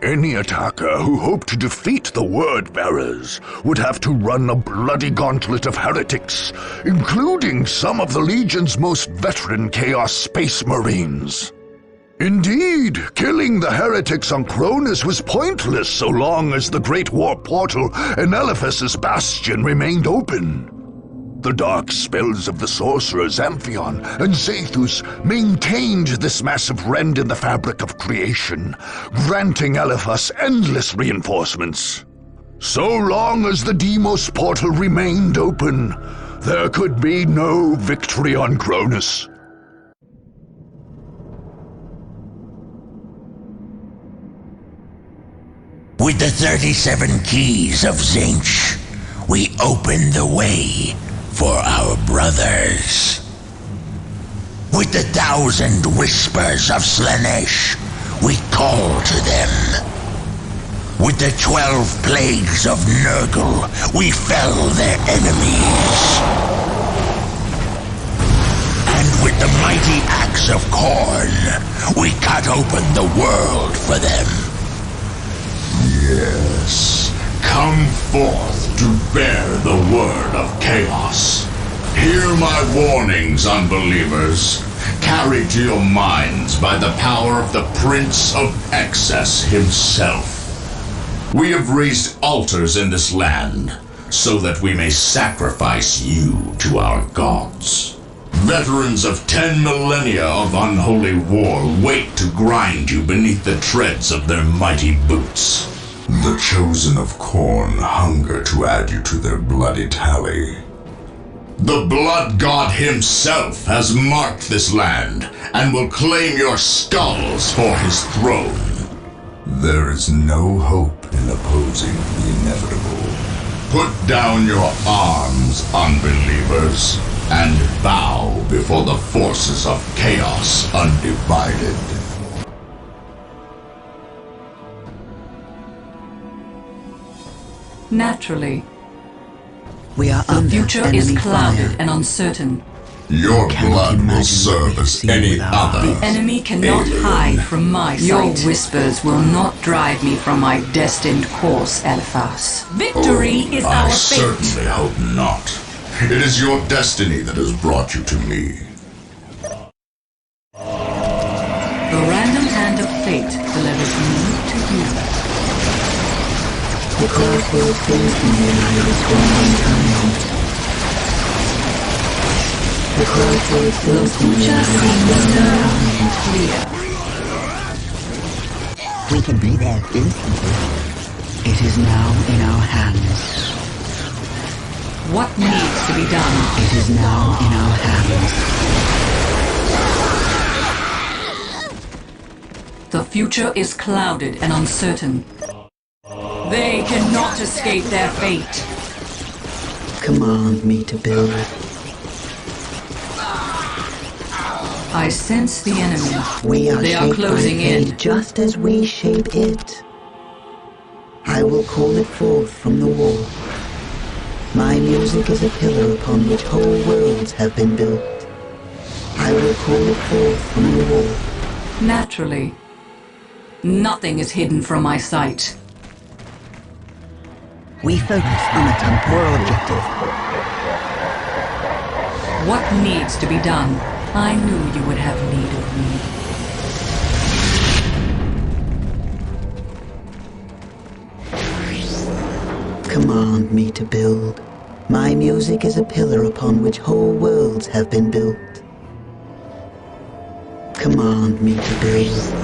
Any attacker who hoped to defeat the Word-Bearers would have to run a bloody gauntlet of heretics, including some of the Legion's most veteran Chaos Space Marines. Indeed, killing the heretics on Cronus was pointless so long as the Great Warp Portal and Eliphas's Bastion remained open. The dark spells of the sorcerers Amphion and Zathus maintained this massive rend in the fabric of creation, granting Eliphas endless reinforcements. So long as the Deimos portal remained open, there could be no victory on Cronus. With the 37 keys of Tzeentch, we open the way for our brothers. With the 1,000 whispers of Slaanesh, we call to them. With the 12 plagues of Nurgle, we fell their enemies. And with the mighty axe of Khorne, we cut open the world for them. Yes, come forth to bear the the word of chaos. Hear my warnings, unbelievers, carried to your minds by the power of the Prince of Excess himself. We have raised altars in this land so that we may sacrifice you to our gods. Veterans of 10 millennia of unholy war wait to grind you beneath the treads of their mighty boots. The chosen of Khorne hunger to add you to their bloody tally. The Blood God himself has marked this land and will claim your skulls for his throne. There is no hope in opposing the inevitable. Put down your arms, unbelievers, and bow before the forces of chaos undivided. Naturally. We are The future is enemy clouded fire. and uncertain. Your blood will serve as any other. The enemy cannot hide from my sight. Your whispers will not drive me from my destined course, Eliphas. Victory is I our fate. certainly hope not. It is your destiny that has brought you to me. The random hand of fate delivers me to you. The crossroads face me and I respond in kind. The crossroads face me and I respond in clear. We can be there instantly. It is now in our hands. What needs to be done? It is now in our hands. The future is clouded and uncertain. They cannot escape their fate. Command me to build. I sense the enemy. We are They are shaped closing by in. fate just as we shape it. I will call it forth from the war. My music is a pillar upon which whole worlds have been built. I will call it forth from the war. Naturally. Nothing is hidden from my sight. We focus on a temporal objective. What needs to be done? I knew you would have need of me. Command me to build. My music is a pillar upon which whole worlds have been built. Command me to build.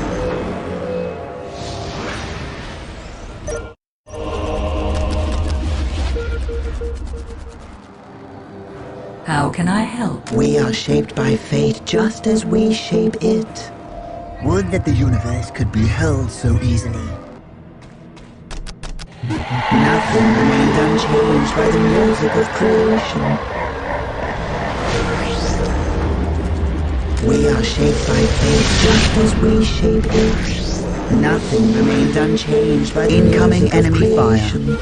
How can I help? We are shaped by fate just as we shape it. Would that the universe could be held so easily. Nothing remained unchanged by the music of creation. We are shaped by fate just as we shape it. Nothing remains unchanged by the Incoming music enemy of fire. creation.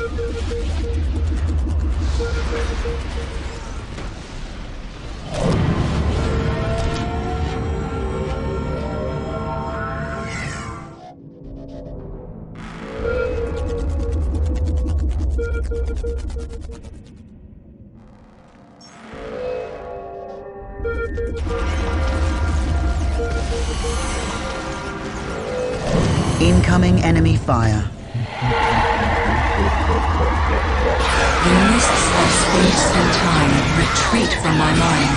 Incoming enemy fire. The mists of space and time retreat from my mind.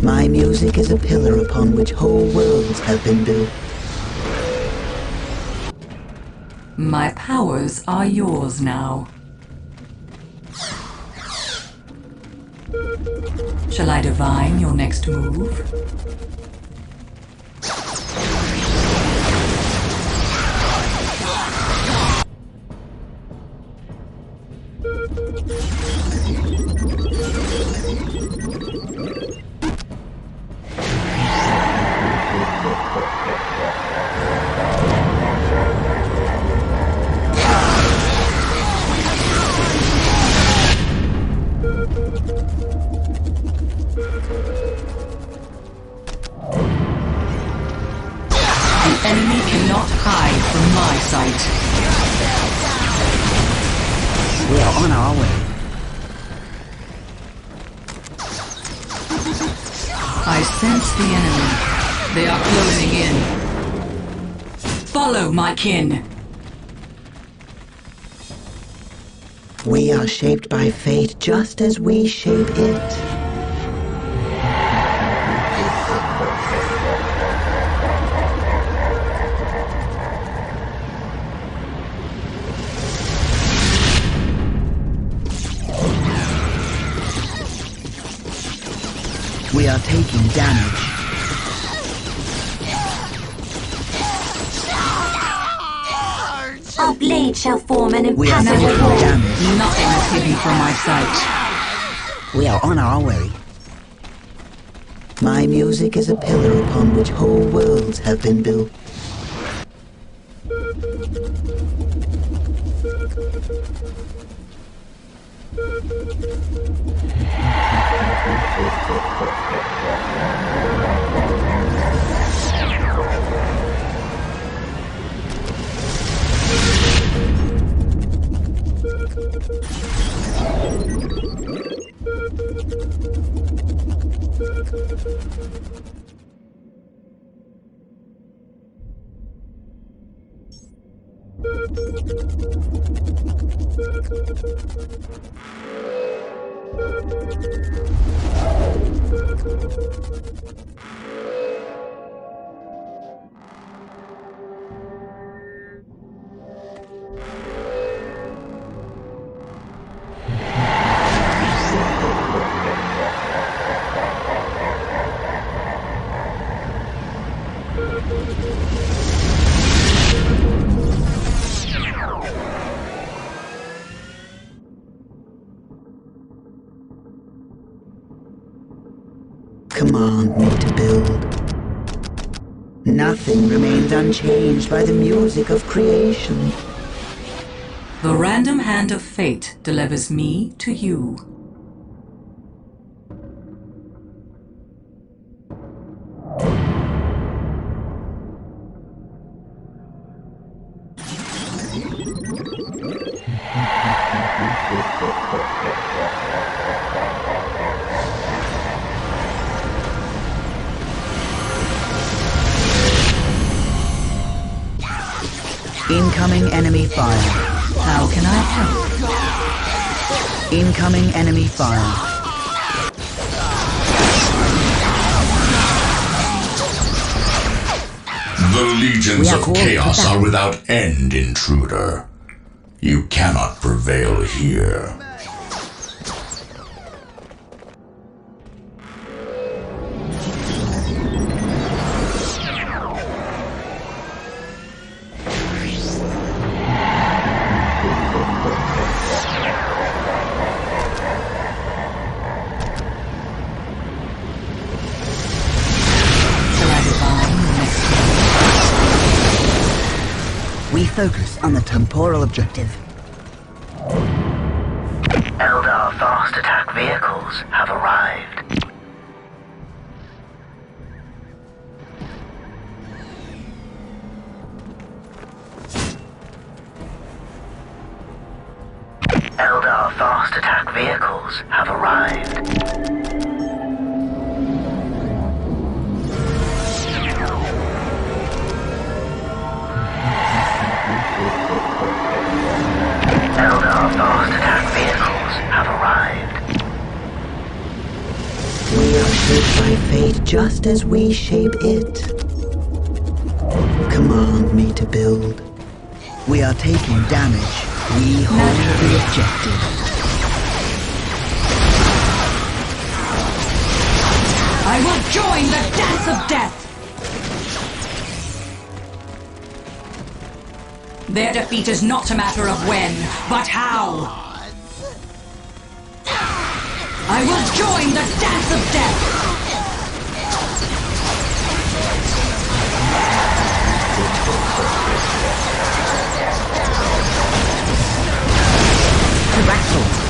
My music is a pillar upon which whole worlds have been built. My powers are yours now. Shall I divine your next move? The enemy cannot hide from my sight. We are on our way. I sense the enemy. They are closing in. Follow, my kin. We are shaped by fate just as we shape it. We are taking damage. Our blade shall form an We are impassable taking wall. damage. Nothing is hidden from my sight. We are on our way. My music is a pillar upon which whole worlds have been built. Command me to build. Nothing remains unchanged by the music of creation. The random hand of fate delivers me to you. Incoming enemy fire. How can I help? Incoming enemy fire. The legions of chaos are without end, intruder. You cannot prevail here. We focus on the temporal objective. Eldar fast attack vehicles have arrived. Eldar fast attack vehicles have arrived. Eldar fast attack vehicles have arrived. We are shaped by fate just as we shape it. Command me to build. We are taking damage. We hold the objective. I will join the dance of death! Their defeat is not a matter of when, but how! I will join the dance of death!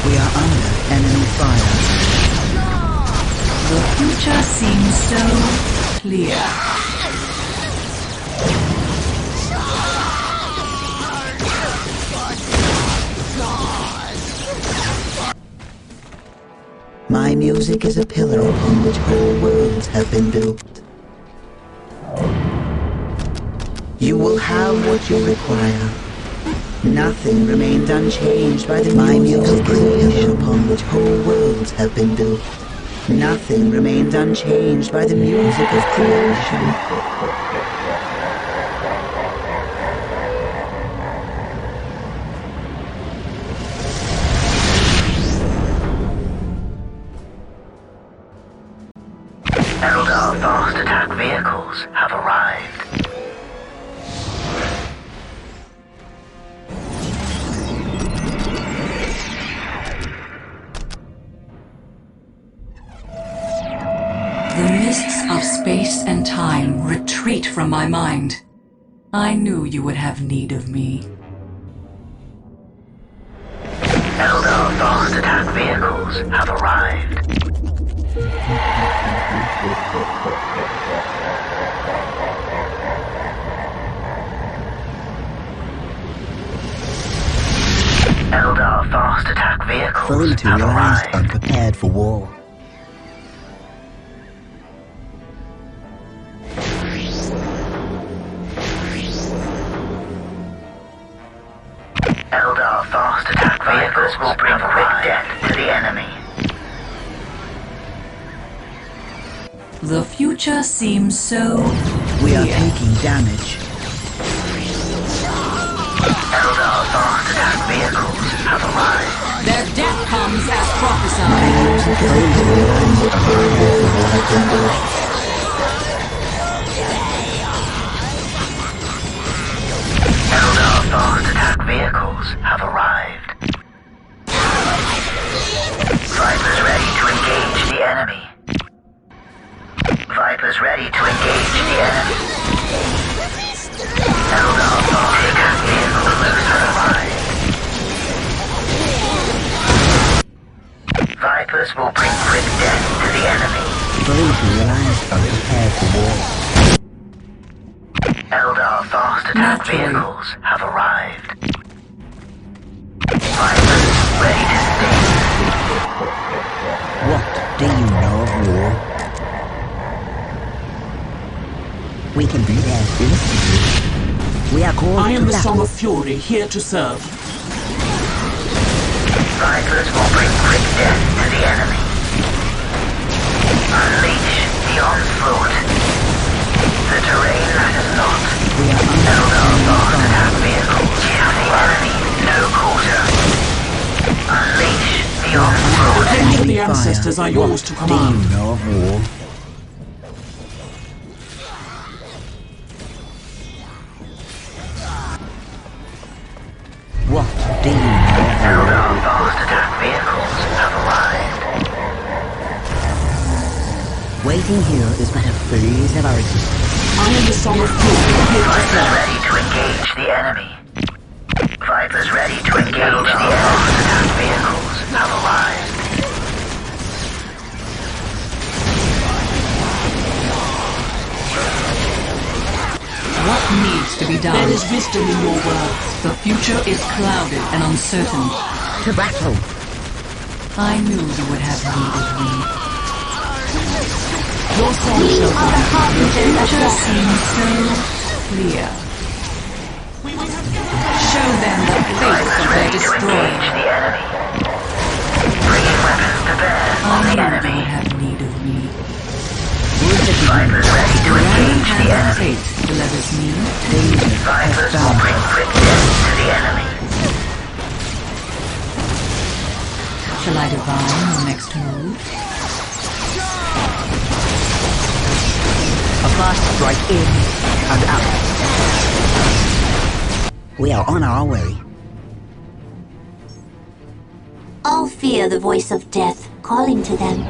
We are under enemy fire. The future seems so clear. music is a pillar upon which whole worlds have been built. You will have what you require. Nothing remains unchanged by the music is a pillar upon which whole worlds have been built. Nothing remains unchanged by the music of creation. Eldar fast attack vehicles have arrived. The mists of space and time retreat from my mind. I knew you would have need of me. Eldar fast attack vehicles have arrived. Eldar fast attack vehicles Fully have materialized arrived. and prepared for war. Eldar fast attack vehicles will bring quick death to the enemy. The future seems so We are clear. taking damage. Eldar fast attack vehicles have arrived. Their death comes as prophesied. Music is a pillar upon which whole worlds have been built. Eldar fast attack vehicles have arrived. Vipers ready to engage the enemy. Vipers ready to engage the enemy. Eldar fast attack vehicles have arrived. Vipers will bring quick death to the enemy. Fully materialized and prepared for war. Eldar fast attack vehicles have arrived. Vipers ready to sting. What do you know of war? We can be there instantly. We are called I am to the Song battle. of Fury, here to serve. Vipers will bring quick death to the enemy. Unleash the onslaught. The terrain matters not. We are Eldar fast under attack vehicles give the enemy no quarter. Unleash the The onslaught. flames of the Fire. ancestors are yours to Do you command. know of war? What do you know of war? Eldar fast attack vehicles have arrived. Waiting here is but a phase of our existence. I am the Song of Fury, here to Vipers serve. ready to engage the enemy. Vipers ready to engage the enemy. Fast attack vehicles have arrived. What needs to be done? There is wisdom in your words. The future is clouded and uncertain. To battle! I knew you would have need of me. Your song We shall are the harbingers of Future death. seems so clear. Show them the fate of their Ready to destroyer. engage the enemy. Bringing weapons to bear on I the knew you enemy. would have need of me. Vipers ready to Random engage the hand of enemy. fate delivers me. Vipers will bring quick death to the enemy. Shall I divine your next move? A fast strike in and out. We are on our way. All fear the voice of death calling to them.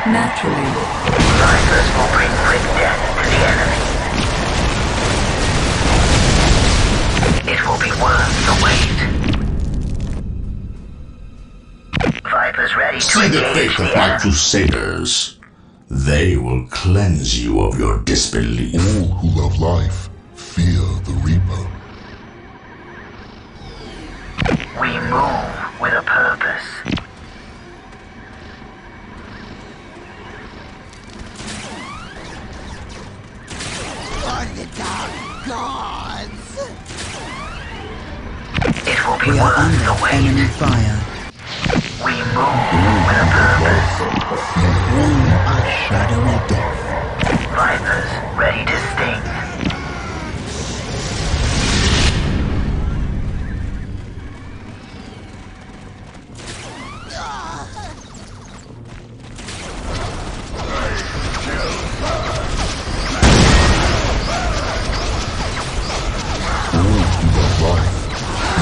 Naturally. Vipers will bring quick death to the enemy. It will be worth the wait. Vipers ready to See the engage fate the of my enemy. crusaders. They will cleanse you of your disbelief. All who love life fear the Reaper. move with a purpose. Gods! It will be We are worth the under wait. enemy fire. We move with a purpose. We are shadowy death. Vipers ready to sting.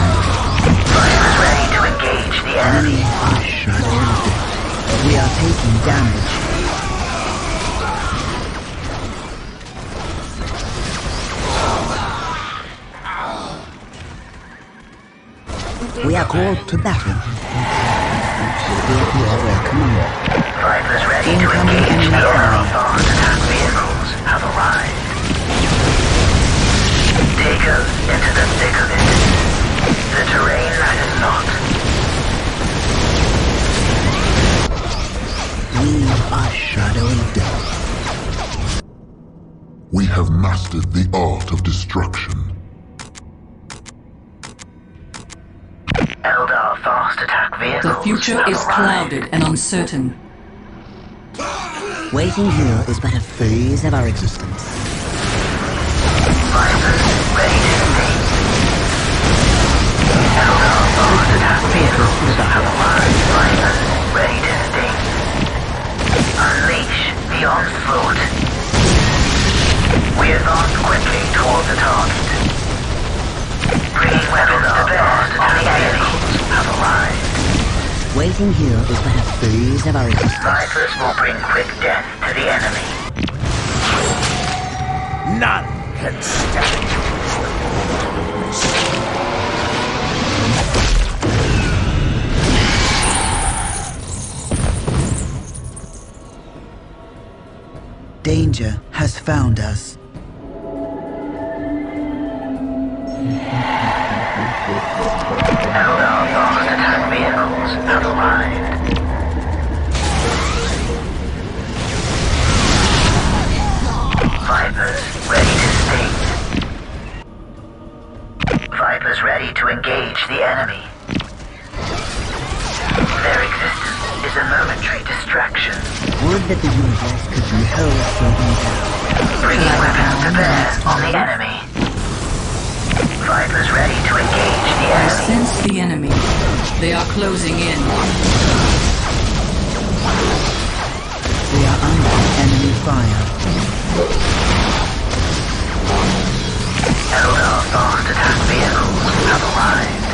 Vipers ready to engage the enemy. We are shadowy death. We are taking damage. We are called to battle. We are welcome. Vipers ready to Incoming engage enemy the fire. Eldar attack vehicles have arrived. Take us into the thick of it. The terrain matters not. We are shadowy death. We have mastered the art of destruction. Eldar fast attack vehicles The future have is arrived. clouded and uncertain. Waiting here is but a phase of our existence. Vipers ready to sting. Eldar fast attack vehicles have arrived. Vipers ready to sting. Unleash the onslaught. We advance quickly toward the target. Bringing weapons to bear on the vehicles have arrived. Waiting here is but a phase of our existence. Vipers will bring quick death to the enemy. None can stand before this. Danger has found us. Eldar fast attack vehicles have arrived. Vipers ready to sting. Vipers ready to engage the enemy. Their existence is a momentary distraction. Would that the universe could be held so easy. Bringing weapons to bear on the enemy. Vipers ready to engage the I enemy. sense the enemy. They are closing in. We are under enemy fire. Eldar fast attack vehicles have arrived.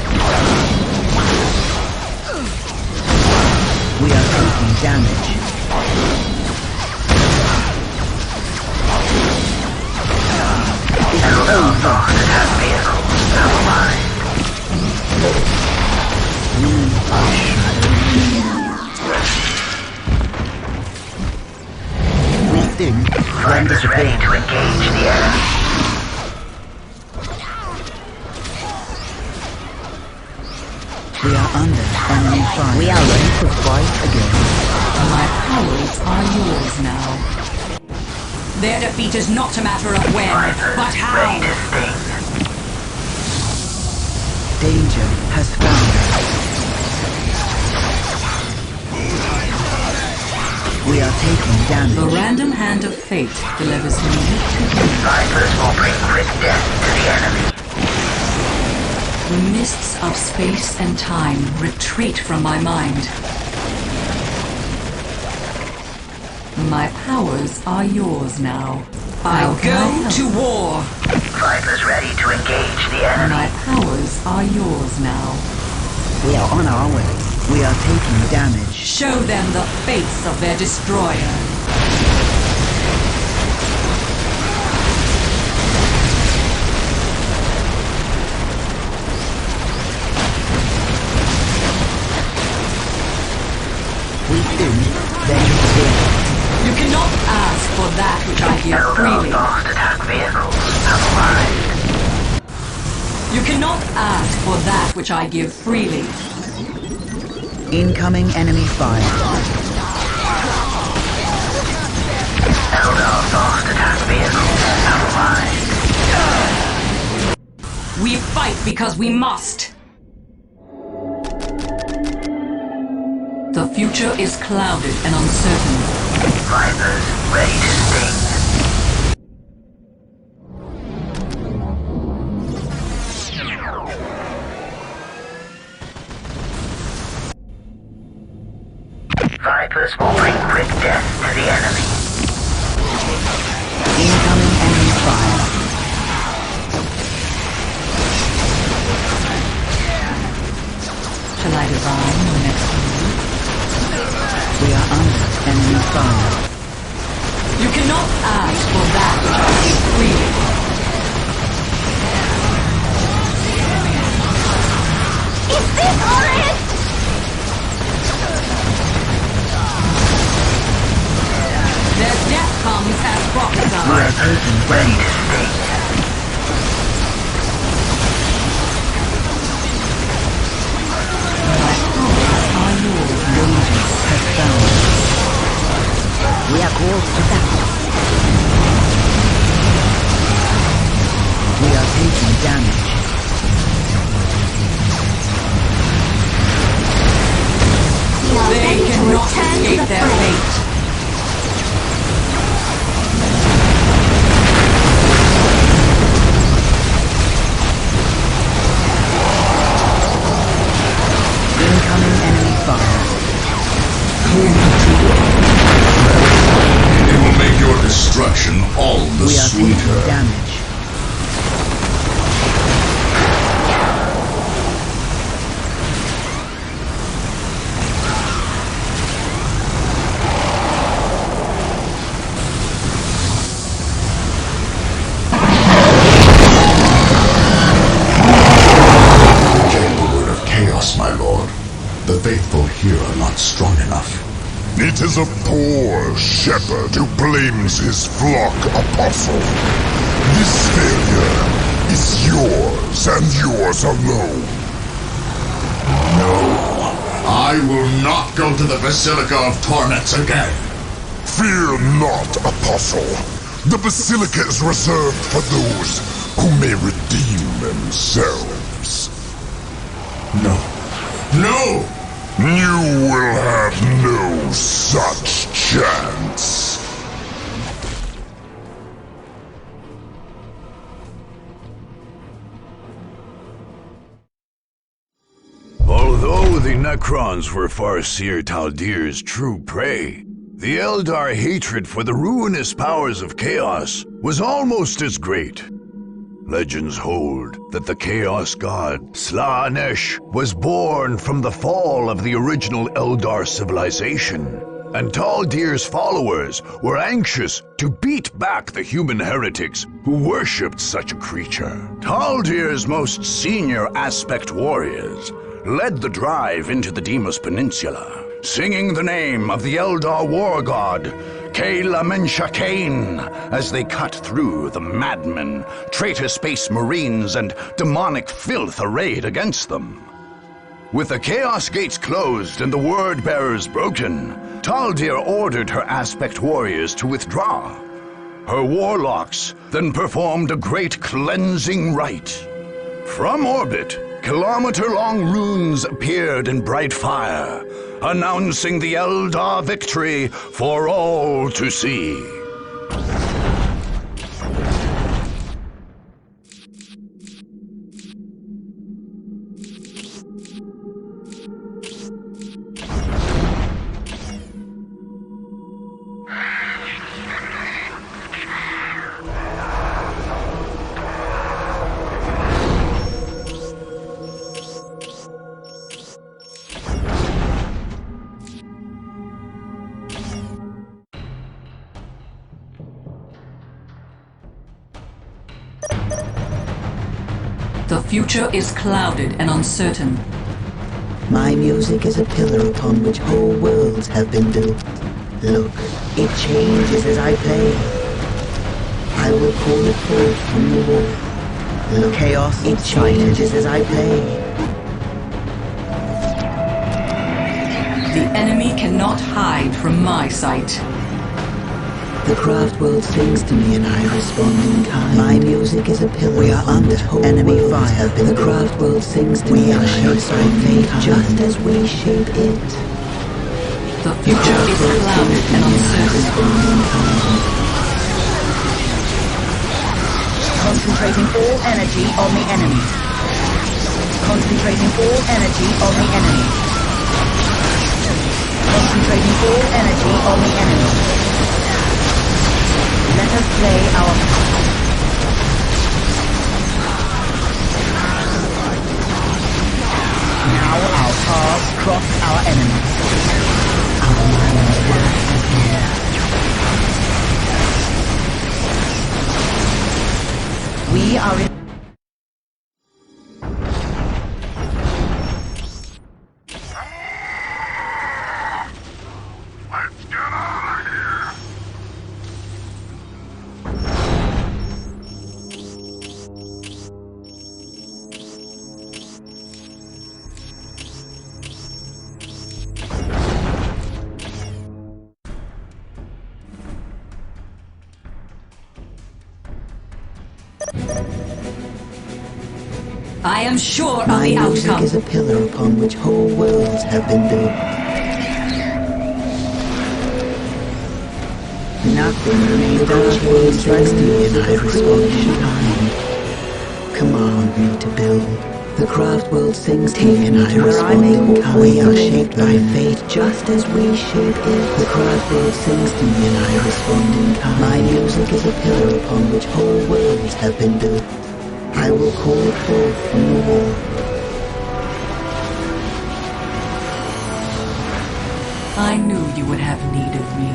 We are taking damage. Eldar fast attack vehicles have arrived. We are shadowy. We sting, then Vipers ready disappear. to engage the enemy. We are under enemy fire. We are ready to fight again. My powers are yours now. Their defeat is not a matter of when, Vipers but how. ready to sting. Danger has found us. We are taking damage. The random hand of fate delivers me to you. Vipers will bring quick death to the enemy. The mists of space and time retreat from my mind. My powers are yours now. I'll go to war. Vipers ready to engage the enemy. My powers are yours now. We are on our way. We are taking damage. Show them the face of their destroyer. We sting, then disappear. You cannot ask for that which I give Eldar freely. fast attack vehicles have arrived. You cannot ask for that which I give freely. Incoming enemy fire. Eldar fast attack vehicles allied. We fight because we must. The future is clouded and uncertain. Vipers ready to sting. Vipers will bring quick death to the enemy. Incoming enemy fire. Shall I divine the next move? We are under enemy fire. You cannot ask for that which I give freely. Is this honest? Their death comes as prophesied. Vipers ready to sting. We are called to battle. We are taking damage. They cannot escape their fate. Incoming enemy fire. It will make your destruction all the We are sweeter. taking damage. My lord. The faithful here are not strong enough. It is a poor shepherd who blames his flock, Apostle. This failure is yours and yours alone. No. I will not go to the Basilica of Torments again. Fear not, Apostle. The Basilica is reserved for those who may redeem themselves. No. No! You will have no such chance. Although the Necrons were Farseer Taldir's true prey, the Eldar hatred for the ruinous powers of Chaos was almost as great. Legends hold that the Chaos God, Slaanesh, was born from the fall of the original Eldar civilization, and Taldir's followers were anxious to beat back the human heretics who worshipped such a creature. Taldir's most senior aspect warriors led the drive into the Deimos Peninsula, singing the name of the Eldar war god, Kayla Menshakain, as they cut through the madmen, traitor space marines, and demonic filth arrayed against them. With the Chaos Gates closed and the Word-Bearers broken, Taldir ordered her aspect warriors to withdraw. Her warlocks then performed a great cleansing rite. From orbit, kilometer-long runes appeared in bright fire, announcing the Eldar victory for all to see. The future is clouded and uncertain. My music is a pillar upon which whole worlds have been built. Look, it changes as I play. I will call it forth from the wall. The chaos it changes as I play. The enemy cannot hide from my sight. The craft world sings to me and I respond in kind. My music is a pillar. We are under enemy fire. The craft world sings to me and I respond in kind. Just as we shape it. The future is clouded and uncertain. Concentrating all energy on the enemy. Concentrating all energy on the enemy. Concentrating all energy on the enemy. Let us play our part. Now our paths cross our enemies. Our minds work together. We are in... I am sure of My the music outcome. is a pillar upon which whole worlds have been built. Nothing remains unchanged strikes me and I respond in kind. Command me to build. The craft world sings to me and I respond in kind. We are shaped by fate just as we shape it. The craft world sings to me and I respond in kind. My music is a pillar upon which whole worlds have been built. I will call it forth from the war. I knew you would have need of me.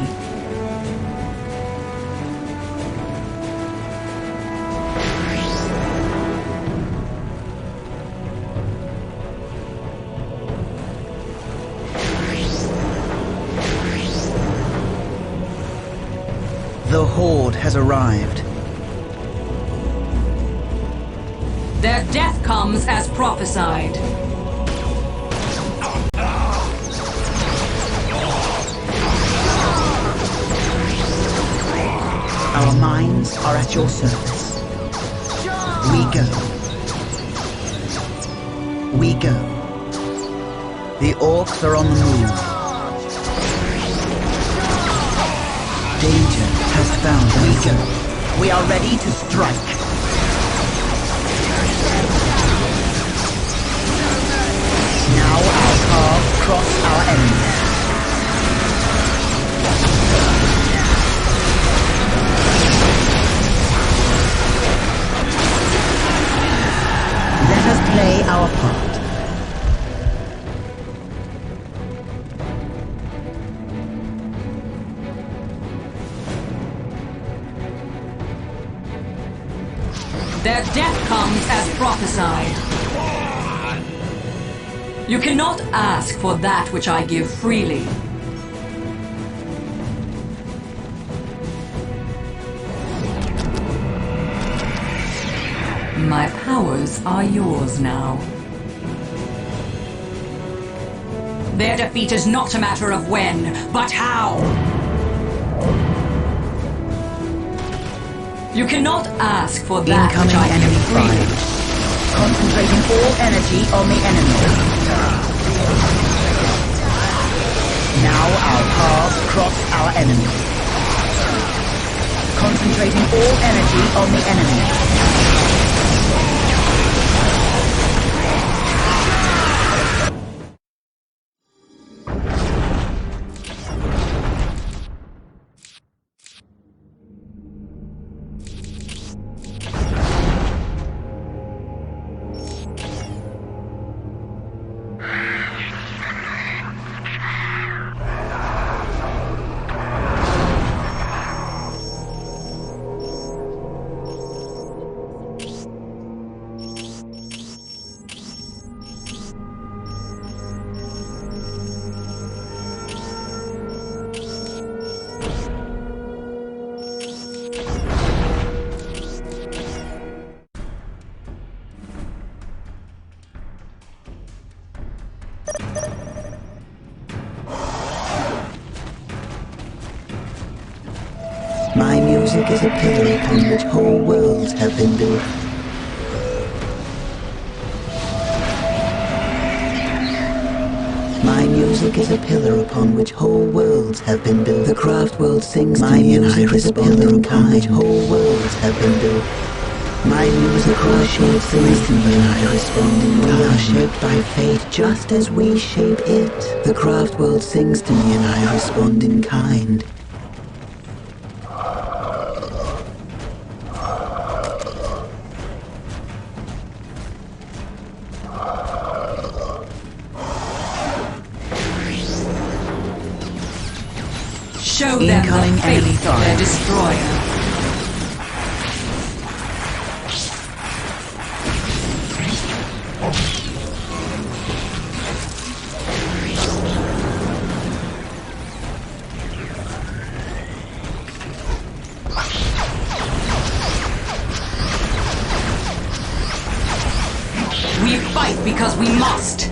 The Horde has arrived. Their death comes as prophesied. Our minds are at your service. We go. We go. The orcs are on the move. Danger has found us. We go. We are ready to strike. Now our paths cross our enemies. Let us play our part. Their death comes as prophesied. You cannot ask for that which I give freely. My powers are yours now. Their defeat is not a matter of when, but how. You cannot ask for that which I give freely. Concentrating all energy on the enemy. Now our paths cross our enemy. Concentrating all energy on the enemy. music is a pillar upon which whole worlds have been built. My music is a pillar upon which whole worlds have been built. The craft world sings to me and I respond in kind. Which whole worlds have been built. My music shapes sings to me and I respond in kind. We are shaped by fate just as we shape it. The craft world sings to me and I respond in kind. Show them the fate of their destroyer. We fight because we must.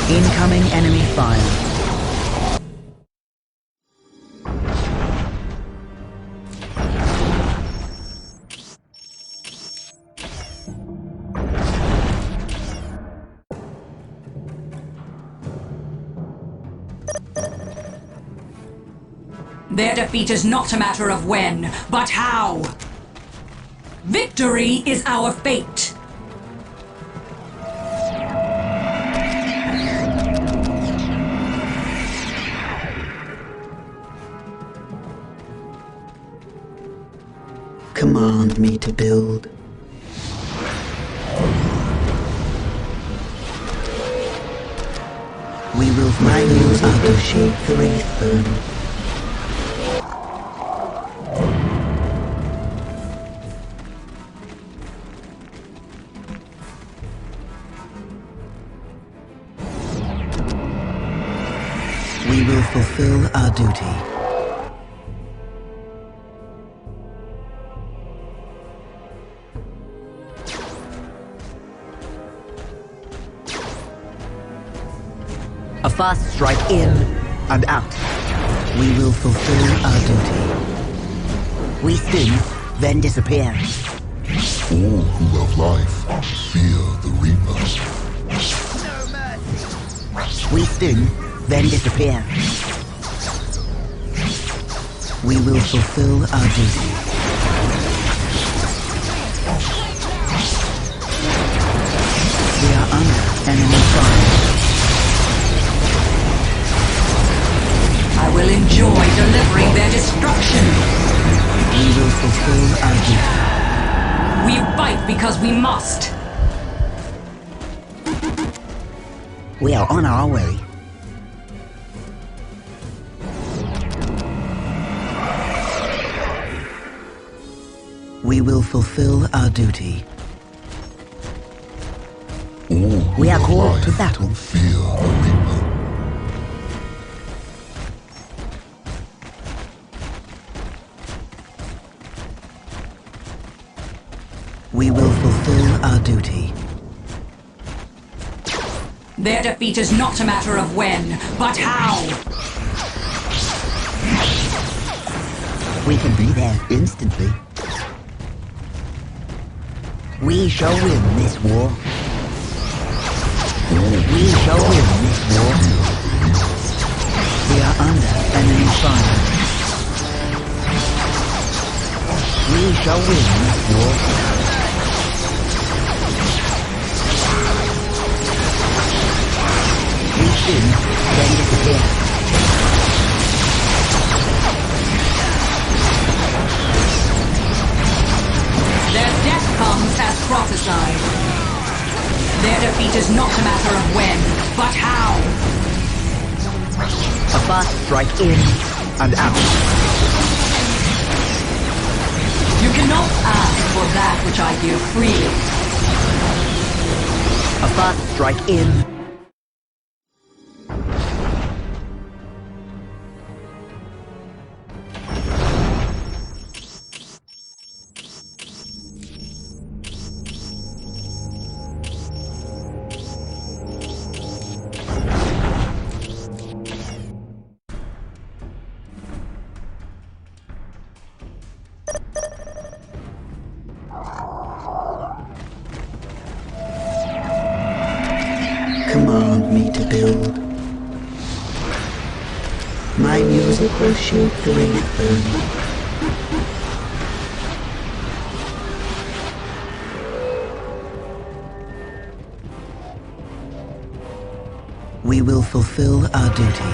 Incoming enemy fire. Their defeat is not a matter of when, but how. Victory is our fate. Command me to build. We will find use out to shape the Wraithburn. We will fulfill our duty. A fast strike in and out. We will fulfill our duty. We sting, then disappear. All who love life fear the Reaper. We sting, then disappear. We will fulfill our duty. We are under enemy fire. I will enjoy delivering their destruction. We will fulfill our duty. We fight because we must. We are on our way. We will fulfill our duty. We are called to battle. Fear the Reaper. We will fulfill our duty. Their defeat is not a matter of when, but how. We can be there instantly. We shall win this war. We shall win this war. We are under enemy fire. We shall win this war. We sting, then disappear. Their death comes as prophesied. Their defeat is not a matter of when, but how. A fast strike in and out. cannot ask for that which I give freely. A fast strike in. Command me to build. My music will shape the wraithbone. We will fulfill our duty.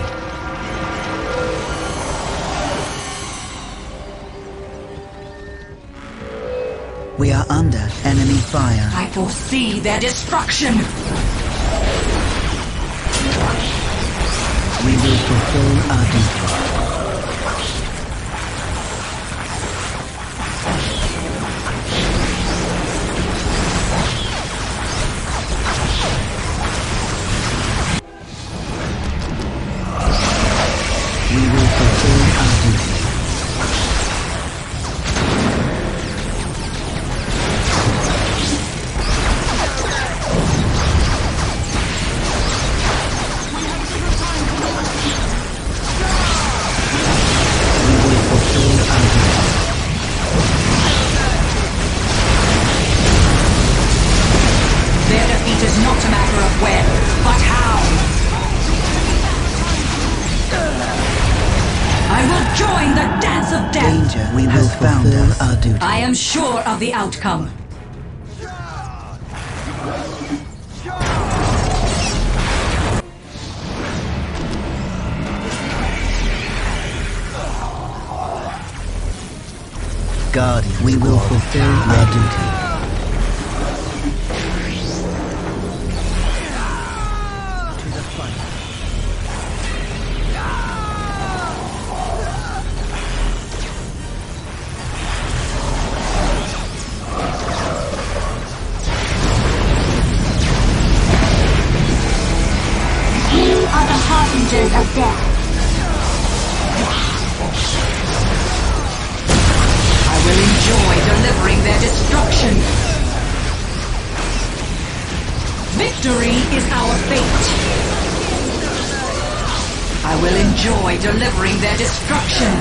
We are under enemy fire. I foresee their destruction. We will fulfill our duty. We will fulfill our duty. Their defeat is not a matter of when, but how. I will join the dance of death. Danger, we will fulfill our duty. I am sure of the outcome. Guardians, we will fulfill our duty. To the fight. You are the harbingers of death. I will enjoy delivering their destruction. Victory is our fate. I will enjoy delivering their destruction.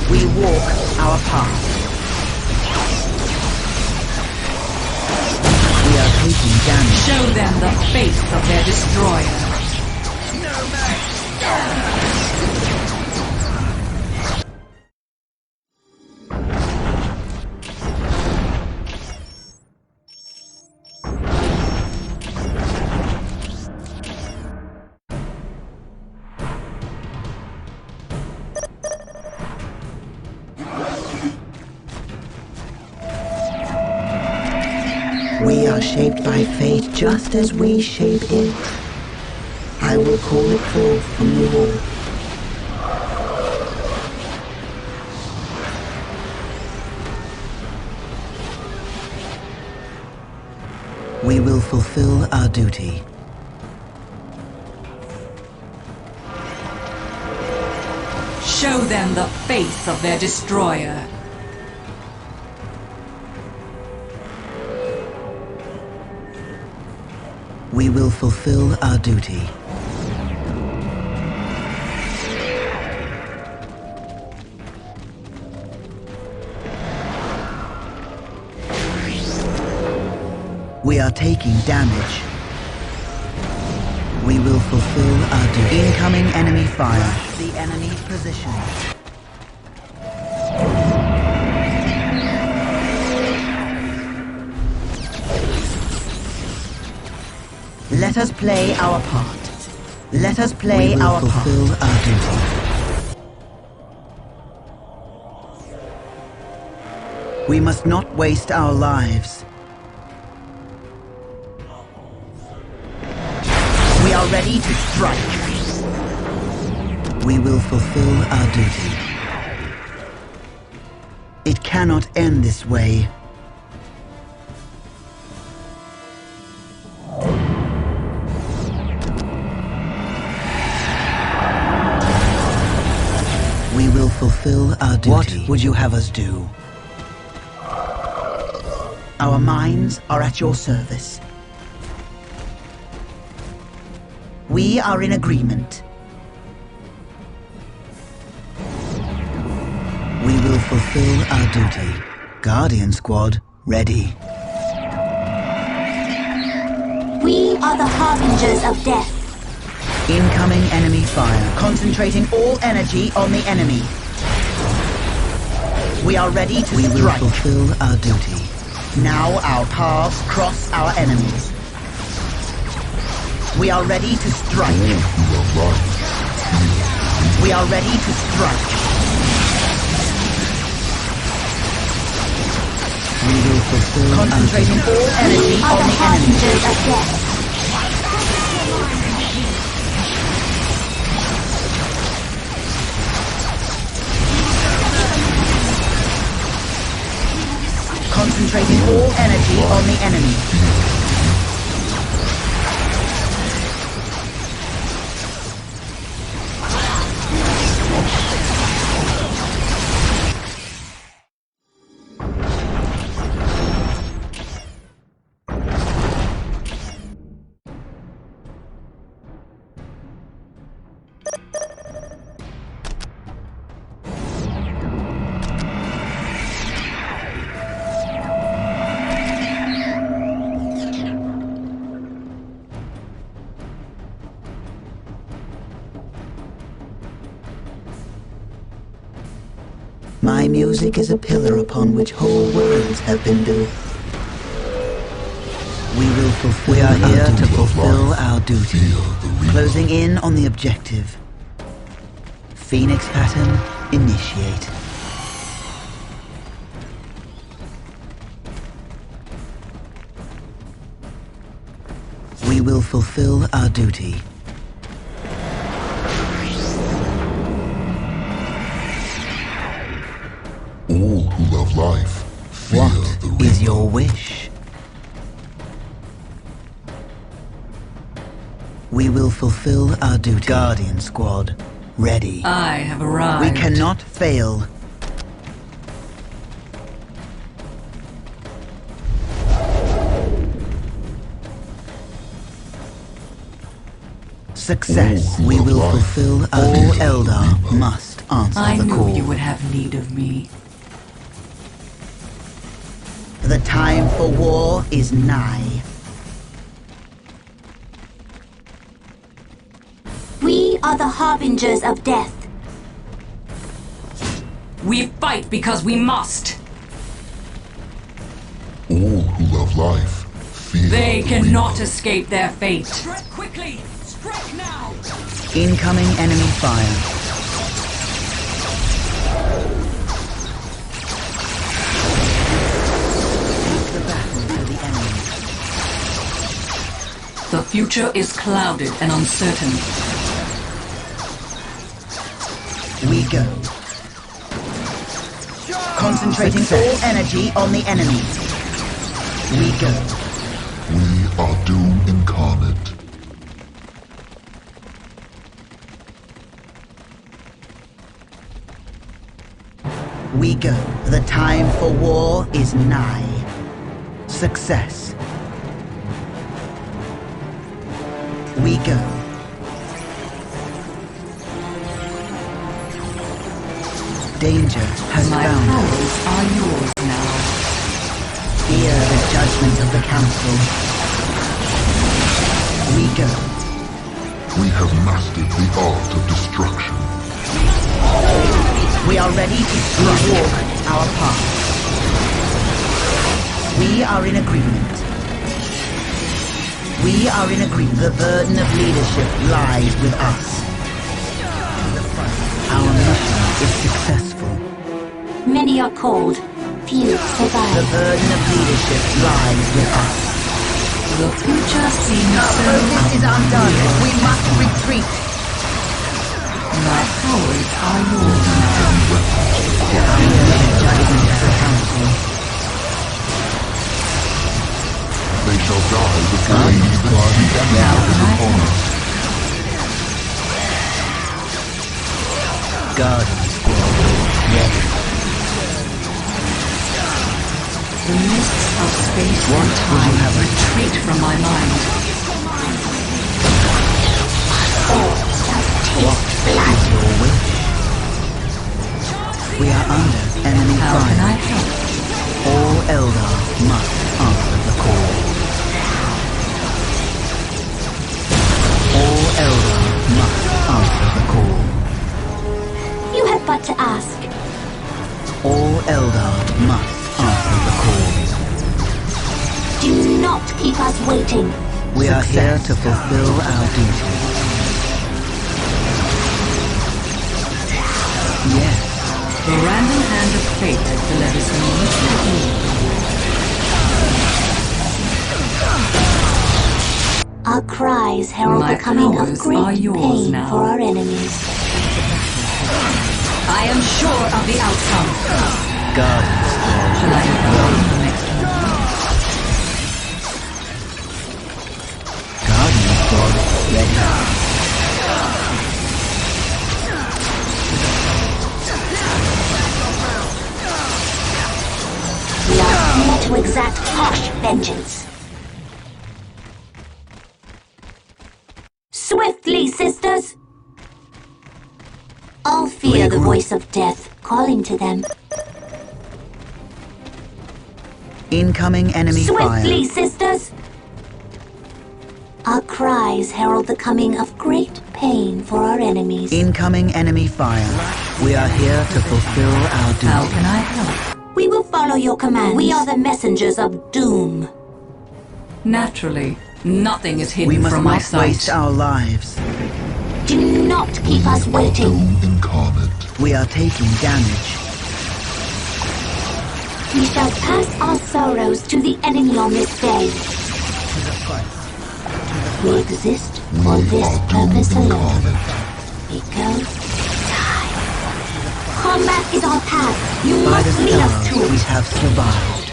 We walk our path. We are taking damage. Show them the face of their destroyer. We are shaped by fate just as we shape it. I will call it forth from the wall. We will fulfill our duty. Show them the face of their destroyer. We will fulfill our duty. We are taking damage. We will fulfill our duty. Incoming enemy fire. The enemy position. Let us play our part. Let us play our part. We will fulfill our duty. We must not waste our lives. are ready to strike. We will fulfill our duty. It cannot end this way. We will fulfill our duty. What would you have us do? Our minds are at your service. We are in agreement. We will fulfill our duty. Guardian Squad, ready. We are the harbingers of death. Incoming enemy fire. Concentrating all energy on the enemy. We are ready to strike. We will fulfill our duty. Now our paths cross our enemies. We are ready to strike. We are ready to strike. We will fulfill concentrating all energy on the enemy. Concentrating all energy on the enemy. My music is a pillar upon which whole worlds have been built. We are here to fulfill our duty, closing in on the objective. Phoenix pattern, initiate. We will fulfill our duty. All who love life fear the What is your wish? We will fulfill our duty. Guardian Squad, ready. I have arrived. We cannot fail. Success. We will fulfill our duty. All Eldar must answer I the knew call. you would have need of me. The time for war is nigh. We are the harbingers of death. We fight because we must. All who love life fear They the cannot reaper. escape their fate. Strike quickly! Strike now! Incoming enemy fire. The future is clouded and uncertain. We go. Concentrating all energy on the enemy. We go. We are doom incarnate. We go. The time for war is nigh. Success. We go. Danger has My found us. powers are yours now. Hear the judgment of the council. We go. We have mastered the art of destruction. We are ready to walk our path. We are in agreement. We are in agreement. The burden of leadership lies with us. Our mission is successful. Many are called, few The survive. burden of leadership lies with us. The future seems Our so purpose is undone. We must retreat. My powers are yours now. They shall die the flames that keep enemies upon us. Guardian Squad, ready. The mists of space and time retreat from my mind. What is your wish? We are under enemy How fire. can I help? All Eldar must answer the call. All Eldar must answer the call. You have but to ask. All Eldar must answer the call. Do not keep us waiting. We are here to fulfill our duty. Yes. The random hand of fate delivers me to you. Our cries herald My the coming of powers are great yours pain now. for our enemies. I am sure of the outcome. Guardian Squad, Shall I welcome the next one? Guardian Squad, ready. We are here to exact harsh vengeance. Swiftly, sisters! All fear the voice of death calling to them. Incoming enemy Swiftly, fire. sisters! Our cries herald the coming of great pain for our enemies. Incoming enemy fire. We are here to fulfill our duty. How can I help? We will follow your commands. We are the messengers of doom. Naturally, nothing is hidden We must from my not sight. waste our lives. Do not keep us waiting. Doom incarnate. We are taking damage. We shall pass our sorrows to the enemy on this day. We exist for this purpose alone. We go, die. Combat is our path. You By the must lead us stars, to we it. have survived.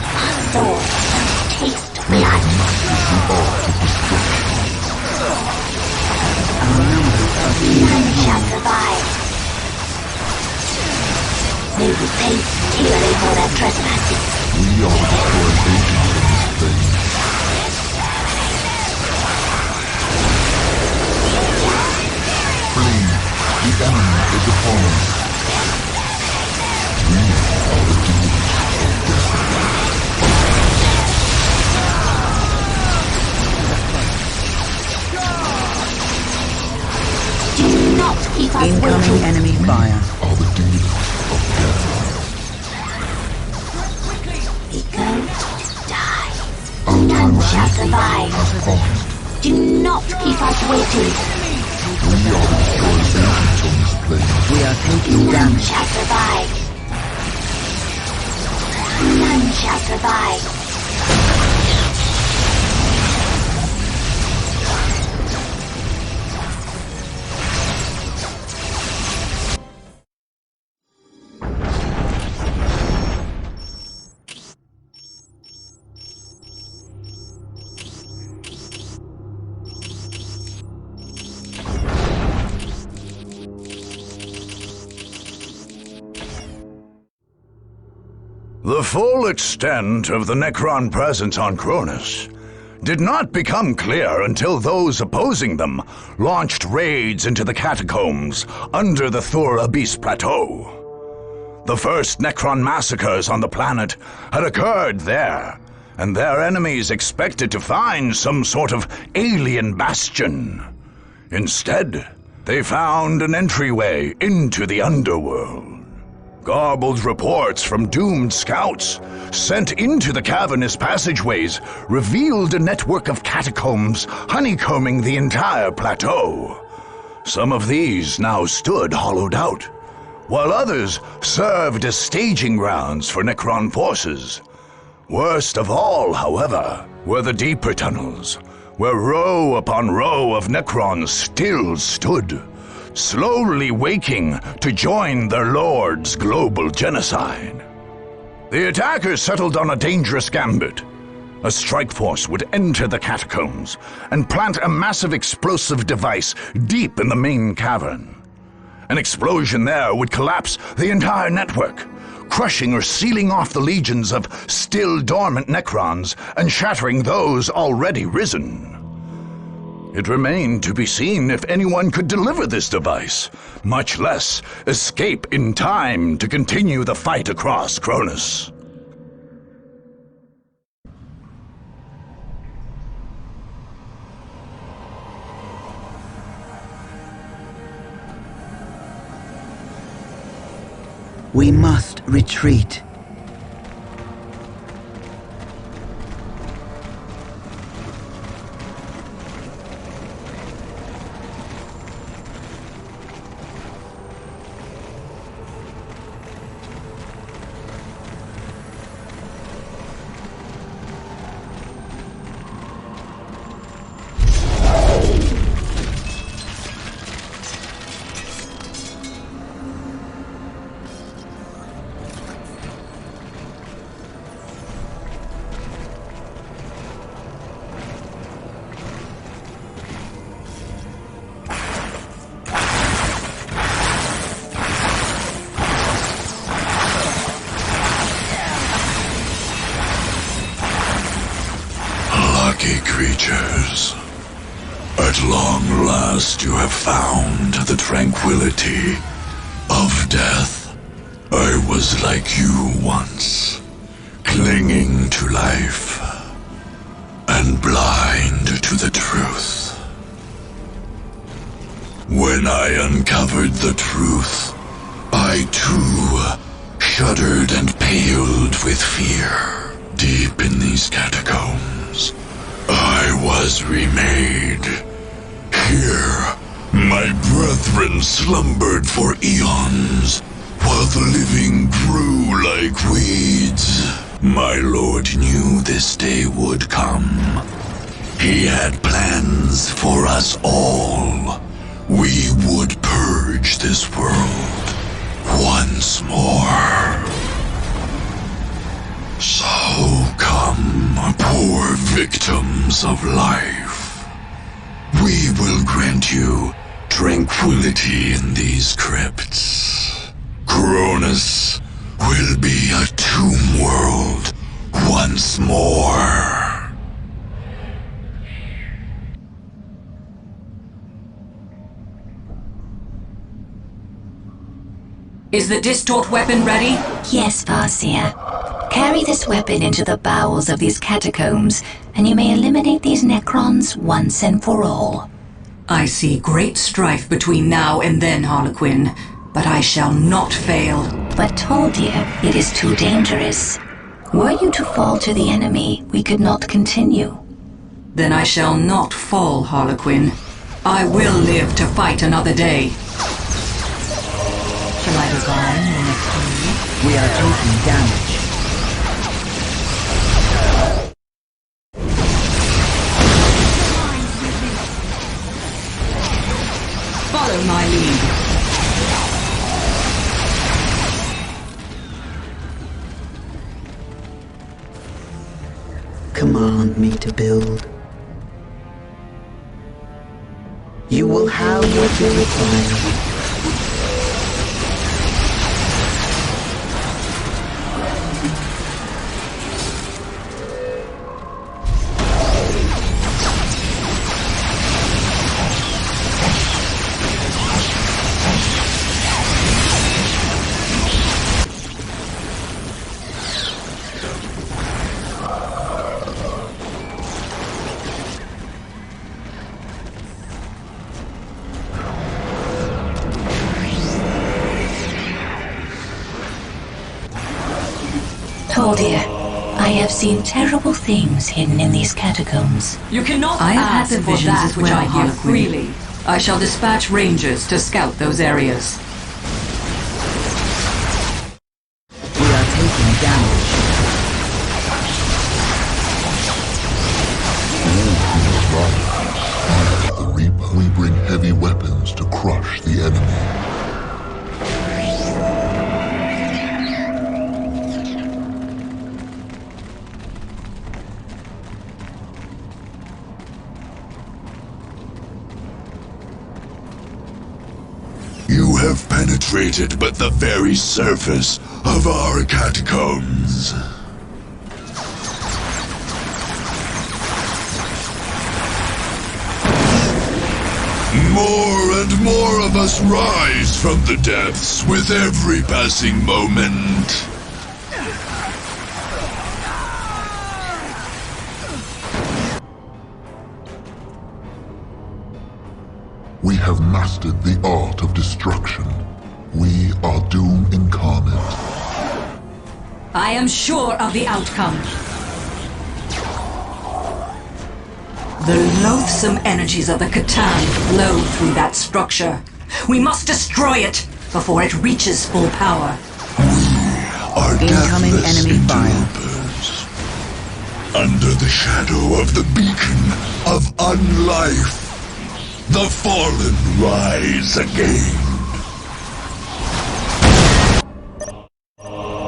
Our swords shall taste blood. Our numbers are None shall survive. They will pay dearly for their trespasses. We are the destroyed agents of this plane. Flee! The enemy is upon us. We are the demons of death. Do not keep us incoming waiting. enemy fire. Are the demons of death. We go to die. Our None time of shall victory survive. has passed. Do not keep us waiting. We are the destroyed agents on this plane. We are taking None damage. shall survive. None shall survive. The full extent of the Necron presence on Cronus did not become clear until those opposing them launched raids into the catacombs under the Thur Abyss Plateau. The first Necron massacres on the planet had occurred there, and their enemies expected to find some sort of alien bastion. Instead, they found an entryway into the underworld. Garbled reports from doomed scouts sent into the cavernous passageways revealed a network of catacombs honeycombing the entire plateau. Some of these now stood hollowed out, while others served as staging grounds for Necron forces. Worst of all, however, were the deeper tunnels, where row upon row of Necrons still stood, slowly waking to join their lord's global genocide. The attackers settled on a dangerous gambit. A strike force would enter the catacombs and plant a massive explosive device deep in the main cavern. An explosion there would collapse the entire network, crushing or sealing off the legions of still dormant Necrons and shattering those already risen. It remained to be seen if anyone could deliver this device, much less escape in time to continue the fight across Cronus. We must retreat. Creatures, at long last you have found the tranquility of death. I was like you once, clinging to life and blind to the truth. When I uncovered the truth, I too shuddered and paled with fear. Deep in these catacombs, I was remade. Here, my brethren slumbered for eons, while the living grew like weeds. My lord knew this day would come. He had plans for us all. We would purge this world once more. So come, poor victims of life. We will grant you tranquility in these crypts. Cronus will be a tomb world once more. Is the distort weapon ready? Yes, Farseer. Carry this weapon into the bowels of these catacombs, and you may eliminate these Necrons once and for all. I see great strife between now and then, Harlequin, but I shall not fail. But told you, it is too dangerous. Were you to fall to the enemy, we could not continue. Then I shall not fall, Harlequin. I will live to fight another day. Shall I resign the next time? We are taking damage. Follow my lead. Command me to build. You will have what you require. Dear, I have seen terrible things hidden in these catacombs. You cannot ask for that which I give freely. I shall dispatch rangers to scout those areas. We are taking damage. penetrated but the very surface of our catacombs. More and more of us rise from the depths with every passing moment. We have mastered the art of destruction. We are Doom incarnate. I am sure of the outcome. The loathsome energies of the Catan flow through that structure. We must destroy it before it reaches full power. Our incoming deathless enemy fire. interlopers. Under the shadow of the beacon of unlife, the fallen rise again.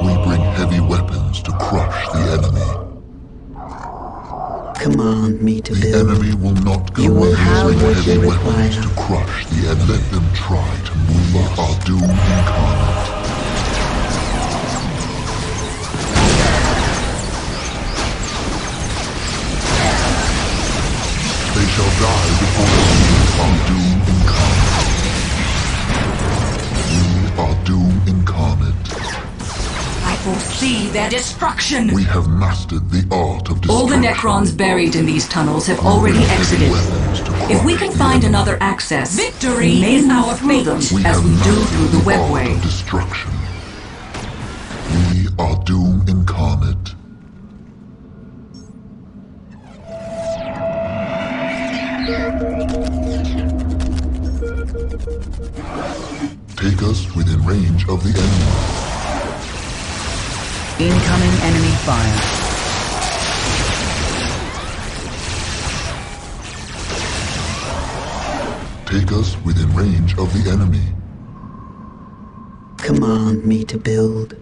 We bring heavy weapons to crush the enemy. Command me to The build. enemy will not go You will in. have Bring what heavy you weapons require. to crush the enemy. Let them try to move us. We are Doom incarnate. They shall die before we are Doom incarnate. We are Doom incarnate. I foresee their destruction. We have mastered the art of All destruction. the Necrons buried in these tunnels have already exited. If we can find another access, victory is our fate as we do through the webway. Destruction. We are Doom incarnate. Take us within range of the enemy. Incoming enemy fire. Take us within range of the enemy. Command me to build.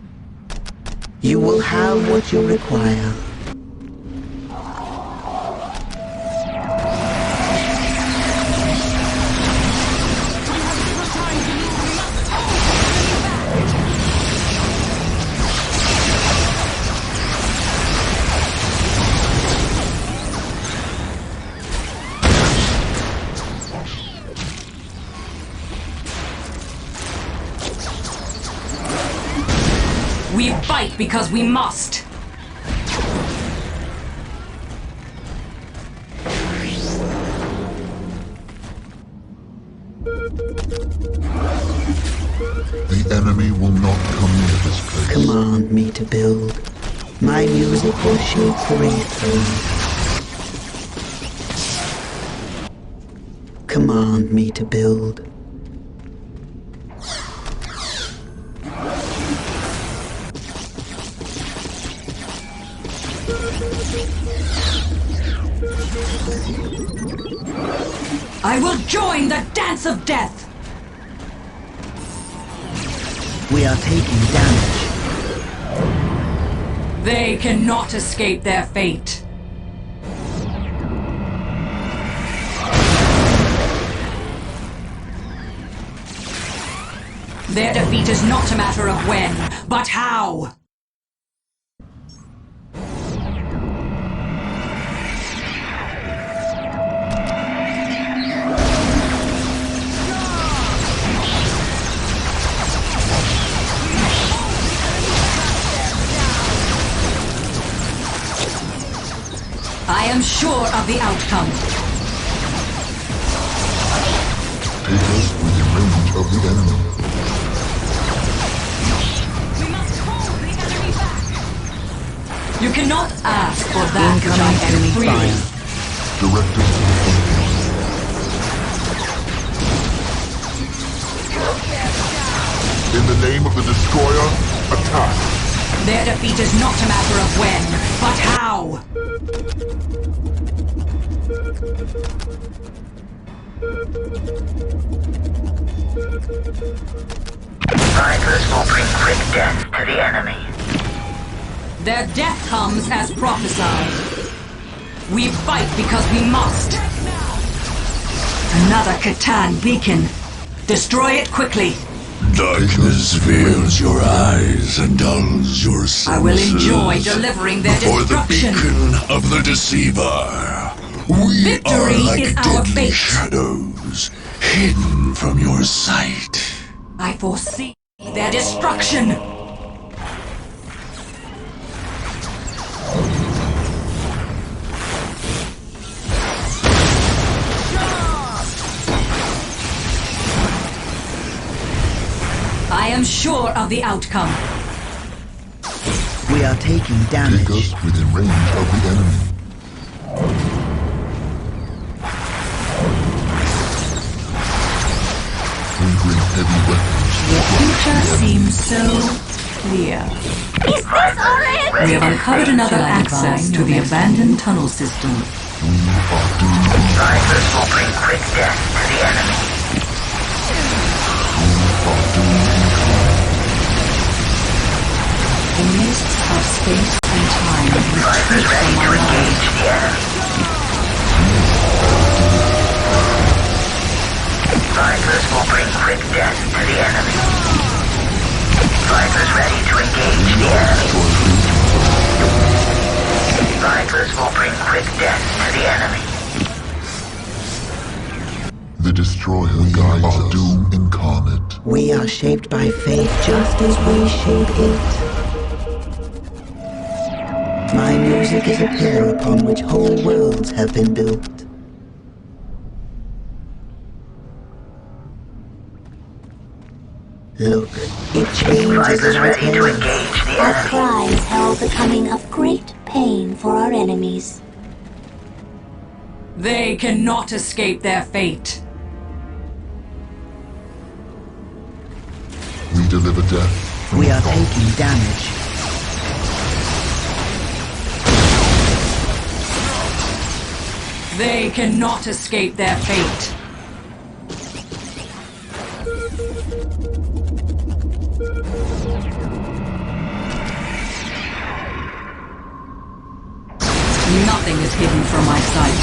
You will have what you require. We fight because we must. The enemy will not come near this place. Command me to build. My music will shape the way through. Command me to build. I will join the dance of death. We are taking damage. They cannot escape their fate. Their defeat is not a matter of when, but how. I am sure of the outcome. Take us within range of the enemy. We must hold the enemy back. You cannot ask for that which I can freely. Direct us to the front. In the name of the Destroyer, attack! Their defeat is not a matter of when, but how. Vipers will bring quick death to the enemy. Their death comes as prophesied. We fight because we must. Another Catan beacon. Destroy it quickly. Darkness veils your eyes and dulls your senses. I will enjoy delivering their For the destruction. beacon of the deceiver, we Victory are like is our deadly fate. shadows, hidden from your sight. I foresee their destruction. I am sure of the outcome. We are taking damage. Take us within range of the enemy. We bring heavy weapons. The future seems so clear. Is this already? We have uncovered another access to the abandoned tunnel system. We are doomed. Survivors will bring quick death to the enemy. We are doomed. The mists of space and time retreat Survivors from ready to our lives. engage the enemy. Survivors will bring quick death to the enemy. Survivors ready to engage the enemy. Survivors will bring quick death to the enemy. The destroyer guides us. Doom incarnate. We are shaped by fate just as we shape it. My music is a pillar upon which whole worlds have been built. Look, it changes as I ready to tell. engage the Our enemy. cries herald the coming of great pain for our enemies. They cannot escape their fate. We deliver death. We are taking damage. They cannot escape their fate. Nothing is hidden from my sight.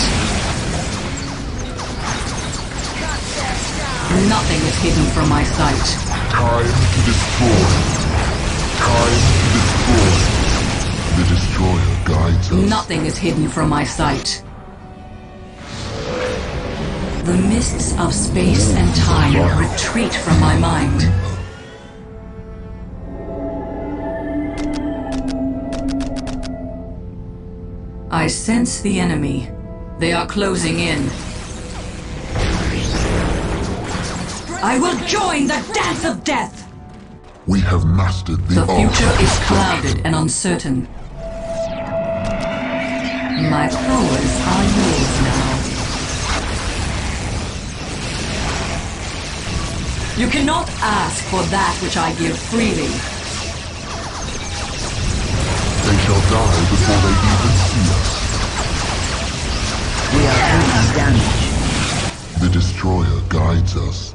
Nothing is hidden from my sight. Time to destroy. Time to destroy. The destroyer guides us. Nothing is hidden from my sight. The mists of space and time retreat from my mind. I sense the enemy. They are closing in. I will join the dance of death! We have mastered the The art future of is destruction. clouded and uncertain. My powers are yours now. You cannot ask for that which I give freely. They shall die before they even see us. We are taking damage. The destroyer guides us.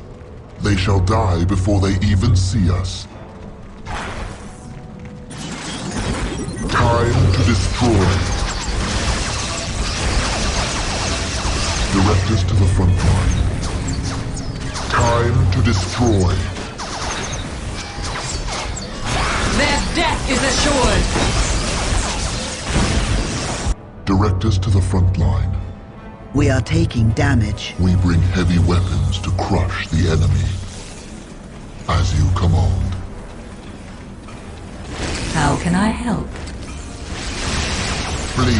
They shall die before they even see us. Time to destroy. Direct us to the front line. Time to destroy. Their death is assured. Direct us to the front line. We are taking damage. We bring heavy weapons to crush the enemy. As you command. How can I help? Flee.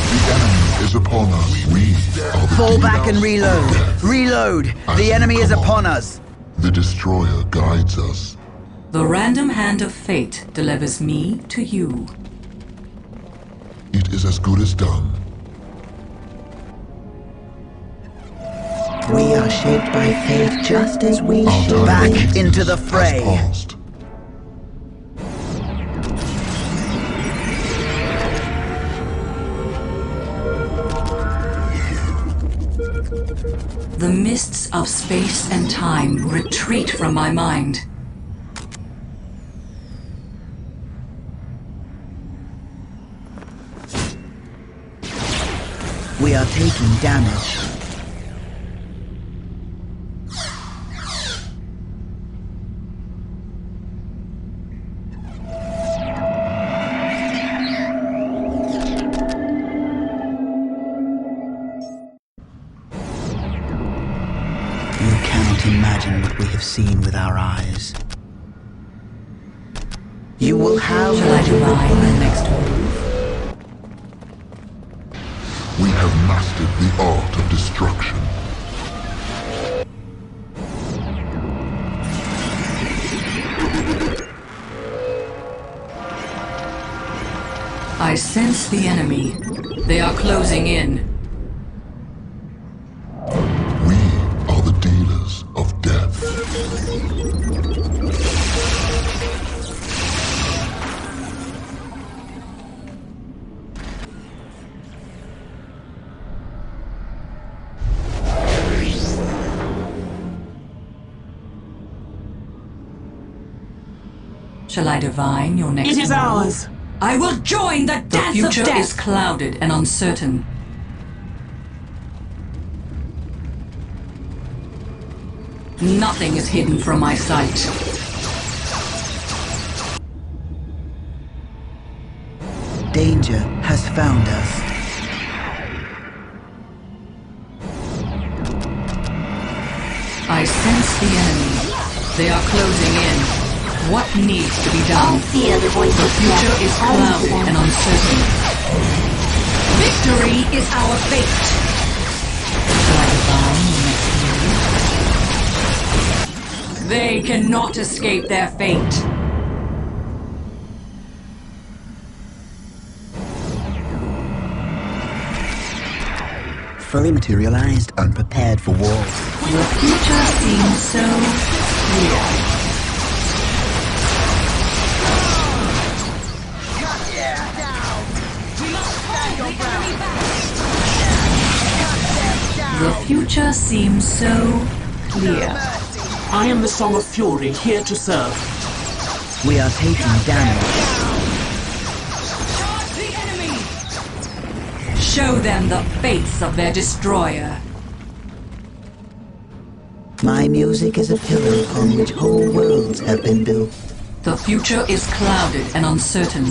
The enemy is upon us. We are the Fall back demons and reload. of death. Reload. As The you enemy is command. upon us. The destroyer guides us. The random hand of fate delivers me to you. It is as good as done. We are shaped by fate just as we Our shape time back into the has fray. passed. The mists of space and time retreat from my mind. We are taking damage. imagine what we have seen with our eyes. You will have... Shall I divine the next move? We have mastered the art of destruction. I sense the enemy. They are closing in. We are the dealers of death. Shall I divine your next It is move? ours. I will join the dance of death! The future is clouded and uncertain. Nothing is hidden from my sight. Danger has found us. I sense the enemy. They are closing in. What needs to be done? Fear the voice The of future death. is clouded and uncertain. Victory is our fate. Shall I divine the next move? They cannot escape their fate. Fully materialized, unprepared for war. The future seems so clear. The future seems so clear. I am the Song of Fury, here to serve. We are taking damage. Charge the enemy! Show them the fates of their destroyer. My music is a pillar upon which whole worlds have been built. The future is clouded and uncertain.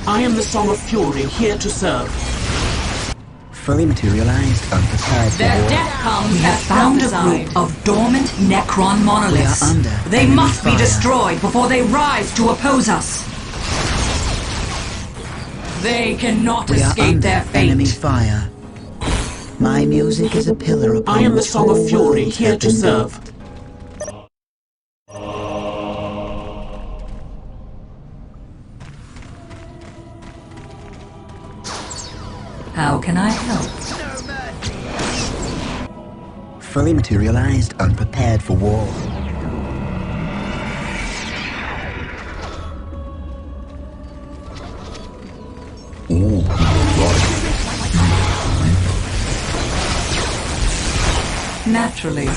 I am the Song of Fury, here to serve. Fully materialized, unprepared for Their war. death comes. We have found a group of dormant Necron monoliths. We are under They enemy must be fire. destroyed before they rise to oppose us. They cannot We are escape under their fate. enemy fire. My music is a pillar upon I am the which Song whole of Fury, worlds here have to been serve. built. How can I help? Fully materialized, unprepared for war. All who are life Naturally.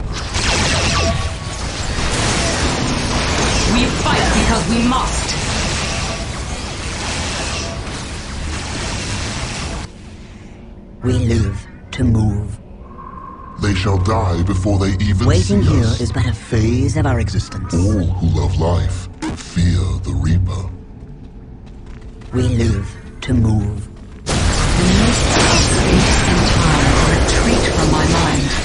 We fight because we must. We live to move. They shall die before they even Waiting see here us. is but a phase of our existence. All who love life fear the Reaper. We live to move. The mists of space and time retreat from my mind.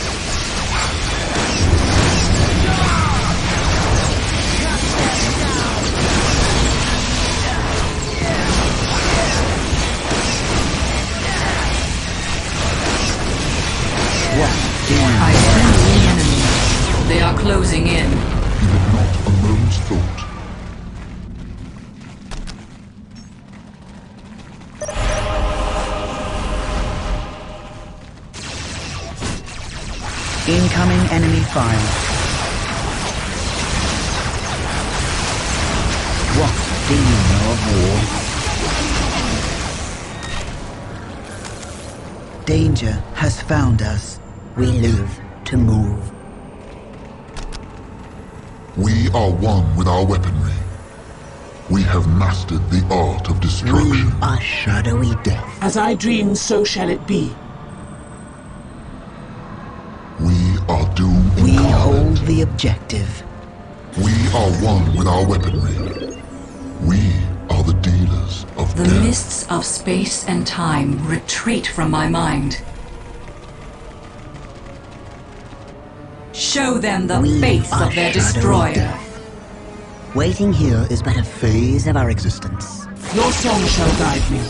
I sense the enemy. They are closing in. You have not a moment's thought. Incoming enemy fire. What do you know of war? Danger has found us. We live to move. We are one with our weaponry. We have mastered the art of destruction. We are shadowy death. As I dream, so shall it be. We are doom We incarnate. hold the objective. We are one with our weaponry. We are the dealers of The death. mists of space and time retreat from my mind. show them the We face are of their shadowy destroyer. death. Waiting here is but a phase of our existence. Your song shall guide me.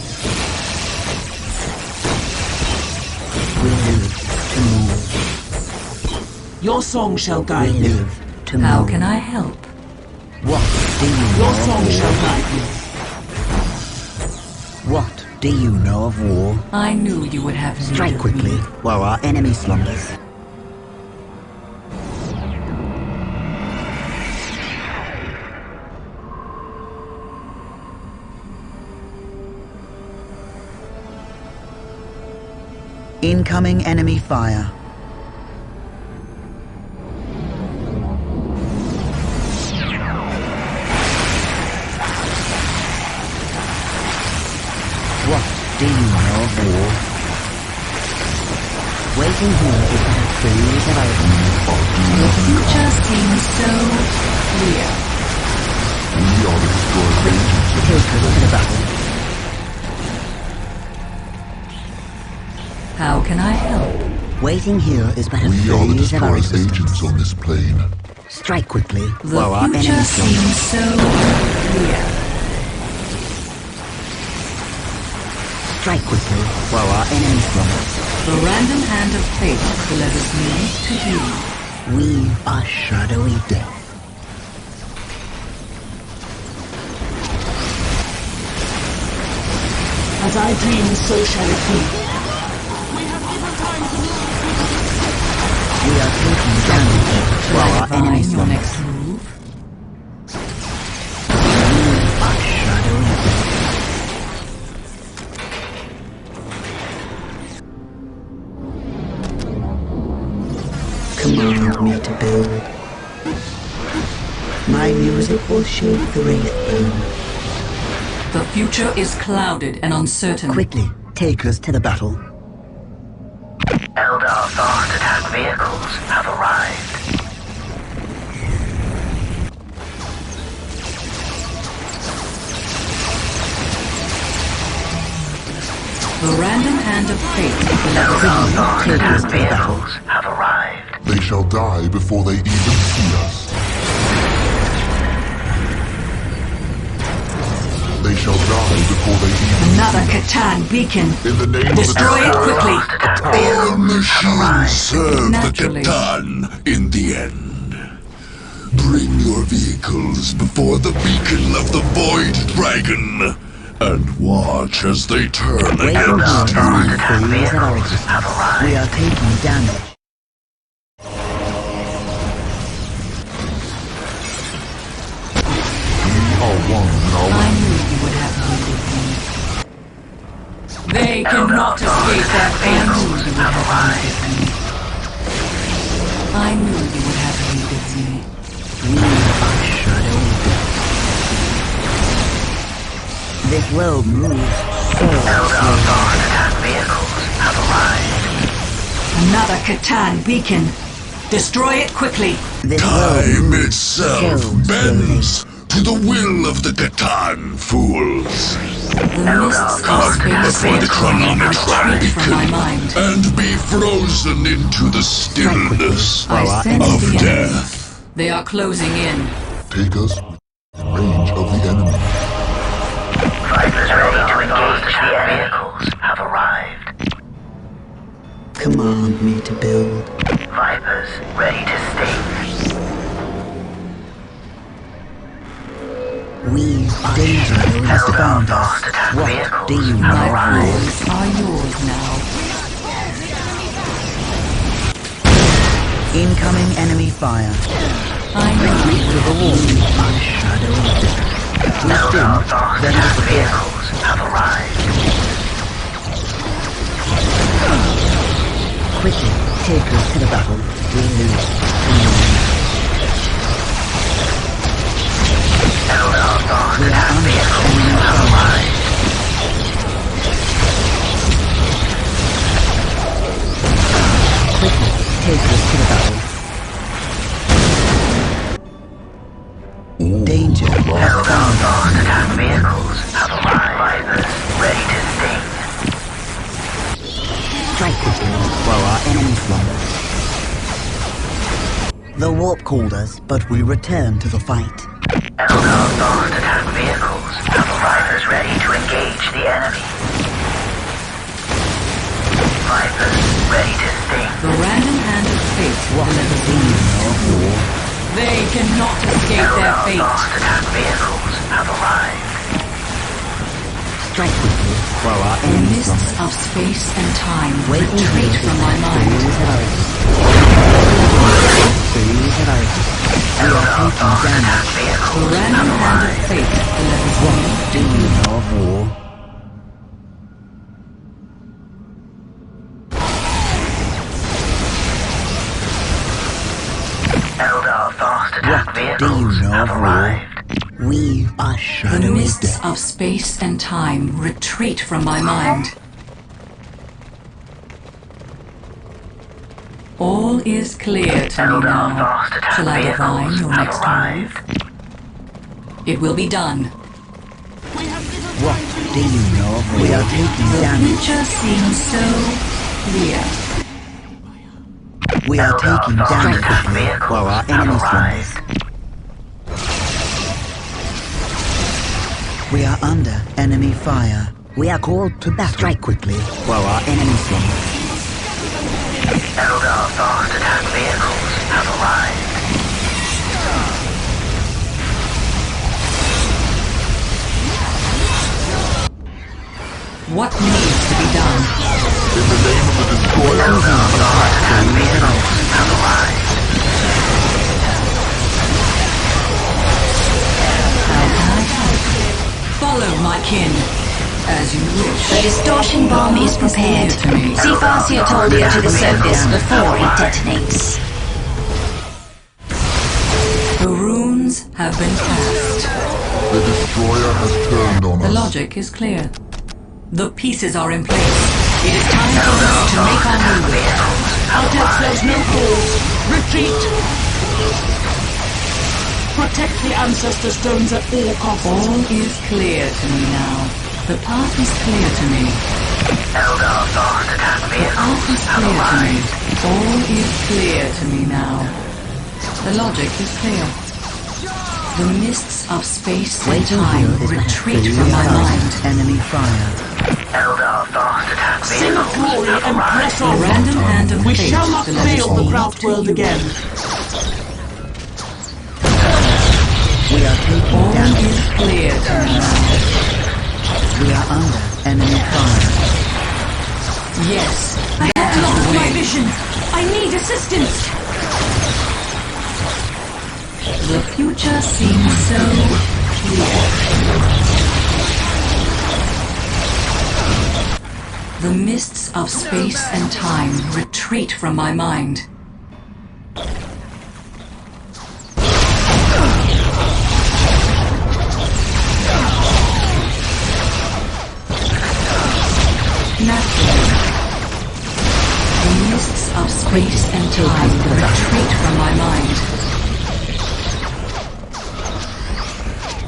We live to move. Your song shall We guide me. live to move. How can I help? What do you know Your of song war? shall guide me. What do you know of war? I knew you would have need Strike of quickly me. while our enemy slumbers. Incoming enemy fire. What do you know of war? Waiting here is but a phase of our The future seems so clear. We are the destroyed agents of Take us to the battle. How can I help? Waiting here is but a We are the phase of our destroyed existence. agents on this plane. Strike quickly The while our future enemy slumbers. seems so clear. Strike quickly while our enemy slumbers. The random hand of fate delivers me to you. We are shadowy death. As I dream, so shall it be. We are taking damage while our enemy Divine your slumbers. next move. We are shadowy death. Command me to build. My music will shape the Wraithbone. The future is clouded and uncertain. Quickly, take us to the battle. Eldar fast attack vehicles have arrived. The random hand of fate delivers Eldar me fast Take us attack to the battle. vehicles have arrived. They shall die before they even see us. They shall die before they even another see us. Catan beacon. In the name Destroy of it the quickly. Our machines serve Naturally. the Catan in the end. Bring your vehicles before the beacon of the Void Dragon and watch as they turn Waiting against here is you. but a phase of our existence. We are taking damage. We are one in our I knew you would have need of me. They cannot escape their fate. I knew you would have need of me. We are shadowy death. This world moves so Eldar slowly. fast attack vehicles have arrived. Another Catan beacon. Destroy it quickly. This world Time moves itself so bends to the will of the Catan fools. The mists Come of space before the chronometron retreat from my beacon mind. and be frozen into the stillness I sense of the death. enemies. They are closing in. Take us within range of the enemy. Fighters ready to engage the vehicles have arrived. Command me to build. Vipers ready to sting. We are danger has found us. What do you know My of war? eyes are yours now. Incoming enemy fire. I know you would have We are shadowy death. We Eldar sting, fast then attack disappear. vehicles have arrived. Quickly, take us to the battle. We lose. Eldar fast We are attack under vehicles enemy have fire. arrived. Quickly, take us to the battle. Danger has Eldar found us. fast attack vehicles have arrived. Vipers ready to sting. Strike quickly while our enemy slumbers. The warp called us, but we returned to the fight. Eldar fast attack vehicles have Vipers ready to engage the enemy. Vipers ready to sting. The random hand of fate delivers war. They cannot escape their Eldar fate. fast attack vehicles have arrived. Strike quickly while our The enemies mists of space and time retreat from my Freeze mind. at ours. Freeze at ours. We are taking damage. The random hand of fate delivers war. Do you know of war? Eldar fast attack What do vehicles you know have of war? arrived. We are The shadowy mists death. of space and time retreat from my mind. All is clear to me Eldar now. fast attack Shall I divine vehicles your have next arrived. move? It will be done. What do you know of war? We are taking The damage. future seems so clear. We are taking Eldar fast damage attack quickly vehicles while our have enemies run arrived. this. We are under enemy fire. We are called to battle. Strike quickly while our enemies run this. Eldar fast attack vehicles have arrived. What needs to be done? In the name of the destroyer, Eldar fast attack vehicles have arrived. How can I help? Follow my kin, as you wish. The distortion bomb is prepared. See Farsia Toldia to the surface before it detonates. The runes have been cast. The destroyer has turned on The us. logic is clear. The pieces are in place. It is time for us to make our move. Altec says no pause. Retreat! Protect the Ancestor Stones at all costs. All is clear to me now. The path is clear to me. Eldar fast attack The vehicles path is have clear to me. arrived. All is clear to me now. The logic is clear. The mists of space and Waiting time here is the retreat freeze from my at ours. mind. Enemy fire. Eldar fast attack Sing of vehicles glory have and arrived. press The on. random hand of We fate shall not delivers fail the me craft to world you. again. We are taking All damage. is clear to me now. We are under enemy fire. Yes, I that have is lost the my way. vision. I need assistance. The future seems so clear. The mists of space and time retreat from my mind. Naturally, the mists of space and time retreat from my mind.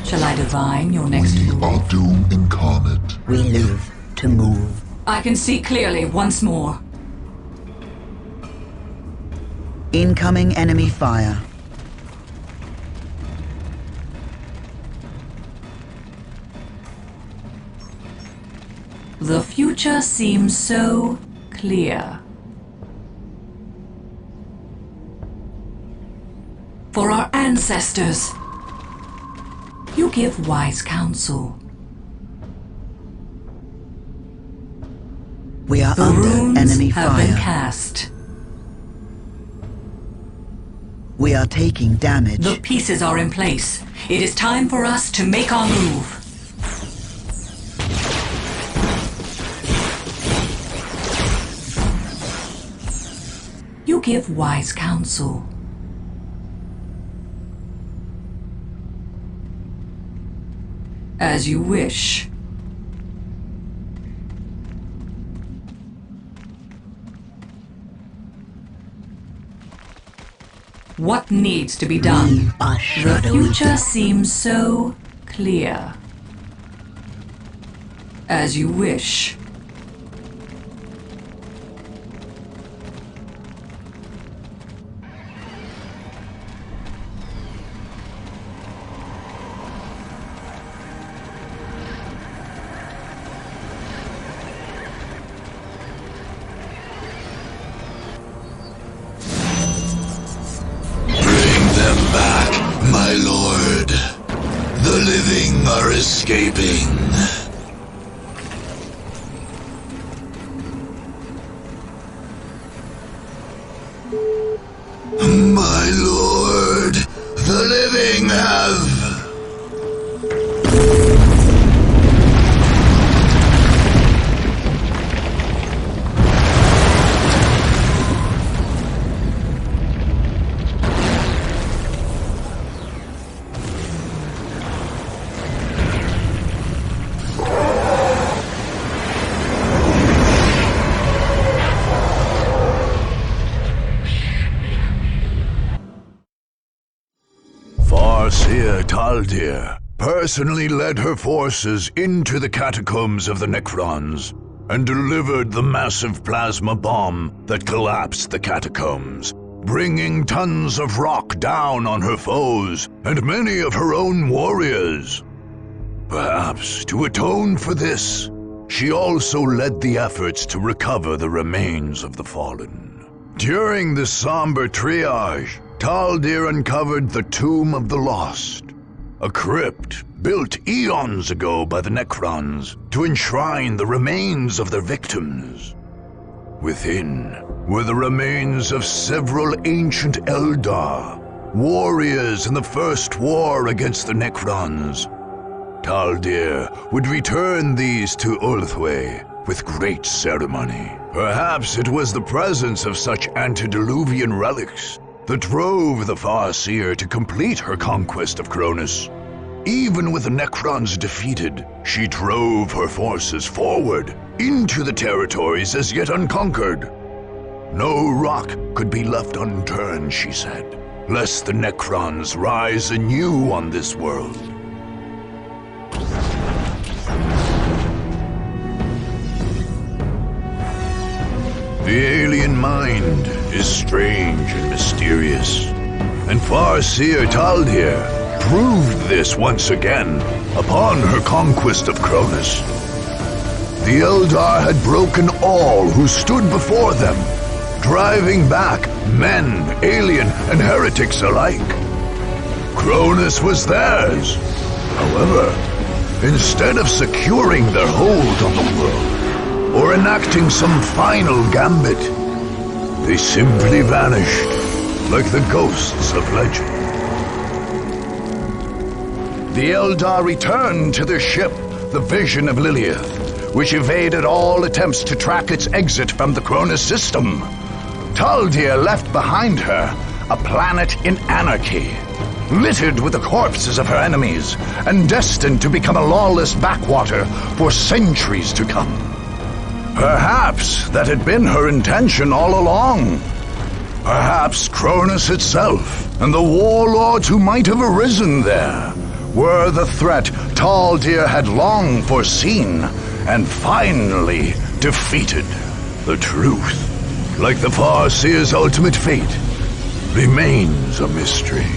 Shall I divine your next We move? are doom incarnate. We live to move. I can see clearly once more. Incoming enemy fire. The future seems so clear. For our ancestors, you give wise counsel. We are The under runes enemy have been fire. cast. We are taking damage. The pieces are in place. It is time for us to make our move. You give wise counsel. As you wish. What needs to be done? We are The shadowy future death. seems so clear. As you wish. escaping. My lord, the living have... Farseer Taldir personally led her forces into the catacombs of the Necrons and delivered the massive plasma bomb that collapsed the catacombs, bringing tons of rock down on her foes and many of her own warriors. Perhaps to atone for this, she also led the efforts to recover the remains of the fallen. During the somber triage, Taldir uncovered the Tomb of the Lost, a crypt built eons ago by the Necrons to enshrine the remains of their victims. Within were the remains of several ancient Eldar, warriors in the First War against the Necrons. Taldir would return these to Ulthwé with great ceremony. Perhaps it was the presence of such antediluvian relics that drove the Farseer to complete her conquest of Cronus. Even with the Necrons defeated, she drove her forces forward into the territories as yet unconquered. No rock could be left unturned, she said, lest the Necrons rise anew on this world. The alien mind is strange and mysterious, and Farseer Taldir proved this once again upon her conquest of Cronus. The Eldar had broken all who stood before them, driving back men, alien, and heretics alike. Cronus was theirs. However, instead of securing their hold on the world, or enacting some final gambit, they simply vanished like the ghosts of legend. The Eldar returned to their ship, the Vision of Lilith, which evaded all attempts to track its exit from the Cronus system. Taldir left behind her a planet in anarchy, littered with the corpses of her enemies, and destined to become a lawless backwater for centuries to come. Perhaps that had been her intention all along. Perhaps Cronus itself and the warlords who might have arisen there were the threat Taldir had long foreseen and finally defeated. The truth, like the Farseer's ultimate fate, remains a mystery.